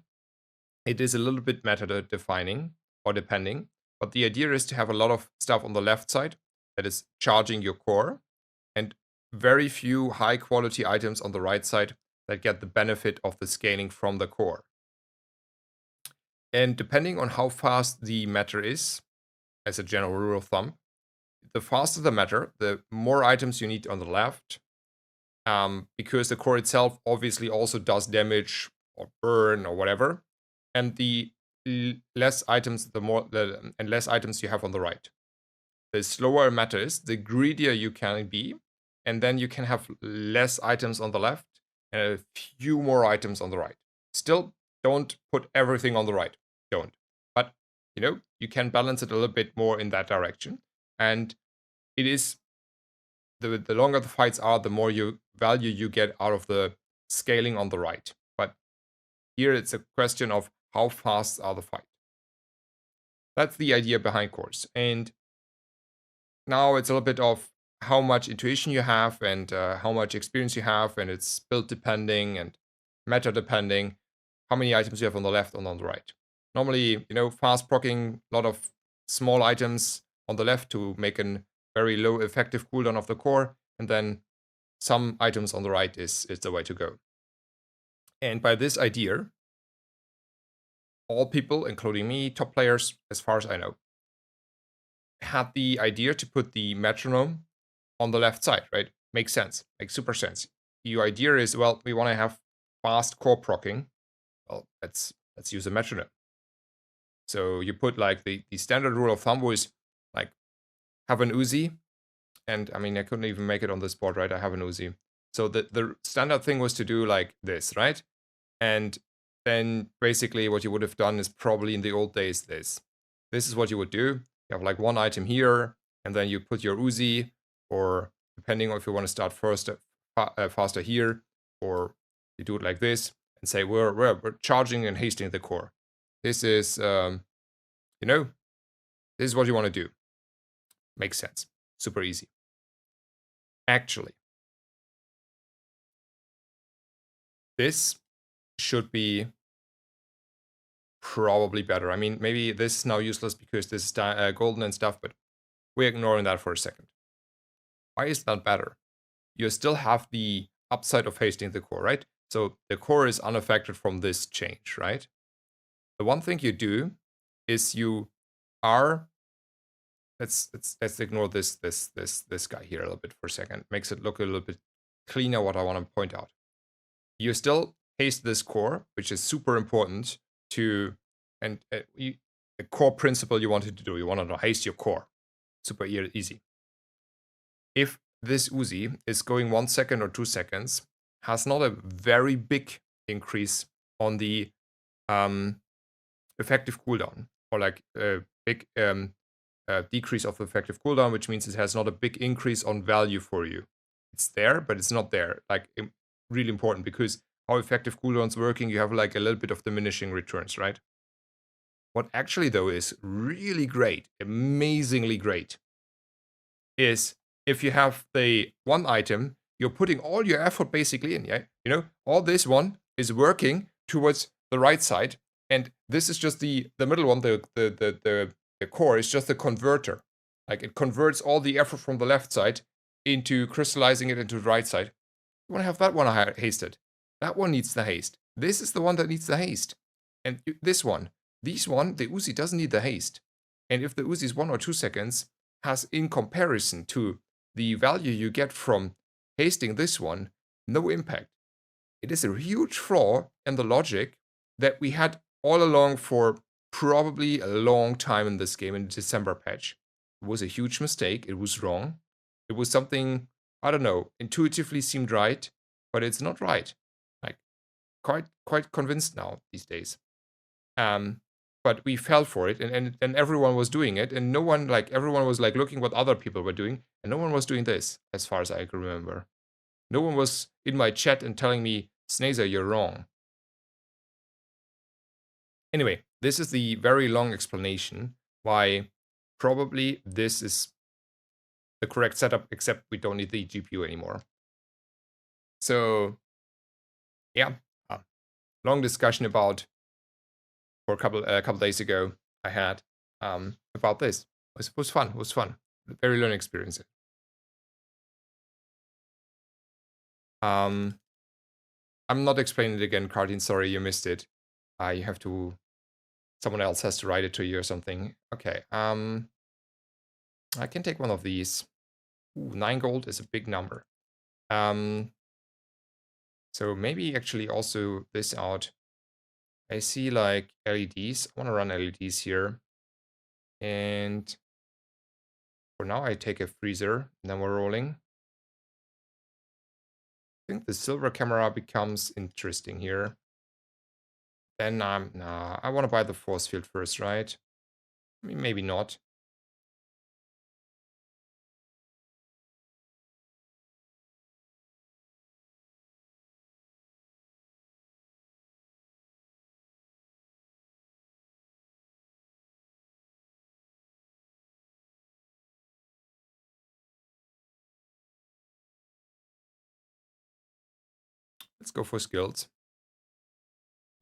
it is a little bit meta defining or depending, but the idea is to have a lot of stuff on the left side that is charging your core, and very few high quality items on the right side that get the benefit of the scaling from the core. And depending on how fast the matter is, as a general rule of thumb, the faster the matter, the more items you need on the left, because the core itself obviously also does damage or burn or whatever, and the less items, and less items you have on the right. The slower matter is, the greedier you can be, and then you can have less items on the left and a few more items on the right. Still, don't put everything on the right. Don't. But, you can balance it a little bit more in that direction. And it is, the longer the fights are, the more value you get out of the scaling on the right. But here it's a question of how fast are the fight. That's the idea behind cores. And now it's a little bit of how much intuition you have and how much experience you have, and it's build depending and meta depending, how many items you have on the left and on the right. Normally, fast proccing a lot of small items on the left to make a very low effective cooldown of the core, and then some items on the right is the way to go. And by this idea, all people, including me, top players, as far as I know, had the idea to put the metronome on the left side, right? Makes sense, makes super sense. Your idea is, well, we want to have fast core proccing. Well, let's use a metronome. So you put like the standard rule of thumb was like have an Uzi, and I mean I couldn't even make it on this board, right? I have an Uzi. So the standard thing was to do like this, right? And then basically what you would have done is probably in the old days this. This is what you would do. You have like one item here, and then you put your Uzi, or depending on if you want to start faster here, or you do it like this and say we're charging and hasting the core. This is this is what you want to do. Makes sense. Super easy. Actually, this should be probably better. I mean, maybe this is now useless because this is golden and stuff, but we're ignoring that for a second. Why is that better? You still have the upside of hasting the core, right? So the core is unaffected from this change, right? The one thing you do is you are, let's ignore this guy here a little bit for a second. Makes it look a little bit cleaner what I want to point out. You still haste this core, which is super important to, and a core principle you wanted to do. You want to haste your core. Super easy. If this Uzi is going 1 second or 2 seconds, has not a very big increase on the effective cooldown, or like a big decrease of effective cooldown, which means it has not a big increase on value for you. It's there, but it's not there. Like, really important, because how effective cooldown's working, you have like a little bit of diminishing returns, right? What actually, though, is really great, amazingly great, is if you have the one item, you're putting all your effort basically in, yeah? You know, all this one is working towards the right side, and this is just the middle one, the core is just the converter. Like, it converts all the effort from the left side into crystallizing it into the right side. You want to have that one hasted. That one needs the haste. This is the one that needs the haste. And this one, the Uzi doesn't need the haste. And if the Uzi is 1 or 2 seconds, has, in comparison to the value you get from hasting this one, no impact. It is a huge flaw in the logic that we had all along for probably a long time in this game in the December patch. It was a huge mistake. It was wrong. It was something, I don't know, intuitively seemed right, but it's not right. Like, quite convinced now these days. But we fell for it, and everyone was doing it, and no one, like, everyone was like looking what other people were doing, and no one was doing this, as far as I can remember. No one was in my chat and telling me, Snazer, you're wrong. Anyway, this is the very long explanation why probably this is the correct setup, except we don't need the GPU anymore. So, yeah, long discussion about, for a couple days ago, I had about this. It was fun. It was fun. Very learning experience. I'm not explaining it again, Cardin. Sorry, you missed it. You have to. Someone else has to write it to you or something. Okay. I can take one of these. Ooh, 9 gold is a big number. So maybe actually also this out. I see like LEDs. I want to run LEDs here. And for now, I take a freezer, and then we're rolling. I think the silver camera becomes interesting here. Then nah, I want to buy the force field first, right? I mean, maybe not. Let's go for skills.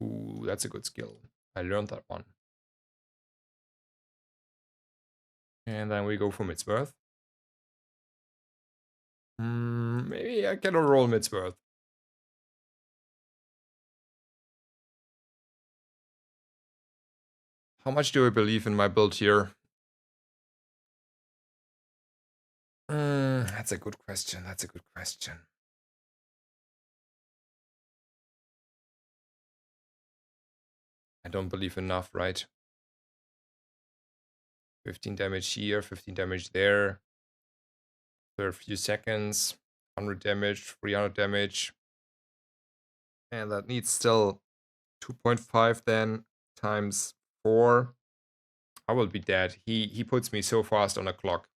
Ooh, that's a good skill. I learned that one. And then we go for Midsworth. Maybe I can roll Midsworth. How much do I believe in my build here? That's a good question. That's a good question. I don't believe enough, right? 15 damage here, 15 damage there. For a few seconds. 100 damage, 300 damage. And that needs still 2.5 then times 4. I will be dead. He puts me so fast on a clock.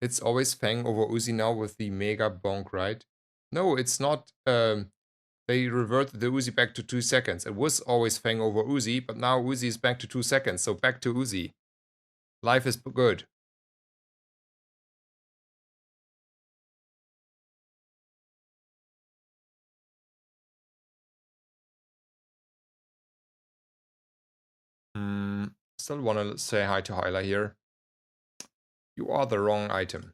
It's always Fang over Uzi now with the Mega Bonk, right? No, it's not. They reverted the Uzi back to 2 seconds. It was always Fang over Uzi, but now Uzi is back to 2 seconds. So back to Uzi. Life is good. Still want to say hi to Hyla here. You are the wrong item.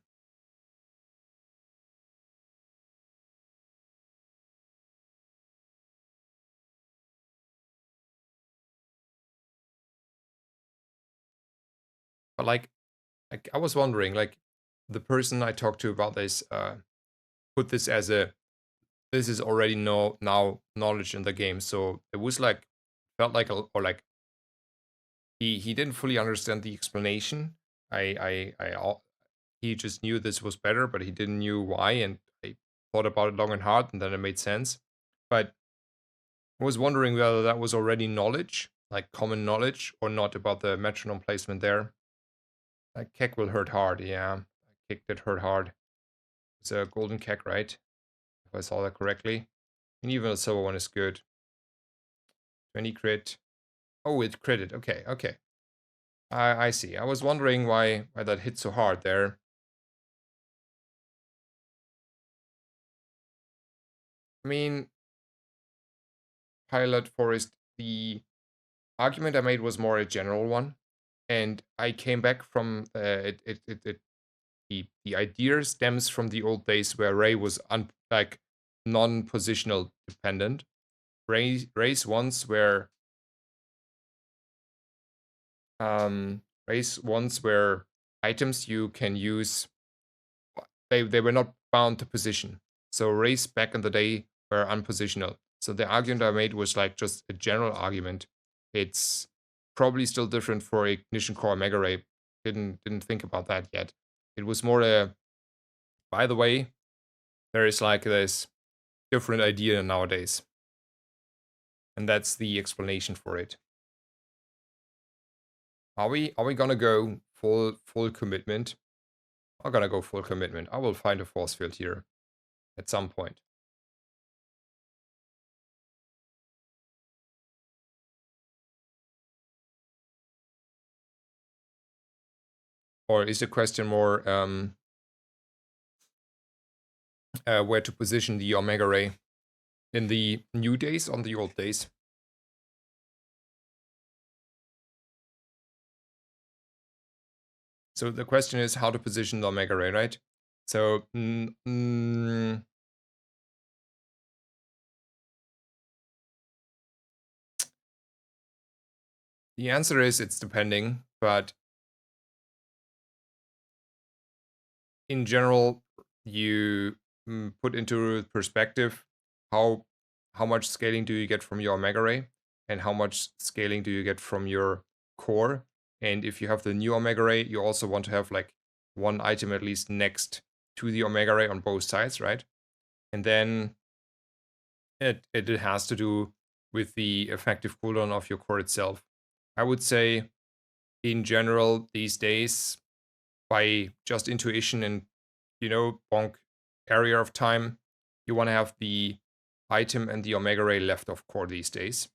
But like I was wondering, like, the person I talked to about this put this as a, this is already now knowledge in the game. So it was like, felt like, or like, he didn't fully understand the explanation. He just knew this was better, but he didn't knew why, and I thought about it long and hard, and then it made sense. But I was wondering whether that was already knowledge, like common knowledge, or not about the metronome placement there. That keck will hurt hard, yeah. That kick did hurt hard. It's a golden keck, right? If I saw that correctly. And even a silver one is good. 20 crit. Oh, it critted. Okay, okay. I see. I was wondering why that hit so hard there. I mean, Pilot Forest, the argument I made was more a general one. And I came back from the idea stems from the old days where Ray was like non-positional dependent. Rays once were race ones where items you can use, they were not bound to position. So race back in the day were unpositional. So the argument I made was like just a general argument. It's probably still different for Ignition Core Mega Ray. Didn't think about that yet. It was more a, by the way, there is like this different idea nowadays. And that's the explanation for it. Are we gonna go full commitment? I'm gonna go full commitment. I will find a force field here at some point. Or is the question more where to position the Omega Ray? In the new days, on the old days? So the question is how to position the Omega Ray, right? So, the answer is it's depending, but in general, you put into perspective how much scaling do you get from your Omega Ray and how much scaling do you get from your core. And if you have the new Omega Ray, you also want to have like one item at least next to the Omega Ray on both sides, right? And then it has to do with the effective cooldown of your core itself. I would say in general these days, by just intuition and, bonk area of time, you want to have the item and the Omega Ray left of core these days.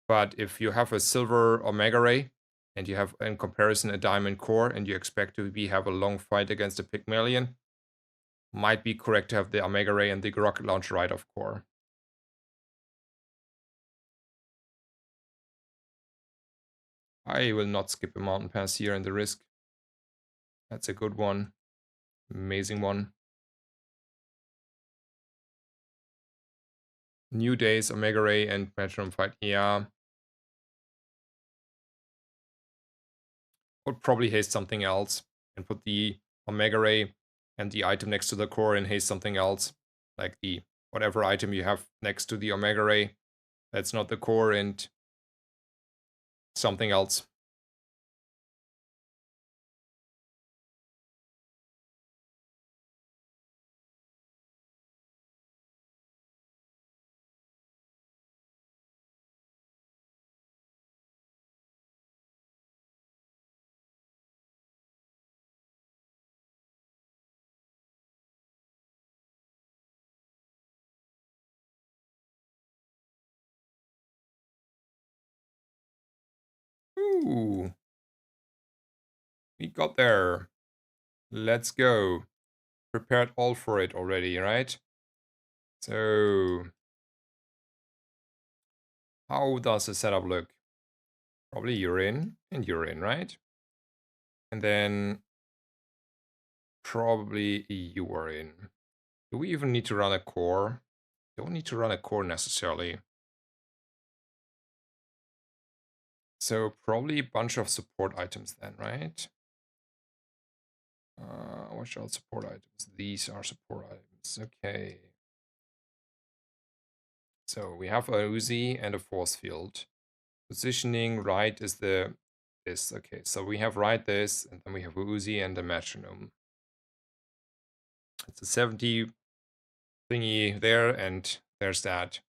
But if you have a silver Omega Ray and you have in comparison a diamond core and you expect to have a long fight against a Pygmalion, might be correct to have the Omega Ray and the rocket launcher right of core. I will not skip a mountain pass here in the risk. That's a good one. Amazing one. New Days, Omega Ray, and Metronome fight. Yeah. Would probably haste something else and put the Omega Ray and the item next to the core and haste something else. Like the whatever item you have next to the Omega Ray. That's not the core and something else. Ooh. We got there. Let's go. Prepared all for it already, right? So, how does the setup look? Probably you're in and you're in, right? And then probably you are in. Do we even need to run a core? Don't need to run a core necessarily. So probably a bunch of support items then, right? What are support items? These are support items. Okay. So we have a Uzi and a force field. Positioning right is the this. Okay, so we have right this, and then we have a Uzi and a metronome. It's a 70 thingy there, and there's that.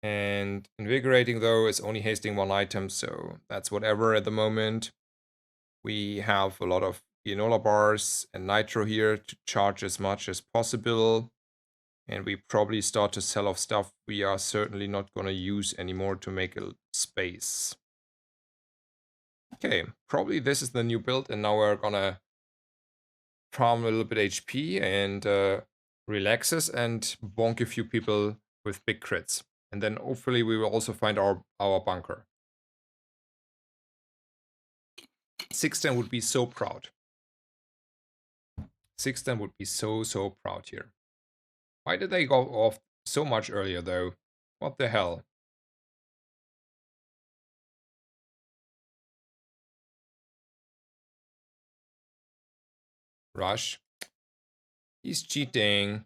And invigorating, though, is only hasting one item, so that's whatever at the moment. We have a lot of granola bars and nitro here to charge as much as possible. And we probably start to sell off stuff we are certainly not going to use anymore to make a space. Okay, probably this is the new build, and now we're gonna farm a little bit HP and relaxes and bonk a few people with big crits. And then hopefully we will also find our bunker. 610 would be so proud. 610 would be so proud here. Why did they go off so much earlier though? What the hell? Rush. He's cheating.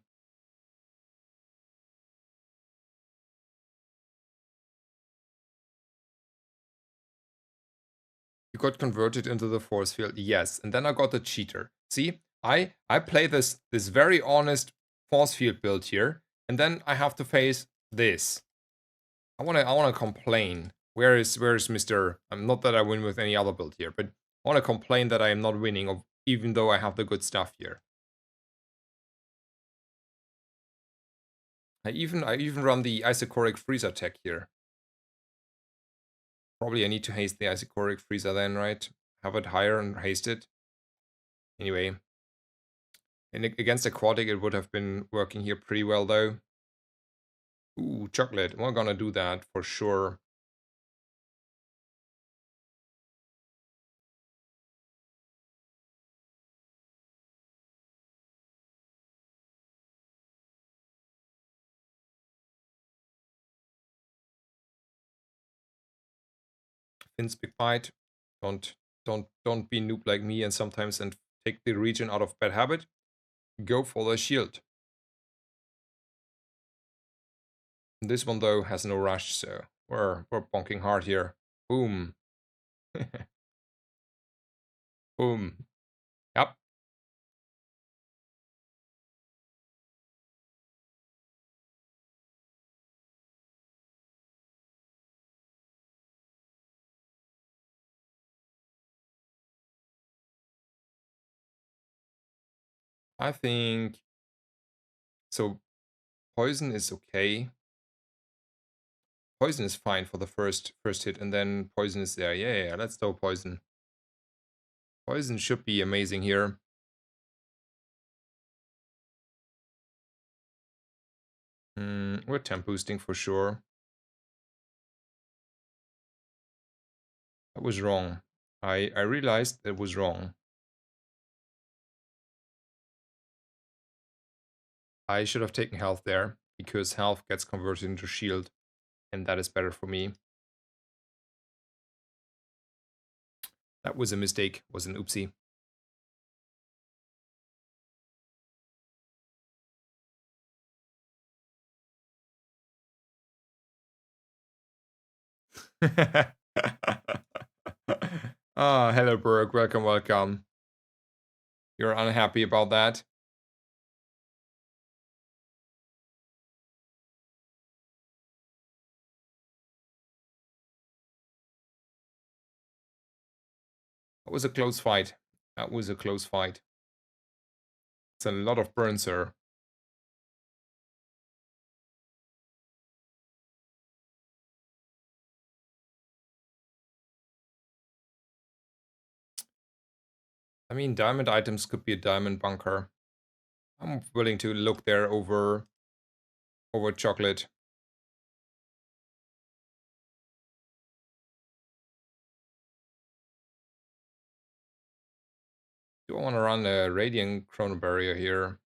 You got converted into the force field. Yes, and then I got the cheater. See, I play this very honest force field build here, and then I have to face this. I wanna complain. Where is Mr. Not that I win with any other build here, but I wanna complain that I am not winning, even though I have the good stuff here. I even run the Isocoric Freezer tech here. Probably I need to haste the Isocoric Freezer then, right? Have it higher and haste it. Anyway. And against Aquatic, it would have been working here pretty well, though. Ooh, chocolate. We're gonna do that for sure. Finn's big bite. Don't be noob like me and sometimes and take the region out of bad habit. Go for the shield. This one though has no rush, so we're bonking hard here. Boom. Boom. Yep. I think so. Poison is okay. Poison is fine for the first hit, and then poison is there. Yeah, let's throw poison. Poison should be amazing here. We're temp boosting for sure. That was wrong. I realized that was wrong. I should have taken health there, because health gets converted into shield, and that is better for me. That was a mistake, was an oopsie. Ah, hello Berg, welcome. You're unhappy about that? That was a close fight. That was a close fight. It's a lot of burn, sir. I mean, diamond items could be a diamond bunker. I'm willing to look there over chocolate. Do I want to run a radiant chrono barrier here?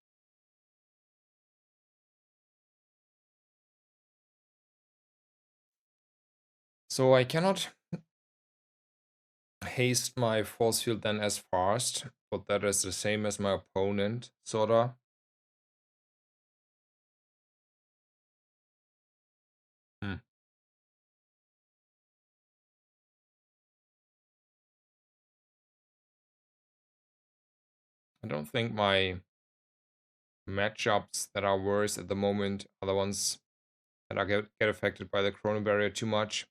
So I cannot haste my force field then as fast, but that is the same as my opponent, sorta. Hmm. I don't think my matchups that are worse at the moment are the ones that are get affected by the chrono barrier too much.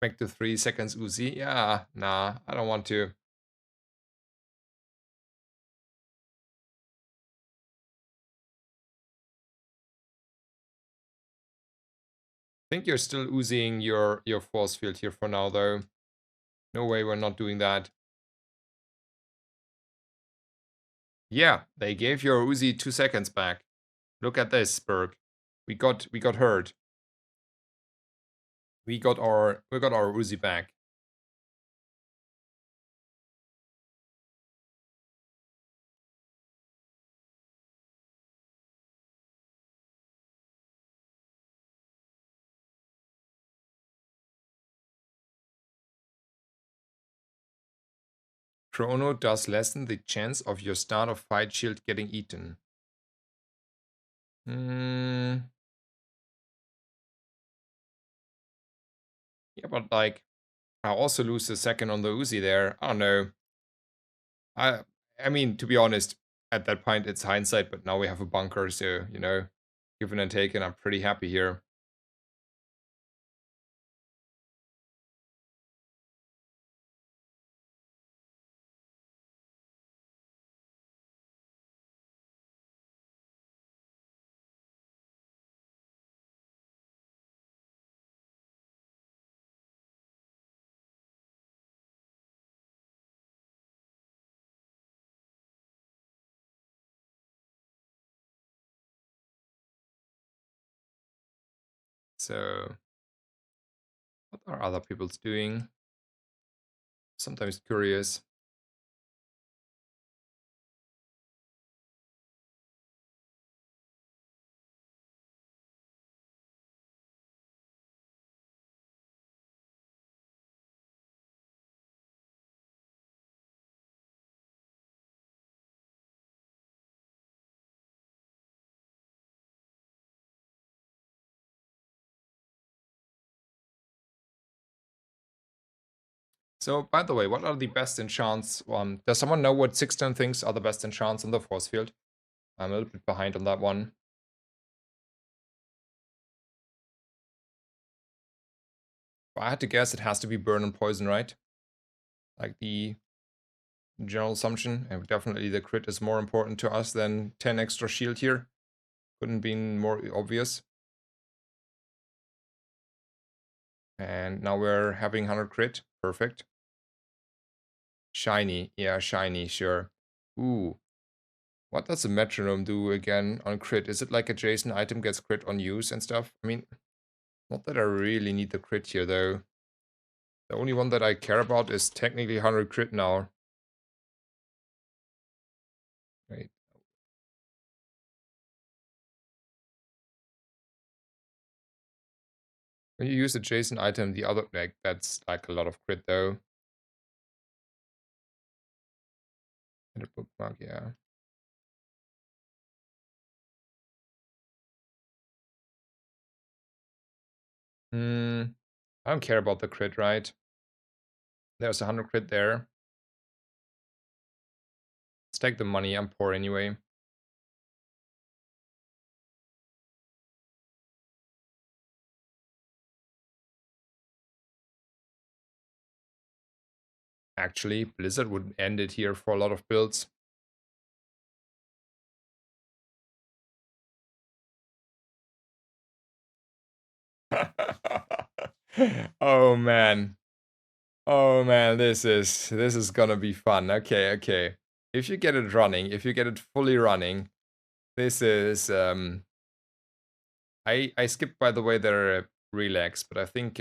Back to 3 seconds Uzi. Yeah, nah, I don't want to. I think you're still oozing your force field here for now, though. No way we're not doing that. Yeah, they gave your Uzi 2 seconds back. Look at this, Berg. We got hurt. We got our Uzi back. Chrono does lessen the chance of your start of fight shield getting eaten. Yeah, but like, I also lose a second on the Uzi there. I don't know. I I mean, to be honest, at that point it's hindsight, but now we have a bunker, so you know, given and taken, I'm pretty happy here. So, what are other people's doing? Sometimes curious. So, by the way, what are the best enchants? Does someone know what 16 things are the best enchants in the force field? I'm a little bit behind on that one. If I had to guess, it has to be burn and poison, right? Like the general assumption. And definitely the crit is more important to us than 10 extra shield here. Couldn't be more obvious. And now we're having 100 crit. Perfect. Shiny. Yeah, shiny, sure. Ooh. What does the metronome do again on crit? Is it like adjacent item gets crit on use and stuff? I mean, not that I really need the crit here, though. The only one that I care about is technically 100 crit now. Right. When you use adjacent item, the other, like, that's like a lot of crit, though. And a bookmark, yeah. I don't care about the crit, right? There's 100 crit there. Let's take the money. I'm poor anyway. Actually, Blizzard would end it here for a lot of builds. Oh man. Oh man, this is gonna be fun. Okay, okay. If you get it running, if you get it fully running, this is I skipped by the way their relax, but I think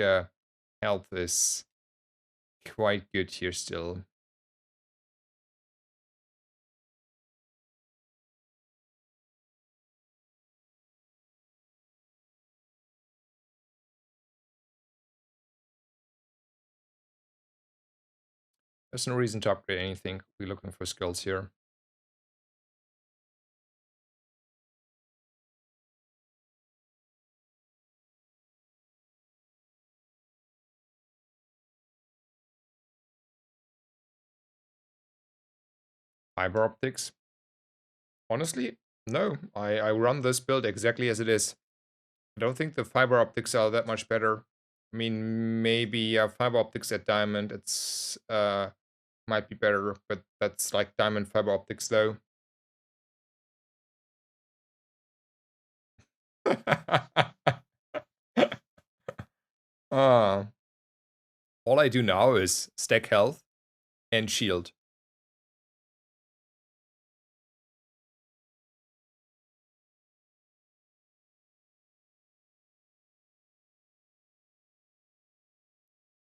health is quite good here still. There's no reason to upgrade anything. We're looking for skills here. fiber optics? Honestly, no. I run this build exactly as it is. I don't think the fiber optics are that much better. I mean, maybe fiber optics at diamond, it's might be better, but that's like diamond fiber optics though. uh, all I do now is stack health and shield.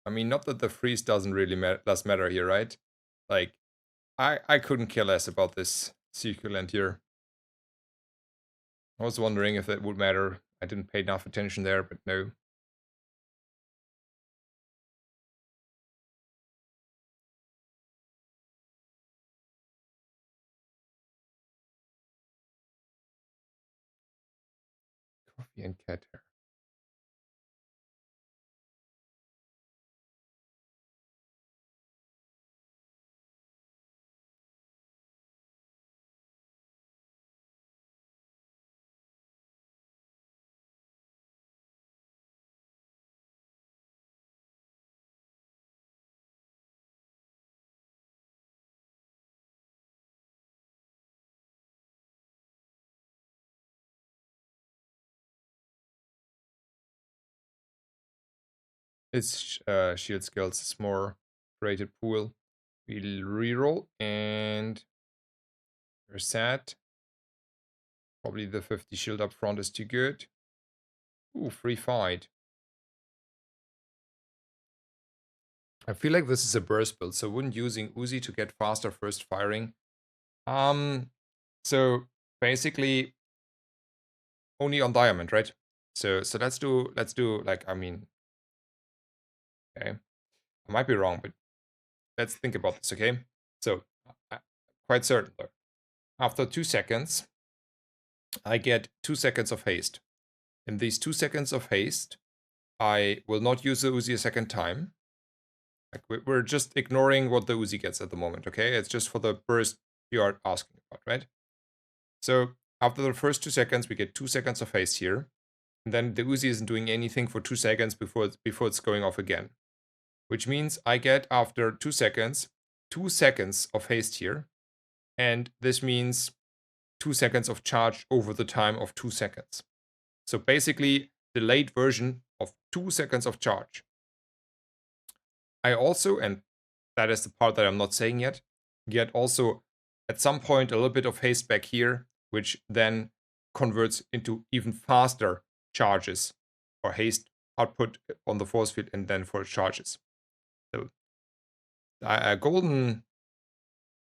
I mean, not that the freeze doesn't really does matter here, right? Like, I couldn't care less about this succulent here. I was wondering if that would matter. I didn't pay enough attention there, but no. Coffee and cat hair. It's shield skills. It's more created pool. We'll reroll and reset. Probably the 50 shield up front is too good. Ooh, free fight. I feel like this is a burst build, so wouldn't using Uzi to get faster first firing. So basically only on diamond, right? So let's do like, I mean, okay, I might be wrong, but let's think about this, okay? So quite certain though. After 2 seconds, I get 2 seconds of haste. In these 2 seconds of haste, I will not use the Uzi a second time. Like we're just ignoring what the Uzi gets at the moment, okay? It's just for the burst you are asking about, right? So after the first 2 seconds, we get 2 seconds of haste here. And then the Uzi isn't doing anything for 2 seconds before it's going off again. Which means I get, after 2 seconds, 2 seconds of haste here. And this means 2 seconds of charge over the time of 2 seconds. So basically, delayed version of 2 seconds of charge. I also, and that is the part that I'm not saying yet, get also at some point a little bit of haste back here, which then converts into even faster charges or haste output on the force field and then for charges. So golden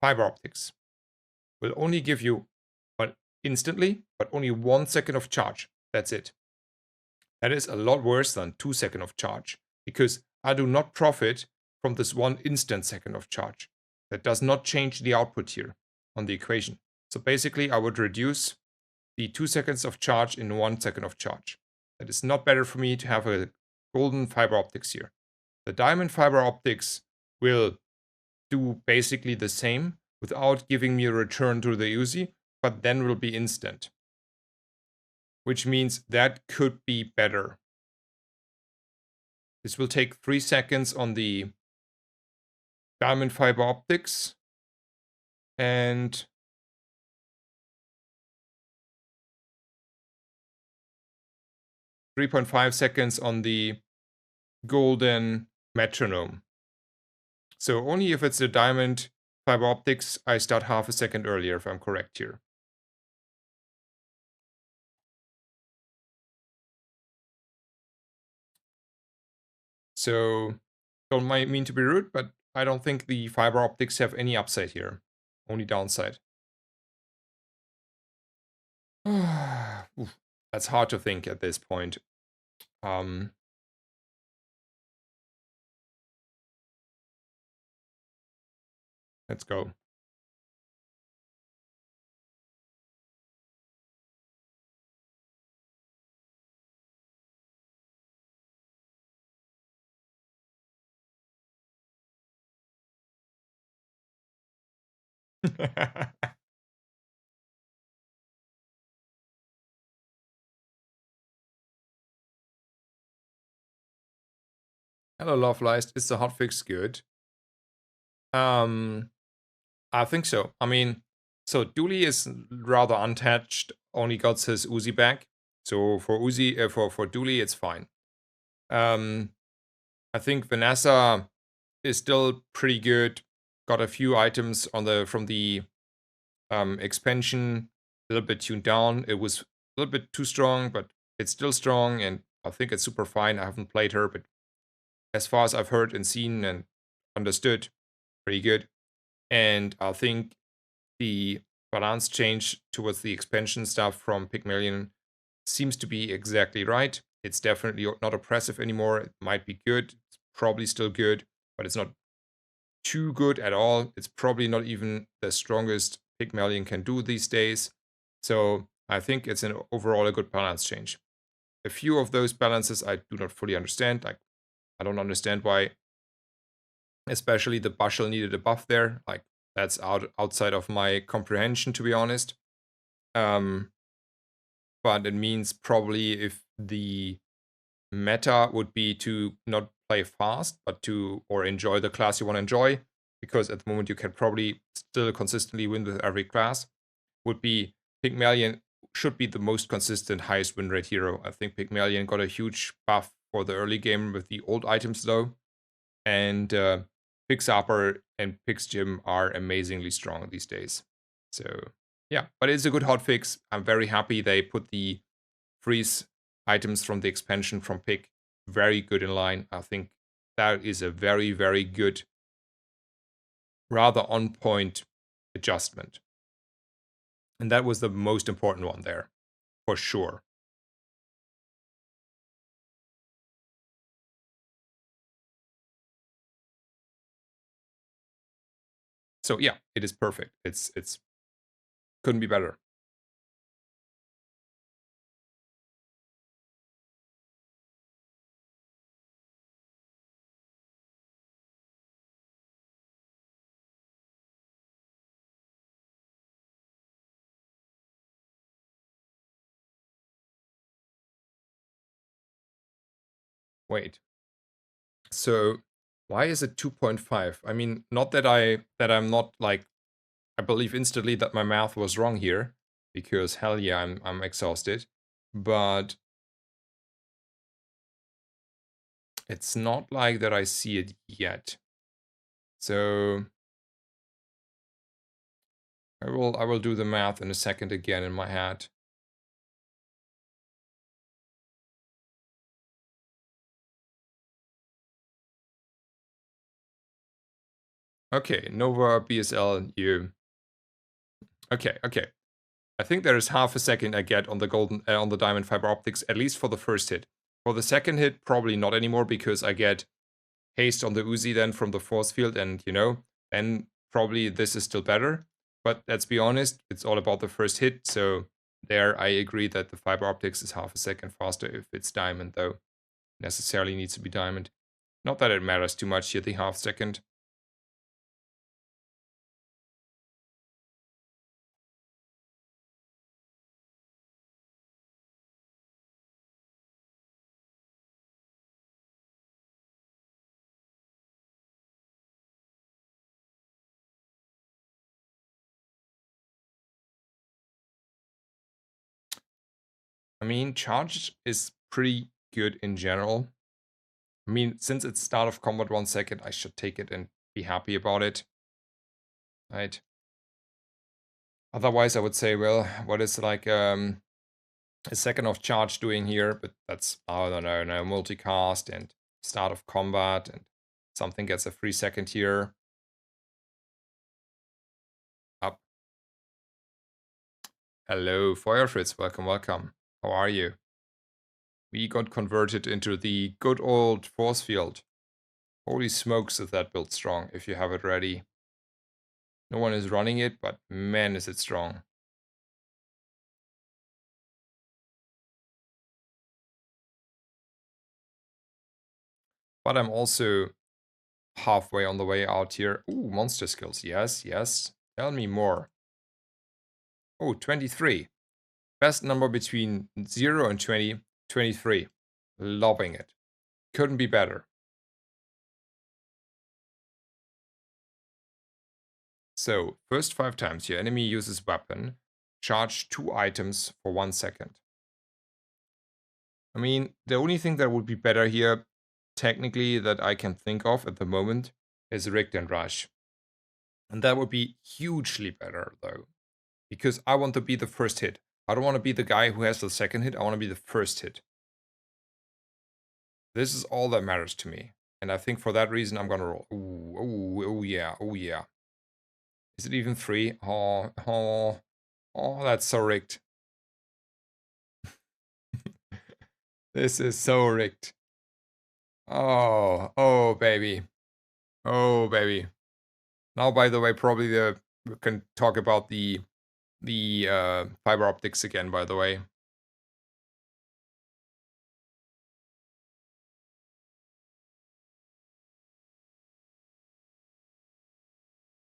fiber optics will only give you, but instantly, but only 1 second of charge. That's it. That is a lot worse than 2 seconds of charge, because I do not profit from this 1 instant second of charge. That does not change the output here on the equation. So basically, I would reduce the 2 seconds of charge in 1 second of charge. That is not better for me to have a golden fiber optics here. The diamond fiber optics will do basically the same without giving me a return to the Uzi, but then will be instant. Which means that could be better. This will take 3 seconds on the diamond fiber optics and 3.5 seconds on the golden metronome. So only if it's the diamond fiber optics, I start half a second earlier, if I'm correct here. So don't mean to be rude, but I don't think the fiber optics have any upside here. Only downside. Oof, that's hard to think at this point. Let's go. Hello, Loveliest. Is the hotfix good? Um, I think so. I mean, so Dooley is rather untouched. Only got his Uzi back. So for Uzi, for Dooley, it's fine. Um, I think Vanessa is still pretty good. Got a few items on the from the expansion, a little bit tuned down. It was a little bit too strong, but it's still strong, and I think it's super fine. I haven't played her, but as far as I've heard and seen and understood, pretty good. And I think the balance change towards the expansion stuff from Pygmalion seems to be exactly right. It's definitely not oppressive anymore. It might be good. It's probably still good, but it's not too good at all. It's probably not even the strongest Pygmalion can do these days. So I think it's an overall a good balance change. A few of those balances I do not fully understand. Like I don't understand why, especially the Bushel needed a buff there. Like that's outside of my comprehension, to be honest. Um, but it means probably if the meta would be to not play fast, but to or enjoy the class you want to enjoy, because at the moment you can probably still consistently win with every class, would be Pygmalion should be the most consistent, highest win rate hero. I think Pygmalion got a huge buff for the early game with the old items though, and Pix Upper and Pix Gym are amazingly strong these days. So yeah, but it's a good hotfix. I'm very happy they put the freeze items from the expansion from Pig very good in line. I think that is a very, very good, rather on point adjustment. And that was the most important one there, for sure. So yeah, it is perfect. It's couldn't be better. Wait. So why is it 2.5? I mean, not that I'm not like I believe instantly that my math was wrong here, because hell yeah, I'm exhausted. But it's not like that I see it yet. So I will do the math in a second again in my head. Okay, Nova BSL you. Okay. I think there is half a second I get on the on the diamond fiber optics, at least for the first hit. For the second hit, probably not anymore, because I get haste on the Uzi then from the force field, and then probably this is still better. But let's be honest, it's all about the first hit. So there, I agree that the fiber optics is half a second faster if it's diamond, though necessarily needs to be diamond. Not that it matters too much here, the half second. I mean, charge is pretty good in general. I mean, since it's start of combat 1 second, I should take it and be happy about it. Right? Otherwise, I would say, well, what is like a second of charge doing here? But that's, I don't know, no multicast and start of combat, and something gets a 3 second here. Up. Hello, Feuerfritz. Welcome. How are you? We got converted into the good old force field. Holy smokes, is that build strong if you have it ready. No one is running it, but man, is it strong. But I'm also halfway on the way out here. Ooh, monster skills. Yes. Tell me more. Oh, 23. Best number between 0 and 20, 23. Loving it. Couldn't be better. So, first 5 times your enemy uses weapon, charge 2 items for 1 second. I mean, the only thing that would be better here, technically, that I can think of at the moment, is Rigged and Rush. And that would be hugely better, though. Because I want to be the first hit. I don't want to be the guy who has the second hit, I want to be the first hit. This is all that matters to me. And I think for that reason, I'm gonna roll. Ooh, ooh, oh yeah, oh yeah. Is it even 3? Oh, that's so rigged. This is so rigged. Oh, baby. Oh, baby. Now, by the way, probably we can talk about the fiber optics again, by the way.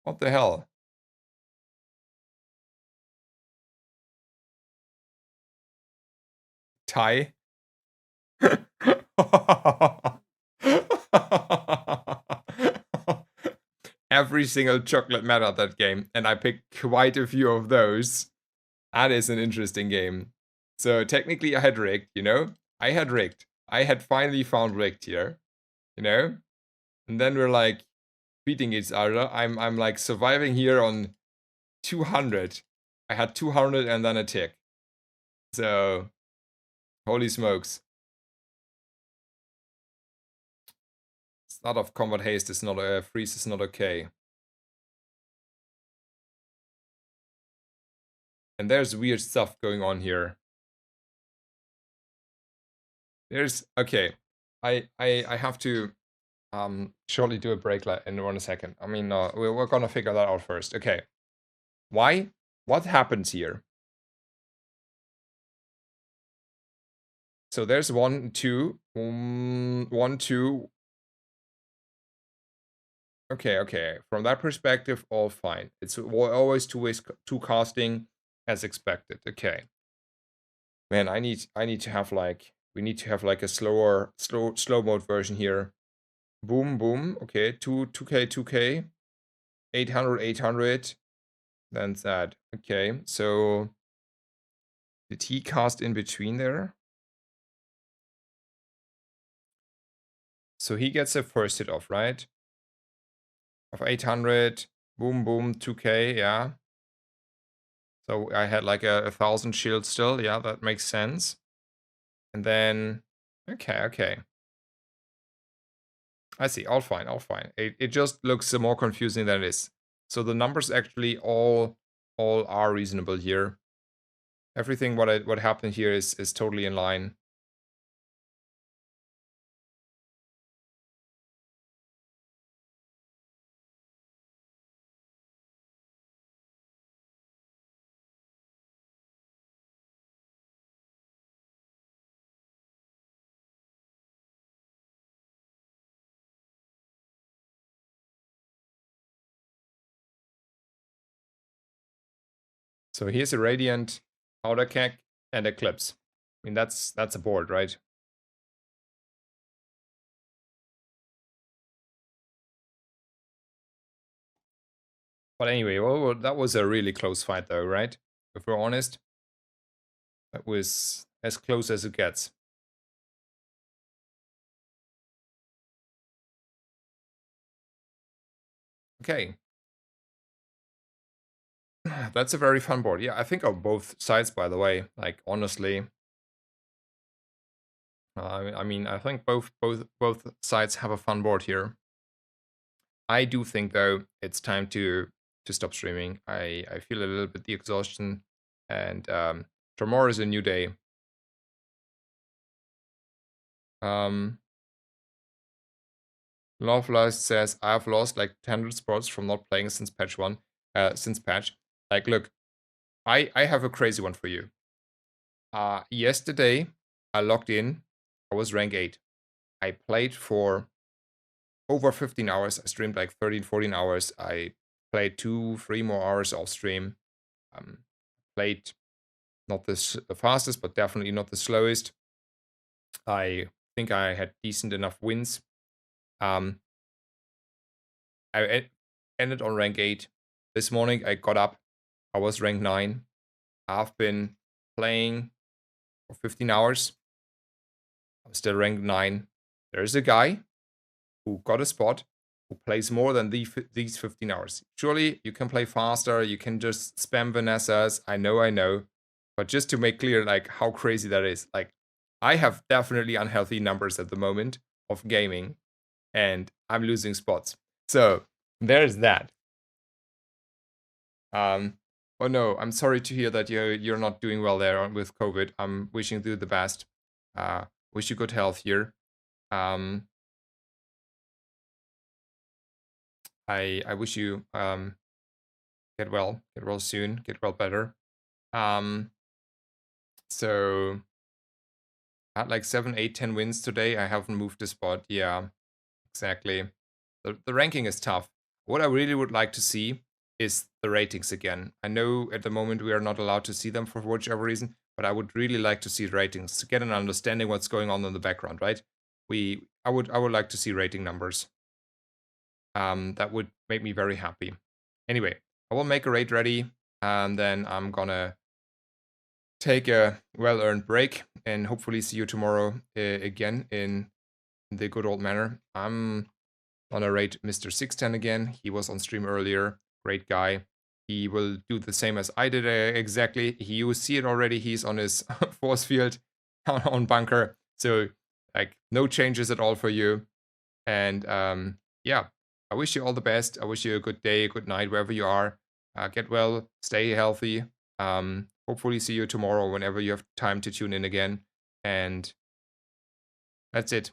What the hell? Tie? Every single chocolate mattered that game, and I picked quite a few of those. That is an interesting game. So technically I had rigged, you know? I had rigged. I had finally found rigged here, you know? And then we're like beating each other. I'm like surviving here on 200. I had 200 and then a tick. So, holy smokes. Start of combat haste is not freeze is not okay. And there's weird stuff going on here. There's okay. I have to shortly do a break in 1 second. I mean, we're gonna figure that out first. Okay. Why? What happens here? So there's 1, 2, 1, 2. Okay. From that perspective, all fine. It's always two casting as expected. Okay. Man, I need to have like we need to have like a slow mode version here. Boom, boom. Okay, 2K, 2K, 800, 800. Then that. Okay, so did he cast in between there? So he gets a first hit off, right? Of 800. Boom, boom, 2K, yeah. So I had like a 1,000 shield still. Yeah, that makes sense. And then, okay. I see, all fine, all fine. It just looks more confusing than it is. So the numbers actually all are reasonable here. Everything what happened here is totally in line. So here's a Radiant, Powder Keg, and Eclipse. I mean that's a board, right? But anyway, well, that was a really close fight though, right? If we're honest. That was as close as it gets. Okay. That's a very fun board. Yeah, I think on both sides, by the way. Like, honestly. I mean, I think both sides have a fun board here. I do think, though, it's time to stop streaming. I feel a little bit the exhaustion. And tomorrow is a new day. Love Lust says, I've lost like 100 spots from not playing since patch 1. Since patch. Like, look, I have a crazy one for you. Yesterday, I logged in. I was rank 8. I played for over 15 hours. I streamed like 13, 14 hours. I played 2-3 more hours off stream. Played not the fastest, but definitely not the slowest. I think I had decent enough wins. Um, ended on rank 8. This morning I got up. I was rank 9. I've been playing for 15 hours. I'm still rank 9. There's a guy who got a spot who plays more than these 15 hours. Surely you can play faster. You can just spam Vanessas. I know. But just to make clear, like, how crazy that is. Like, I have definitely unhealthy numbers at the moment of gaming, and I'm losing spots. So there's that. Oh no, I'm sorry to hear that you're not doing well there with COVID. I'm wishing you the best. Wish you good health here. Um, I wish you get well soon, get well better. Um, so I had like 7, 8, 10 wins today. I haven't moved a spot. Yeah, exactly. The ranking is tough. What I really would like to see is the ratings again. I know at the moment we are not allowed to see them for whichever reason, but I would really like to see ratings to get an understanding what's going on in the background, right? I would like to see rating numbers. That would make me very happy. Anyway, I will make a raid ready, and then I'm gonna take a well-earned break and hopefully see you tomorrow again in the good old manner. I'm gonna rate Mr. 610 again. He was on stream earlier. Great guy. He will do the same as I did exactly. You see it already. He's on his force field on bunker. So, like, no changes at all for you. And yeah, I wish you all the best. I wish you a good day, a good night, wherever you are. Get well, stay healthy. Hopefully, see you tomorrow whenever you have time to tune in again. And that's it.